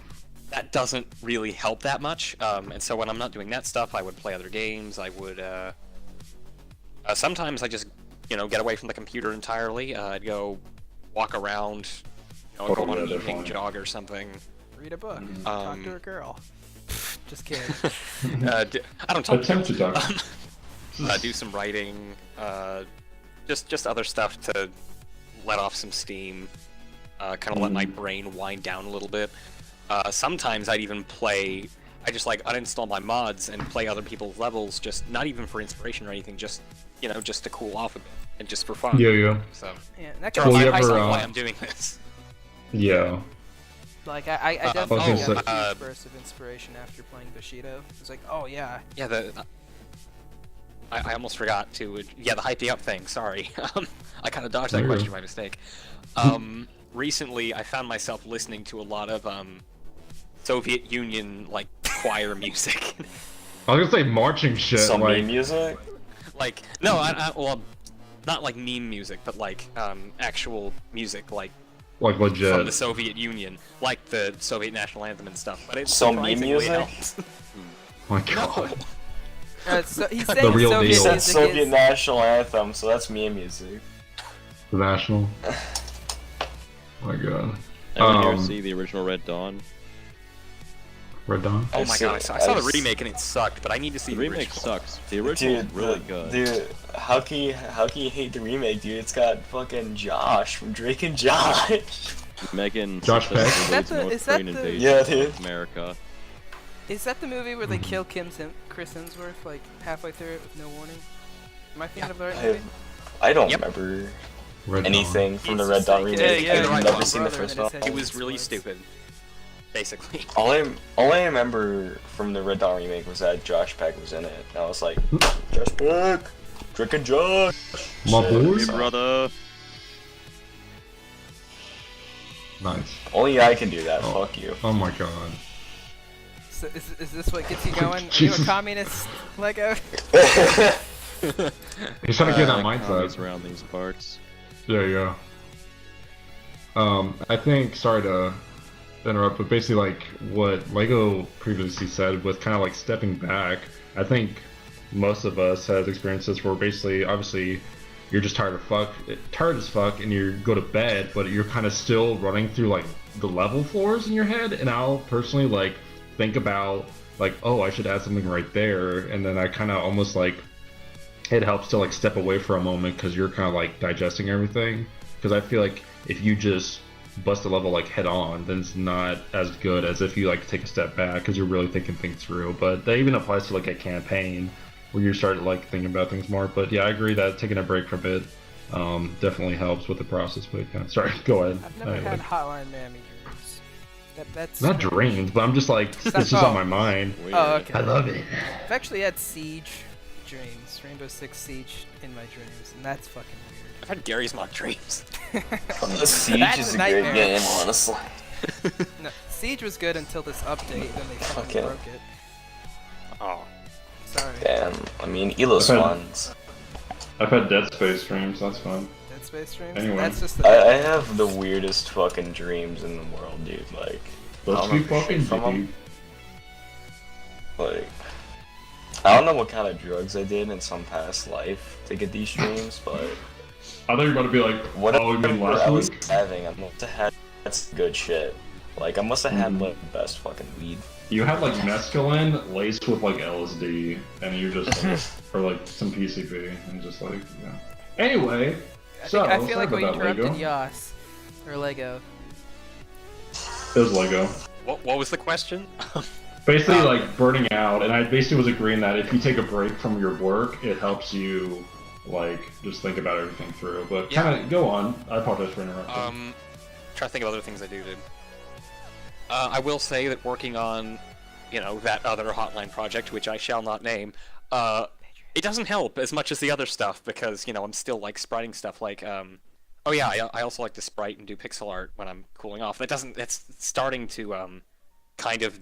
that doesn't really help that much. And so when I'm not doing that stuff, I would play other games. I would sometimes I just get away from the computer entirely. I'd go walk around, go on an evening jog or something. Read a book. Talk to a girl. Just kidding. I don't talk Attempt to to talk. do some writing, just other stuff to let off some steam, kind of let my brain wind down a little bit. Sometimes I'd even I just like uninstall my mods and play other people's levels, just not even for inspiration or anything, just just to cool off a bit and just for fun. Yeah. So Yeah, that Charles, Well, you I ever, saw why I'm doing this. Yeah. like I definitely also- got a huge burst of inspiration after playing Bushido. It's like, oh yeah. Yeah, I almost forgot to. Yeah, the hyping up thing. Sorry, I kind of dodged that question by mistake. Recently, I found myself listening to a lot of Soviet Union like choir music. I was gonna say marching shit. Some like, meme music. Like no, well, not like meme music, but like actual music, like legit. from the Soviet Union, like the Soviet national anthem and stuff. But it's Some meme surprisingly music? helps. My God. He's saying real Soviet deal. You said music Soviet is, national anthem, so that's meme music. The national. My God. Anyone here see the original Red Dawn? Red Dawn. Oh my god, I saw the remake and it sucked, but I need to see The the remake original. sucks. The original is Dude, really good. Dude, how can you hate the remake, dude? It's got fucking Josh from Drake and Josh. Megan Josh Peck? successfully leads North Is that Korean the- invasion Yeah, dude. of America. Is that the movie where they kill Chris Hemsworth like halfway through it with no warning? Am I thinking of the right movie? I don't Yep. remember Red anything from the It's Red just Dawn like, remake. yeah, I've right, never my seen the brother first and one. his head It was really explodes. stupid, basically. All I remember from the Red Dawn remake was that Josh Peck was in it. And I was like, Josh Peck, Drake and Josh. My Shit, boys? so- Brother. Nice. Only I can do that. Fuck you. Oh my God. So is this what gets you going? Are you a Jesus. communist, Lego? He's trying to get that Commies mindset. around these parts. Yeah. I think, sorry to interrupt, but basically like what Lego previously said with kind of like stepping back, I think most of us has experiences where basically, obviously, you're just tired as fuck, and you go to bed, but you're kind of still running through like the level floors in your head. And I'll personally like think about like, oh, I should add something right there, and then I kind of almost like it helps to like step away for a moment because you're kind of like digesting everything. Because I feel like if you just bust a level like head on, then it's not as good as if you like take a step back because you're really thinking things through. But that even applies to like a campaign where you start like thinking about things more. But yeah, I agree that taking a break from it definitely helps with the process. But yeah, sorry, go ahead. I've never had Hotline Miami dreams. That's not dreams, but I'm just like it's just on my mind. Weird. Oh, okay. I love it. I've actually had Siege dreams, Rainbow Six Siege in my dreams, and that's fucking weird. I've had Gary's mock dreams. Siege That's is a a great nightmare. game, honestly. No, Siege was good until this update, then they fucking Okay. broke it. Oh. Sorry. Damn, I mean, Elos Okay. ones. I've had Dead Space dreams. That's fun. Dead Space dreams? Anyway. That's just I have the weirdest fucking dreams in the world, dude. Like, Let's I be don't know fucking shit from 'em. deep. Like, I don't know what kind of drugs I did in some past life to get these dreams, but I thought you were about to be like, whatever oh, you mean I last was week? having, I must have had that's good shit. Like, I must have had like the best fucking weed. You had like mescaline laced with like LSD, and you just like, or like some PCP, and just like, yeah. Anyway, I so feel like we sorry about that, interrupted Lego. Yoss. Or Lego. It was Lego. What was the question? Basically, like burning out, and I basically was agreeing that if you take a break from your work, it helps you like just think about everything through. But Yeah. kind of go on. I apologize for interrupting. Try to think of other things I do, dude. I will say that working on, that other Hotline project, which I shall not name, it doesn't help as much as the other stuff because, I'm still like spriting stuff like, oh yeah, I also like to sprite and do pixel art when I'm cooling off. That's starting to, kind of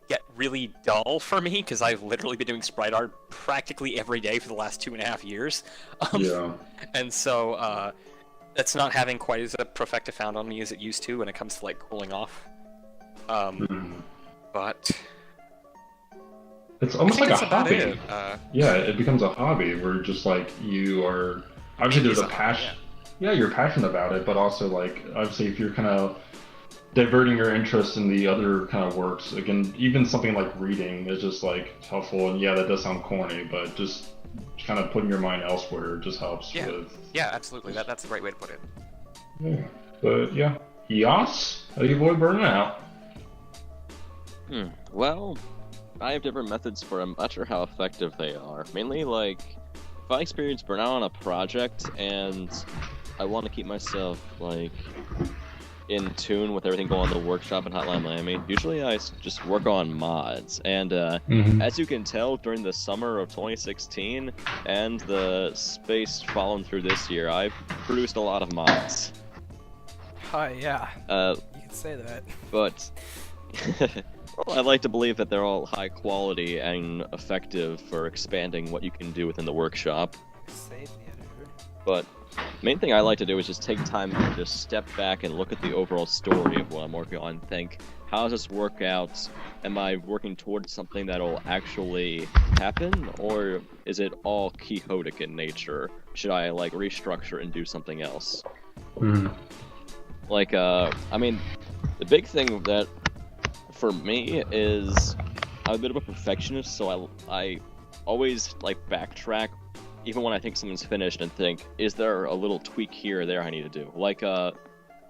get really dull for me because I've literally been doing sprite art practically every day for the last 2.5 years. Yeah. And so, that's not having quite as a perfect effect on me as it used to when it comes to like cooling off. But It's almost like a that's about hobby. it. Yeah, it becomes a hobby where just like you are obviously there's is a a hobby, passion. Yeah, you're passionate about it, but also like obviously if you're kind of diverting your interest in the other kind of works, again, even something like reading is just like helpful. And yeah, that does sound corny, but just kind of putting your mind elsewhere just helps Yeah. with. Yeah, absolutely. That's a great way to put it. Yeah, but yeah, Yoss, how do you avoid burnout? Well, I have different methods for them. I'm not sure how effective they are. Mainly, like, if I experience burnout on a project and I want to keep myself, like, in tune with everything going on in the workshop in Hotline Miami, usually I just work on mods. And as you can tell, during the summer of 2016 and the space following through this year, I produced a lot of mods. Oh, yeah. You can say that. But well, I like to believe that they're all high quality and effective for expanding what you can do within the workshop. Save the editor. But main thing I like to do is just take time to just step back and look at the overall story of what I'm working on and think, how does this work out? Am I working towards something that'll actually happen, or is it all quixotic in nature? Should I like restructure and do something else? Like, I mean, the big thing that for me is I'm a bit of a perfectionist, so I always like backtrack even when I think something's finished and think, is there a little tweak here or there I need to do? Like,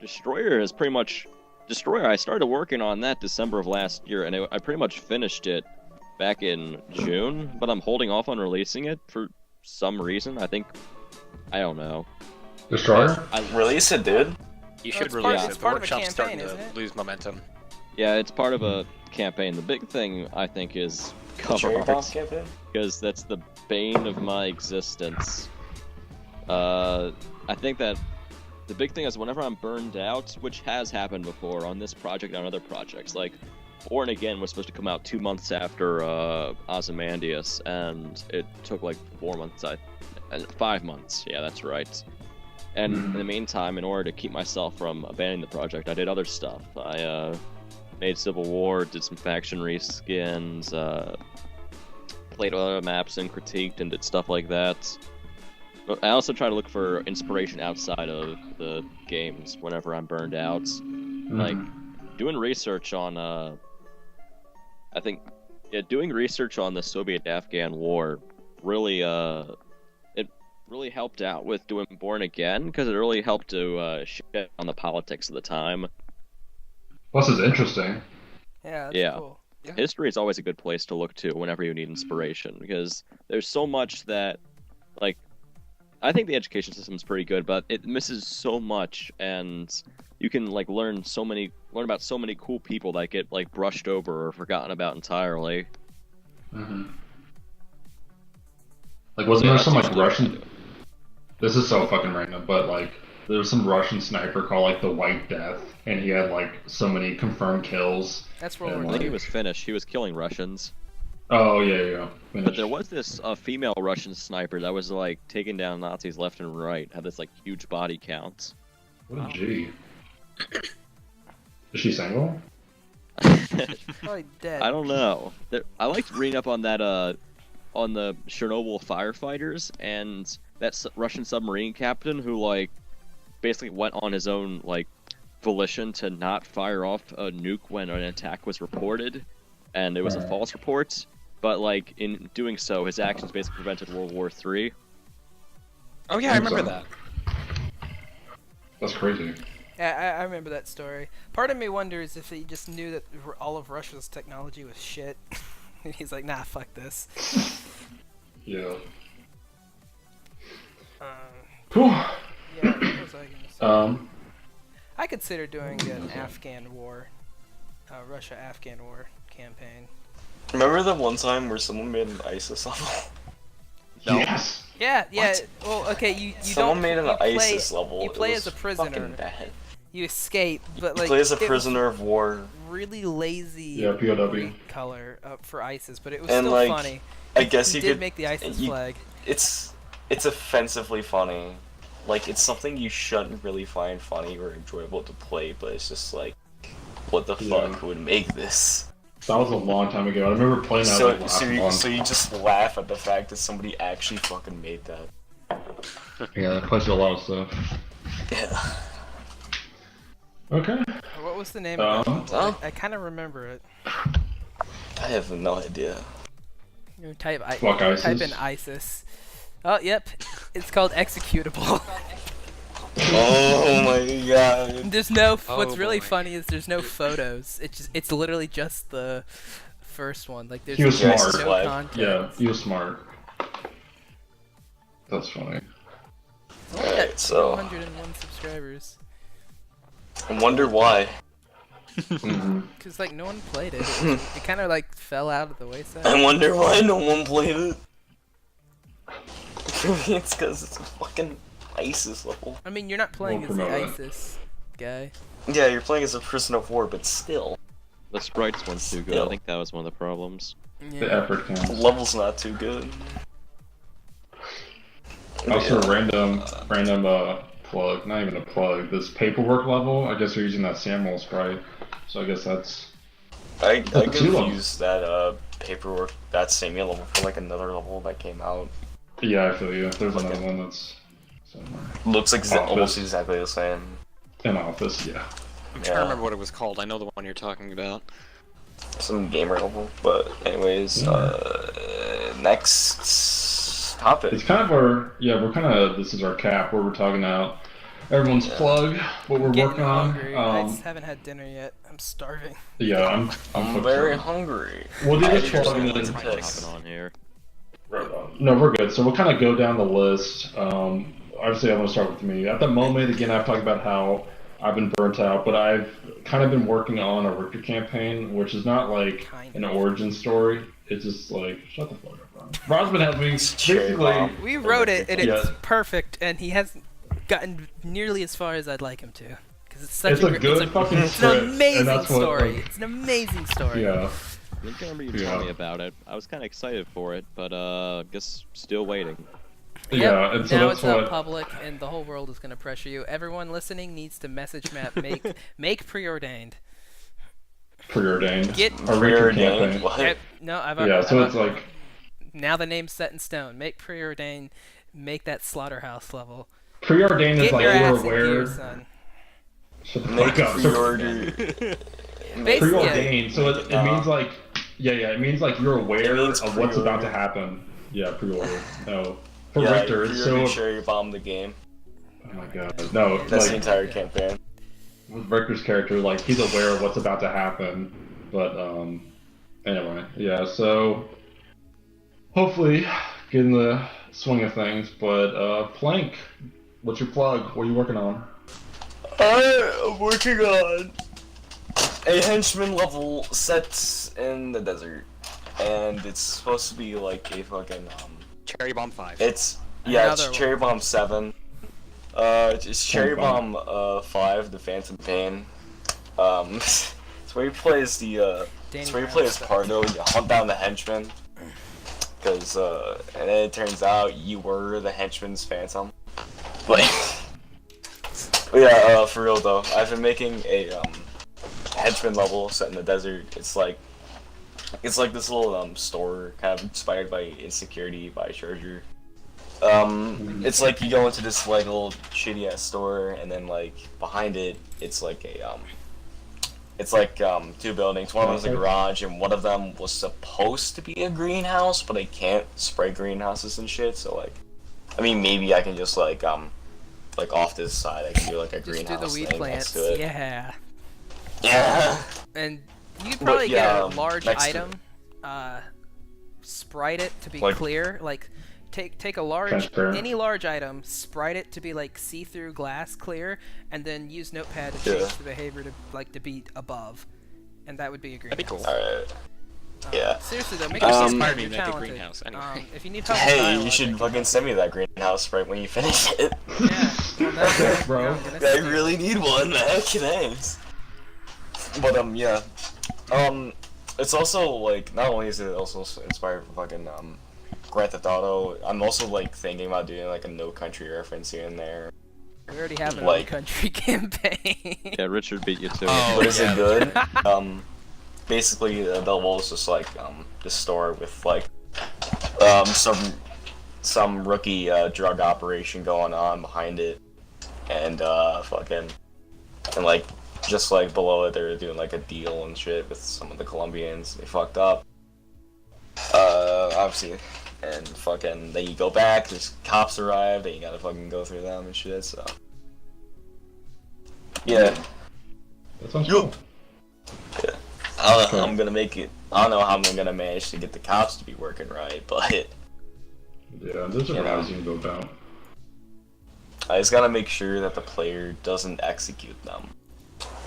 Destroyer is pretty much... Destroyer, I started working on that December of last year, and I pretty much finished it back in June, but I'm holding off on releasing it for some reason. I don't know. Destroyer? Release it, dude. You Oh, should it's release part- it. it's The part of a workshop's starting campaign, to isn't it? lose momentum. Yeah, it's part of a campaign. The big thing, I think, is cover Cherry art. Bomb campaign? Because that's the bane of my existence. I think that the big thing is whenever I'm burned out, which has happened before on this project and on other projects, like Born Again was supposed to come out 2 months after Ozymandias, and it took like 4 months, 5 months, yeah, that's right. And in the meantime, in order to keep myself from abandoning the project, I did other stuff. I made Civil War, did some faction reskins, played other maps and critiqued and did stuff like that. But I also try to look for inspiration outside of the games whenever I'm burned out. Like, doing research on, doing research on the Soviet-Afghan War really, it really helped out with doing Born Again, because it really helped to shed on the politics of the time. Plus, it's interesting. Yeah, that's Yeah. cool. History is always a good place to look to whenever you need inspiration, because there's so much that, like, I think the education system is pretty good, but it misses so much, and you can like learn about so many cool people that get like brushed over or forgotten about entirely. Like, wasn't there some like Russian? This is so fucking random, but like, there was some Russian sniper called like the White Death, and he had like so many confirmed kills. That's World And, War I think II. he was Finnish. He was killing Russians. Oh yeah. But there was this female Russian sniper that was like taking down Nazis left and right. Had this like huge body count. What a G. Is she single? Probably dead. I don't know. I liked reading up on that on the Chernobyl firefighters and that Russian submarine captain who like basically went on his own like volition to not fire off a nuke when an attack was reported, and it was a false report. But like in doing so, his actions basically prevented World War III. Oh yeah, I remember that. That's crazy. Yeah, I remember that story. Part of me wonders if he just knew that all of Russia's technology was shit. And he's like, nah, fuck this. Yeah. Yeah, Cool. what was I gonna say? I consider doing an Afghan war, Russia-Afghan war campaign. Remember the one time where someone made an ISIS level? Yes. Yeah. What? Well, okay, you Someone don't. made an you play, ISIS level. You play It as a was prisoner. fucking bad. You escape, but You like play as a it was prisoner of war. really lazy. Yeah, POW. Color for ISIS, but it was And, still like, funny. I guess He you did could. make the ISIS you- flag. It's offensively funny. Like, it's something you shouldn't really find funny or enjoyable to play, but it's just like, what the fuck would make this? That was a long time ago. I remember playing that like last month. So you just laugh at the fact that somebody actually fucking made that. Yeah, that plays a lot of stuff. Yeah. What Okay. was the name of it? Oh. I kind of remember it. I have no idea. You type Fuck type ISIS. in ISIS. Oh, yep. It's called executable. Oh my god. There's no. Oh, What's really boy. funny is there's no photos. It's literally just the first one. Like there's He was no smart. Flag. context. Yeah, he was smart. That's funny. It's only got Alright, so 201 subscribers. I wonder why. Cause like no one played it. It kind of like fell out of the wayside. I wonder why no one played it. It's because it's a fucking ISIS level. I mean, you're not playing Won't as the promote it. ISIS guy. Yeah, you're playing as a prisoner of war, but still. The sprites weren't too good. I think that was one of the problems. The Yeah. effort counts. The level's not too good. Also, random plug, not even a plug. This paperwork level, I guess you're using that Samuel sprite, so I guess that's. I two of could them. use that paperwork, that Samuel level for like another level that came out. Yeah, I feel you. There's another one that's somewhere. Looks like Office. almost exactly the same. In Office, yeah. I'm trying to remember what it was called. I know the one you're talking about. Some gamer level. But anyways, next topic. It's kind of we're kind of, this is our cap where we're talking out everyone's plug, what we're Getting working on. hungry. I just haven't had dinner yet. I'm starving. Yeah, I'm I'm very hungry. We'll do I this hear plug and someone's then pissed. Hopping on here. No, we're good. So we'll kind of go down the list. Obviously, I'm going to start with me. At the moment, again, I've talked about how I've been burnt out, but I've kind of been working on a Richter campaign, which is not like an origin story. It's just like, shut the fuck up, Ron. Rosman has me basically. We wrote it, and it's Yeah. perfect, and he hasn't gotten nearly as far as I'd like him to. Because it's such It's a gr- good fucking it's script, an amazing and that's what, story. like- It's an amazing story. Yeah. I think I remember you Yeah. telling me about it. I was kind of excited for it, but guess still waiting. Yeah, and so now that's it's out what public, and the whole world is gonna pressure you. Everyone listening needs to message Matt. Make preordained. preordained. Get Our Richter campaign. What? No, Yeah, so it's like now the name's set in stone. Make preordained. Make that slaughterhouse level. preordained is Get like your you're ass in gear, aware. son. Shut the Make fuck up. pre-order. Preordained, so it means like it means like you're aware means of what's about to pre-order. happen. Yeah, pre-order. No, for Yeah, Richter, it's so. pre-order cherry bomb the game. Oh my god, no, That's the like entire campaign. with Richter's character, like he's aware of what's about to happen. But anyway, yeah. So hopefully get in the swing of things. But Plank, what's your plug? What are you working on? I'm working on a henchman level set in the desert, and it's supposed to be like a fucking Cherry Bomb 5. It's Another Cherry one. Bomb 7. It's Cherry Bomb. Bomb 5, the Phantom Pain. It's where he plays the Danny it's where he Brown plays stuff. Pardo. You hunt down the henchmen, because and then it turns out you were the henchman's phantom. Like, but yeah, for real though, I've been making a henchman level set in the desert. It's like this little store kind of inspired by Insecurity by Charger. It's like you go into this like little shitty ass store, and then like behind it, it's like a it's like two buildings. One of them's a garage, and one of them was supposed to be a greenhouse, but I can't spray greenhouses and shit. So like, I mean, maybe I can just like off this side, I can do like a Just do greenhouse the weed thing plants. next to it. Yeah. Yeah. And you could probably yeah, get a large next to- item, sprite it to be Like- clear. Like, take a large, Transparent. any large item, sprite it to be like see-through glass clear, and then use Notepad to Yeah. change the behavior to be above, and that would be a greenhouse. That'd be cool. All right. Yeah. Seriously though, make Um, it inspired me you're to make a talented. greenhouse, anyway. If you need help with Hey, dialogue, you I should can fucking help. send me that greenhouse right when you finish it. Yeah, well, that's Bro. I'm gonna I send you. really need one, man. Thanks. But yeah. It's also like not only is it also inspired from fucking Grand Theft Auto, I'm also like thinking about doing like a No Country reference here and there. We already have an like- country campaign. Yeah, Richard beat you to Oh, it. But is yeah. it good? Basically the level is just like the store with like some rookie drug operation going on behind it, and fucking and like just like below it they're doing like a deal and shit with some of the Colombians. They fucked up. Obviously, and fucking then you go back. There's cops arrive. Then you gotta fucking go through them and shit. So yeah. That sounds Yo. cool. I'm gonna make it. I don't know how I'm gonna manage to get the cops to be working right, but Yeah, there's a You know. route you can go about. I just gotta make sure that the player doesn't execute them.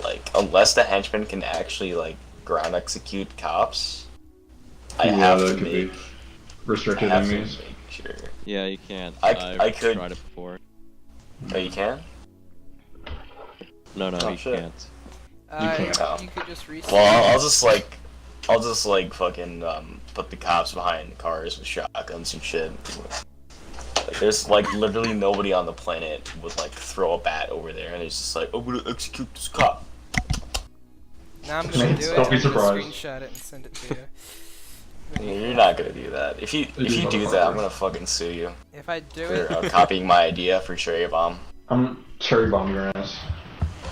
Like, unless the henchman can actually like ground execute cops, I Yeah, have that to could make. be I restricted have to enemies. make sure. Yeah, you can't. I I've could- tried it before. Oh, you can? No, Oh, you shit. can't. can't. You could just reset. Well, I'll just like fucking put the cops behind cars with shotguns and shit. Like, there's like literally nobody on the planet would like throw a bat over there, and it's just like, I'm gonna execute this cop. Now I'm gonna do it. Don't be I'm gonna surprised. screenshot it and send it to you. You're not gonna do that. If you do that, I'm gonna fucking sue you If I do for it, copying my idea for cherry bomb. I'm cherry bomb your ass.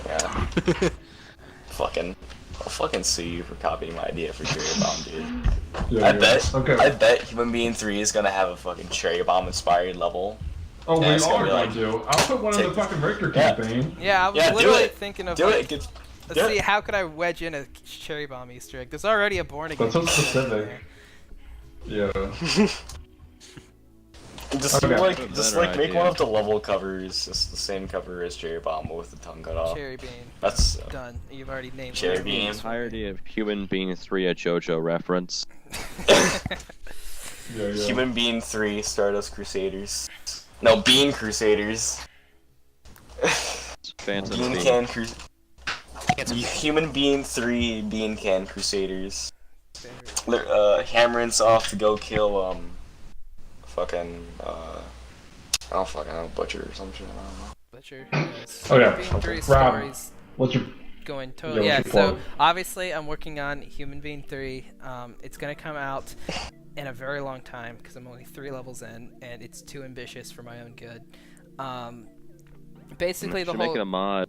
Yeah. I'll fucking sue you for copying my idea for cherry bomb, dude. Yeah, I yeah. bet. Okay. I bet Human Being 3 is gonna have a fucking cherry bomb inspired level. Oh, we Yeah, it's all gonna are be going like- to. I'll put one in the take- fucking Richter Yeah. campaign. yeah, I was Yeah, do literally it. thinking of Do like, it. let's do see it. how could I wedge in a cherry bomb Easter egg. There's already a born again. That's so Easter egg specific. there. Yeah. Just Okay. just Better like make idea. one of the level covers just the same cover as cherry bomb but with the tongue cut off. Cherry bean. That's Done. You've already named Cherry it. bean. Entirety of Human Being 3 a JoJo reference. Yeah, yeah. Human Being 3 Stardust Crusaders. No, Bean Crusaders. Phantom Bean Being. Can Human Being 3 Bean Can Crusaders. They're hammering off to go kill fucking Oh fuck, I don't know, butcher or some shit. I don't know. Butcher. Okay. Being 3 Rob, stories. what's your Going totally. Yeah, Yeah, what's your so plug? obviously I'm working on Human Being 3. It's gonna come out in a very long time because I'm only 3 levels in, and it's too ambitious for my own good. Basically the Should make it a whole mod.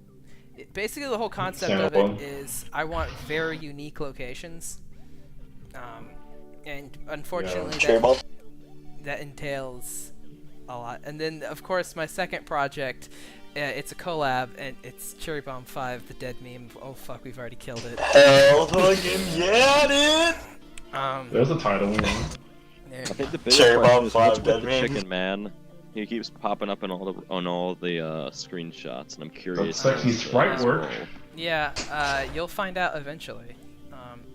basically the whole concept of it is I want very unique locations, and unfortunately Cherry bomb? that entails a lot. And then of course my second project. It's a collab, and it's Cherry Bomb 5, the dead meme. Oh fuck, we've already killed it. Hell fucking yeah, dude! There's a title. There. I think the biggest Cherry question Bomb is 5 what's with dead the meme. chicken man. He keeps popping up in all the screenshots, and I'm curious. That's sexy sprite work. Yeah, you'll find out eventually.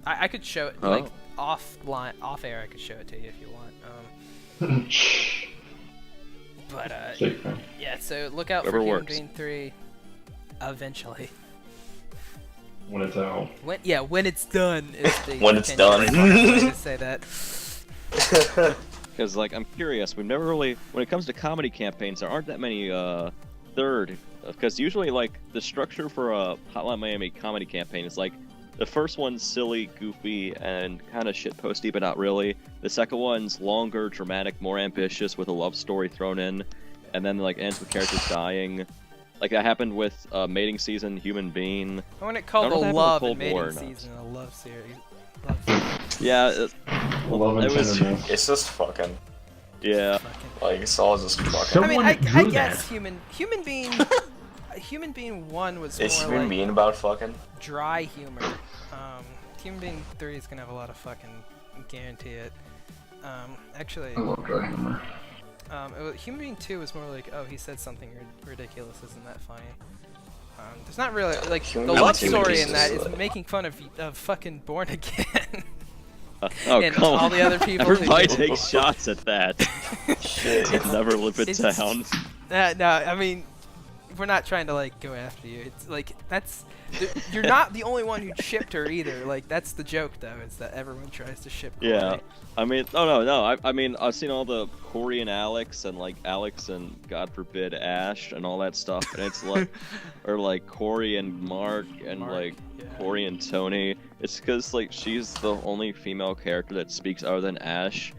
I could show it, Oh. like, off air, I could show it to you if you want. But, Sick, man. yeah, so look out Whatever for Human works. Being 3 eventually. When it's out. When it's done. Is the When it's Kenny done. way to say that. Because, like, I'm curious. We've never really, when it comes to comedy campaigns, there aren't that many third. Because usually, like, the structure for a Hotline Miami comedy campaign is like the first one's silly, goofy, and kind of shitposty, but not really. The second one's longer, dramatic, more ambitious, with a love story thrown in, and then like ends with characters dying. Like that happened with Mating Season, Human Being. I want it called I the don't know Love if and that happened Mating with Cold War or not. Season, a love series. Love series. Yeah, Love and It was- tenderness. It's just fucking. yeah. Fucking- Like, it's all just fucking. So- I mean, Someone I drew guess that. Human Being, Human Being 1 was It's more Human like Being about fucking. dry humor. Human Being 3 is gonna have a lot of fucking, guarantee it. Actually, I love dry humor. Human Being 2 was more like, oh, he said something ridiculous, isn't that funny? There's not really, like, Human the Being love 2 story is in that just, is making fun of fucking Born Again. Oh, and come on. all the other people who Everybody did- takes shots at that. Shit. Never live it It's- down. No, I mean, we're not trying to like go after you. It's like you're not the only one who shipped her either. Like that's the joke though, is that everyone tries to ship. Yeah, Corey. I mean, no. I mean, I've seen all the Corey and Alex, and like Alex and God forbid Ash and all that stuff, and it's like, or like Corey and Mark and Mark, like yeah. Corey and Tony. It's because like she's the only female character that speaks other than Ash,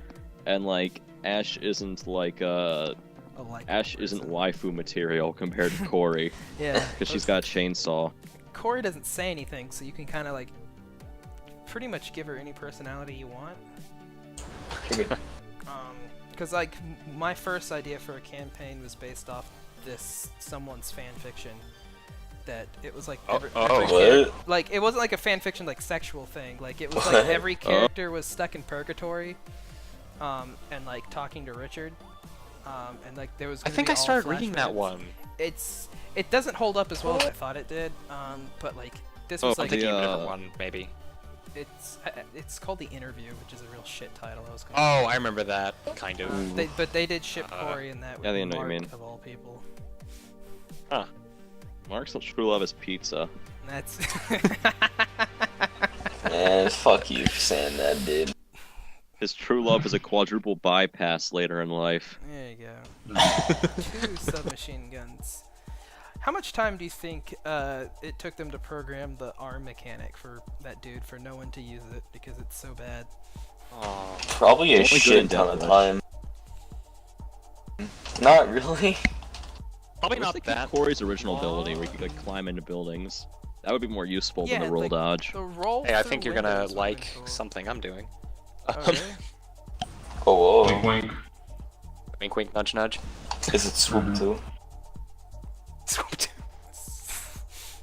and like Ash isn't like A likable Ash isn't person. waifu material compared to Corey, Yeah, because she's got a chainsaw. Corey doesn't say anything, so you can kind of like pretty much give her any personality you want. Because like my first idea for a campaign was based off this someone's fan fiction. That it was like every What? like it wasn't like a fan fiction like sexual thing. Like it was like every character was stuck in purgatory, and like talking to Richard, and like there was. I gonna think be I all started reading that flashbacks. one. It doesn't hold up as well as I thought it did. But like this was Oh, like I'm thinking of a the, different one, maybe. it's called The Interview, which is a real shit title. I was gonna Oh, I remember that, kind of. but they did ship Corey in that with yeah, I know what Mark you mean. of all people. Huh. Mark's true love is pizza. And that's Man, fuck you for saying that, dude. His true love is a quadruple bypass later in life. there you go. 2 submachine guns. How much time do you think it took them to program the arm mechanic for that dude for no one to use it because it's so bad? Oh. Probably a Only good in shit ton of Devilish. time. Not really. Probably I was not thinking that. Corey's original ability where he could like climb into buildings. That would be more useful Yeah, than the roll like, dodge. The roll. Hey, I through think you're gonna windows would've like been cool. something I'm doing. Oh, really? Oh, Wink, whoa. wink. Wink, wink, nudge, nudge. Is it swoop too?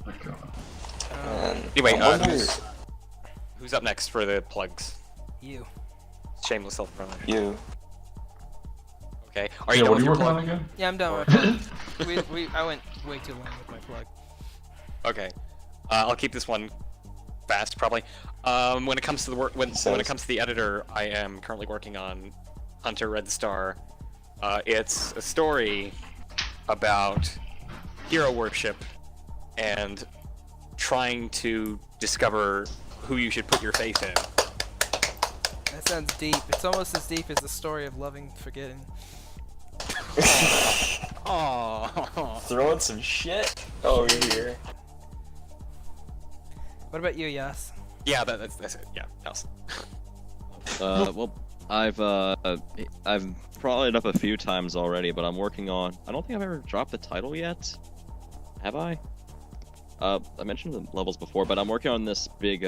My God. Man. Anyway, I wonder- who's up next for the plugs? You. Shameless self-promotion. You. Okay. Are you Yeah, done what are with you your working on plug? again? Yeah, I'm done with it. I went way too long with my plug. Okay. I'll keep this one fast, probably. When it comes to the work, when it comes to the editor, I am currently working on Hunter Red Star. It's a story about hero worship and trying to discover who you should put your faith in. That sounds deep. It's almost as deep as the story of loving, forgetting. Oh. Throwing some shit over here. What about you, Yoss? Yeah, that's it. Yeah, else. Well, I've brought it up a few times already, but I'm working on. I don't think I've ever dropped the title yet. Have I? I mentioned the levels before, but I'm working on this big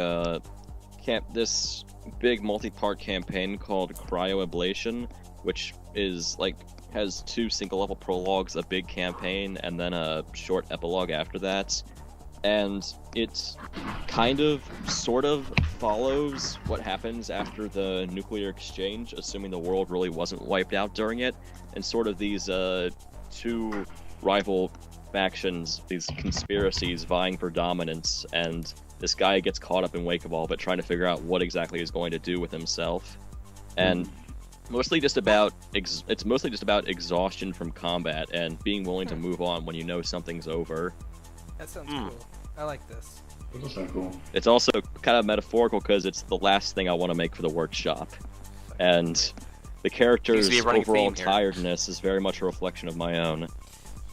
multi-part campaign called Cryoablation, which is like has 2 single-level prologues, a big campaign, and then a short epilogue after that. And it kind of, sort of, follows what happens after the nuclear exchange, assuming the world really wasn't wiped out during it, and sort of these 2 rival factions, these conspiracies vying for dominance, and this guy gets caught up in wake of all of it, trying to figure out what exactly he's going to do with himself. And mostly just about it's mostly just about exhaustion from combat and being willing to move on when you know something's over. That sounds cool. I like this. That does sound cool. It's also kind of metaphorical because it's the last thing I want to make for the workshop, and the character's Seems to be a running overall theme here. tiredness is very much a reflection of my own. You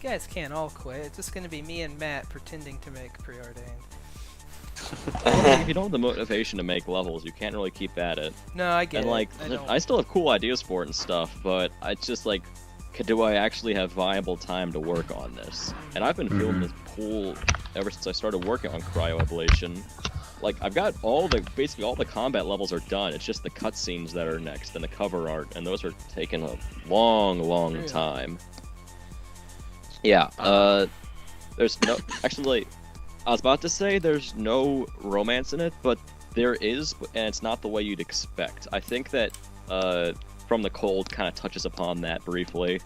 guys can't all quit. It's just gonna be me and Matt pretending to make preordained. If you don't have the motivation to make levels, you can't really keep at it. No, I get And like, it. I don't. I still have cool ideas for it and stuff, but I just like, do I actually have viable time to work on this? And I've been feeling this pull ever since I started working on cryoablation. Like, I've got basically all the combat levels are done. It's just the cutscenes that are next and the cover art, and those are taking a long time. Yeah. There's no actually. I was about to say there's no romance in it, but there is, and it's not the way you'd expect. I think that From the Cold kind of touches upon that briefly.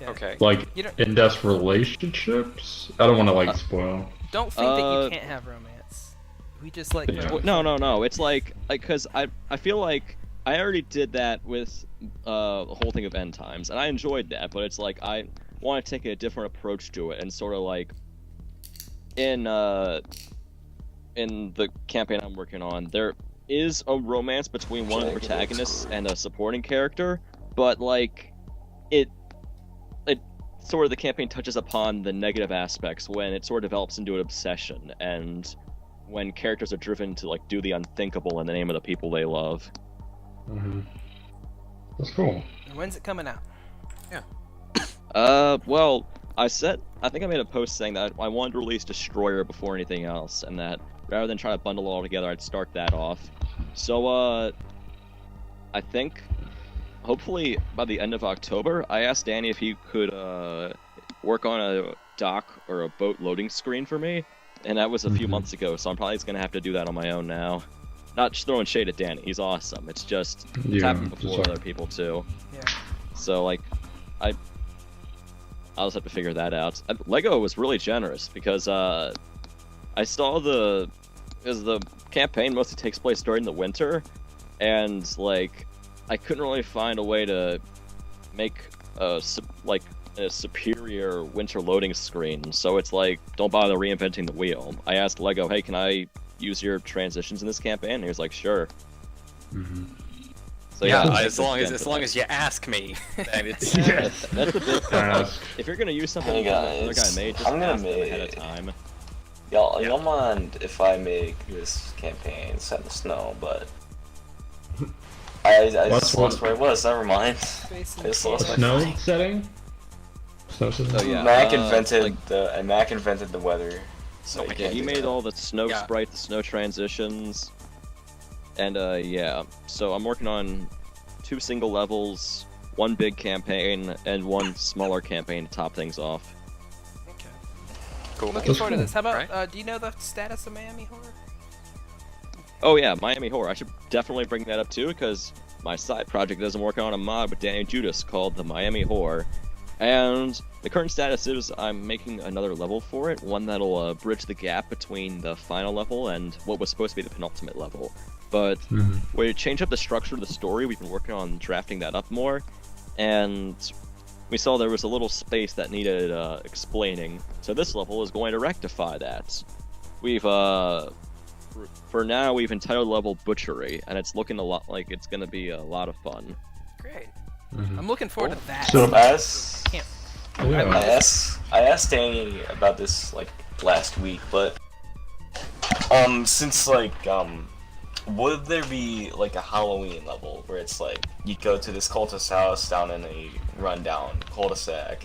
Okay. Like You don't- in-depth relationships. I don't want to like spoil. Don't think that you can't have romance. We just like. Yeah. No. It's like because I feel like I already did that with the whole thing of End Times, and I enjoyed that. But it's like I want to take a different approach to it, and sort of like in the campaign I'm working on, there is a romance between one of the protagonists and a supporting character, but like it sort of the campaign touches upon the negative aspects when it sort of develops into an obsession, and when characters are driven to like do the unthinkable in the name of the people they love. That's cool. And when's it coming out? Well, I think I made a post saying that I wanted to release Destroyer before anything else, and that rather than try to bundle it all together, I'd start that off. So, I think, hopefully by the end of October, I asked Danny if he could, work on a dock or a boat loading screen for me, and that was a few months ago, so I'm probably just gonna have to do that on my own now. Not just throwing shade at Danny, he's awesome, it's just, it's happened before with other people too. Yeah. So, like, I'll just have to figure that out. Lego was really generous because I saw because the campaign mostly takes place during the winter, and like I couldn't really find a way to make a superior winter loading screen. So it's like, don't bother reinventing the wheel. I asked Lego, hey, can I use your transitions in this campaign? And he was like, sure. So as long as you ask me, then it's that's the big thing. Like, Ask. if you're gonna use something Hey that another guy guys, made, just I'm gonna ask them ahead of make- time. Y'all mind if I make this campaign set in the snow, but I just lost where it was, never mind. Space I just lost my Snow setting. Snow setting. Oh, yeah. Mack like- invented the weather. So Oh my you God, can't He do made that. all the snow Yeah. sprite, the snow transitions, and yeah. So I'm working on 2 single levels, 1 big campaign, and 1 smaller campaign to top things off. Okay. cool. I'm looking That's forward to cool. this. How about? Right. Do you know the status of Miami Horror? Oh yeah, Miami Horror. I should definitely bring that up too, because my side project doesn't work on a mod with Danny Judas called the Miami Horror. And the current status is I'm making another level for it, one that'll bridge the gap between the final level and what was supposed to be the penultimate level. But we change up the structure of the story. We've been working on drafting that up more, and we saw there was a little space that needed explaining. So this level is going to rectify that. We've for now we've entitled level Butchery, and it's looking a lot like it's going to be a lot of fun. Great. I'm looking forward to that. So Can't- I asked Danny about this like last week, but since like would there be like a Halloween level where it's like you go to this cultist house down in a rundown cul-de-sac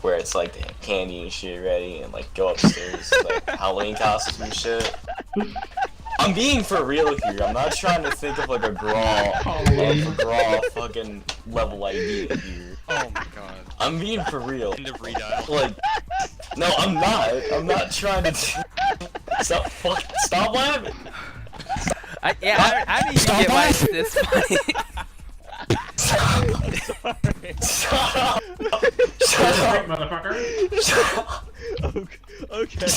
where it's like they have candy and shit ready and like go upstairs like Halloween costumes and shit? I'm being for real here. I'm not trying to think of like a graw fucking level idea here. Oh my god. I'm being for real. End of redial. Like, no, I'm not. I'm not trying to. Stop laughing. I didn't even get why it's this funny. Shut up. Shut up, motherfucker. Shut up. Okay.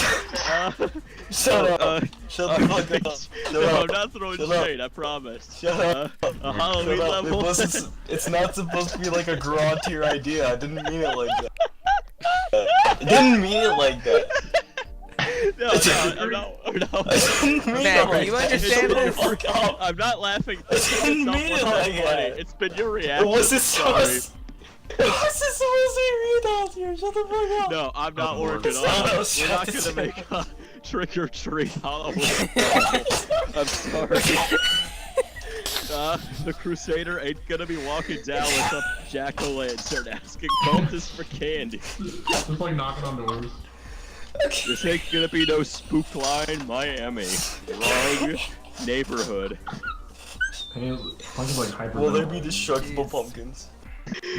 Shut up. Shut the fuck up. No, I'm not throwing shade, I promise. Shut up. A Halloween Shut up. level? It's not supposed to be like a graw tier idea. I didn't mean it like that. I didn't mean it like that. No, I'm not. I didn't mean Man, it like you that. understand Shut the this? fuck up. I'm not laughing. I didn't mean it like that. It's been your reaction. Was it Sorry. What's this supposed to be read out here? Shut the fuck up. No, I'm not working on Stop. it. We're Shut not the gonna make a trick or treat Halloween. I'm sorry. The Crusader ain't gonna be walking down with a jack-o'-lantern asking cultists for candy. Just like knocking on doors. This ain't gonna be no Spookline Miami. Wrong neighborhood. Will there be destructible pumpkins?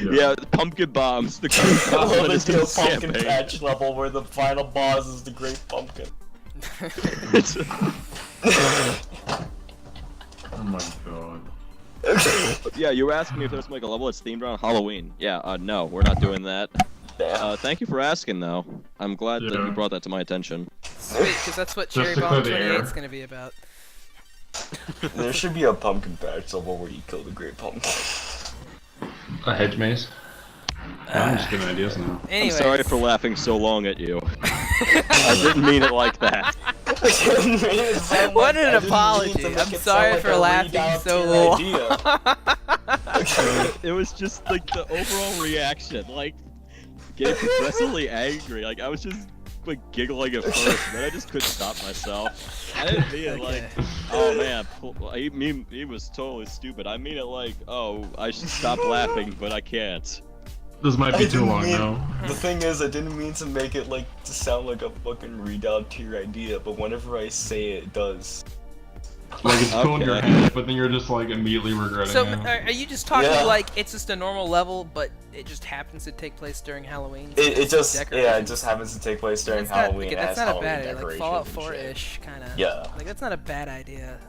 Yeah, pumpkin bombs. The Will there is be the a pumpkin campaign. patch level where the final boss is the Great Pumpkin? Oh my god. Yeah, you asked me if there's like a level that's themed around Halloween. Yeah, no, we're not doing that. Damn. Thank you for asking, though. I'm glad that Yeah. you brought that to my attention. Sweet, because that's what Just Cherry to Bomb clear the 28 air. is going to be about. There should be a pumpkin patch level where you kill the Great Pumpkin. A hedge maze? I'm just giving ideas now. Anyways, I'm sorry for laughing so long at you. I didn't mean it like that. What an apology. I'm sorry for laughing so long. It was just like the overall reaction, like getting progressively angry. Like I was just like giggling at first, and then I just couldn't stop myself. I didn't mean it like, oh man, he was totally stupid. I mean it like, oh, I should stop laughing, but I can't. This might be too long mean, now. The thing is, I didn't mean to make it like to sound like a fucking redoubt tier idea, but whenever I say it, it does. Like it's cool in your Okay. head, but then you're just like immediately regretting So, it. are you just talking Yeah. like it's just a normal level, but it just happens to take place during Halloween? It just Decorations? it just happens to take place during That's not- Halloween. okay, as that's not a Halloween bad idea. Like decorations Fallout and 4-ish kind of. Yeah. Like that's not a bad idea.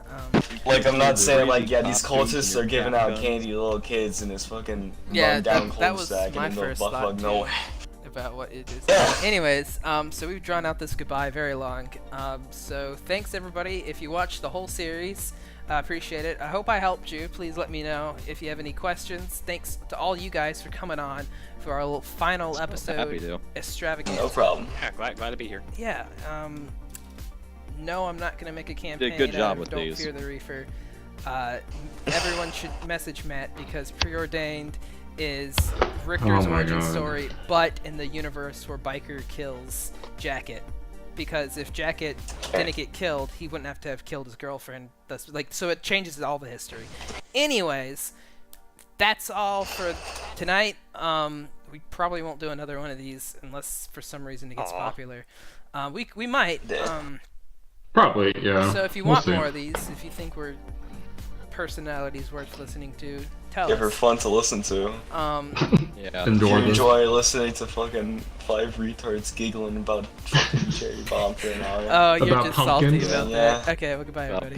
Like I'm not The saying like raising these costumes cultists and are your giving cat out guns. candy to little kids in this fucking Yeah, run-down that was cul-de-sac my in the middle of first thought, fuck too. nowhere. About what it is. Yeah. Anyways, so we've drawn out this goodbye very long. So thanks everybody. If you watched the whole series, I appreciate it. I hope I helped you. Please let me know if you have any questions. Thanks to all you guys for coming on for our little final episode happy to. extravaganza. No problem. Yeah, glad to be here. Yeah. No, I'm not gonna make a campaign. Did a good job of with Don't these. Fear the Reefer. Everyone should message Matt because Preordained is Richter's Oh my origin God. story, but in the universe where Biker kills Jacket. Because if Jacket didn't get killed, he wouldn't have to have killed his girlfriend. That's like so it changes all the history. Anyways, that's all for tonight. We probably won't do another one of these unless for some reason it gets Aw. popular. We might. Probably, yeah. So if you We'll want see. more of these, if you think we're personalities worth listening to, tell Yeah, they're us. fun to listen to. Yeah. If Endure you this. enjoy listening to fucking 5 retards giggling about fucking cherry bomb for an hour. Oh, you're About just salty pumpkins? about Yeah. that. Okay, well, goodbye, everybody.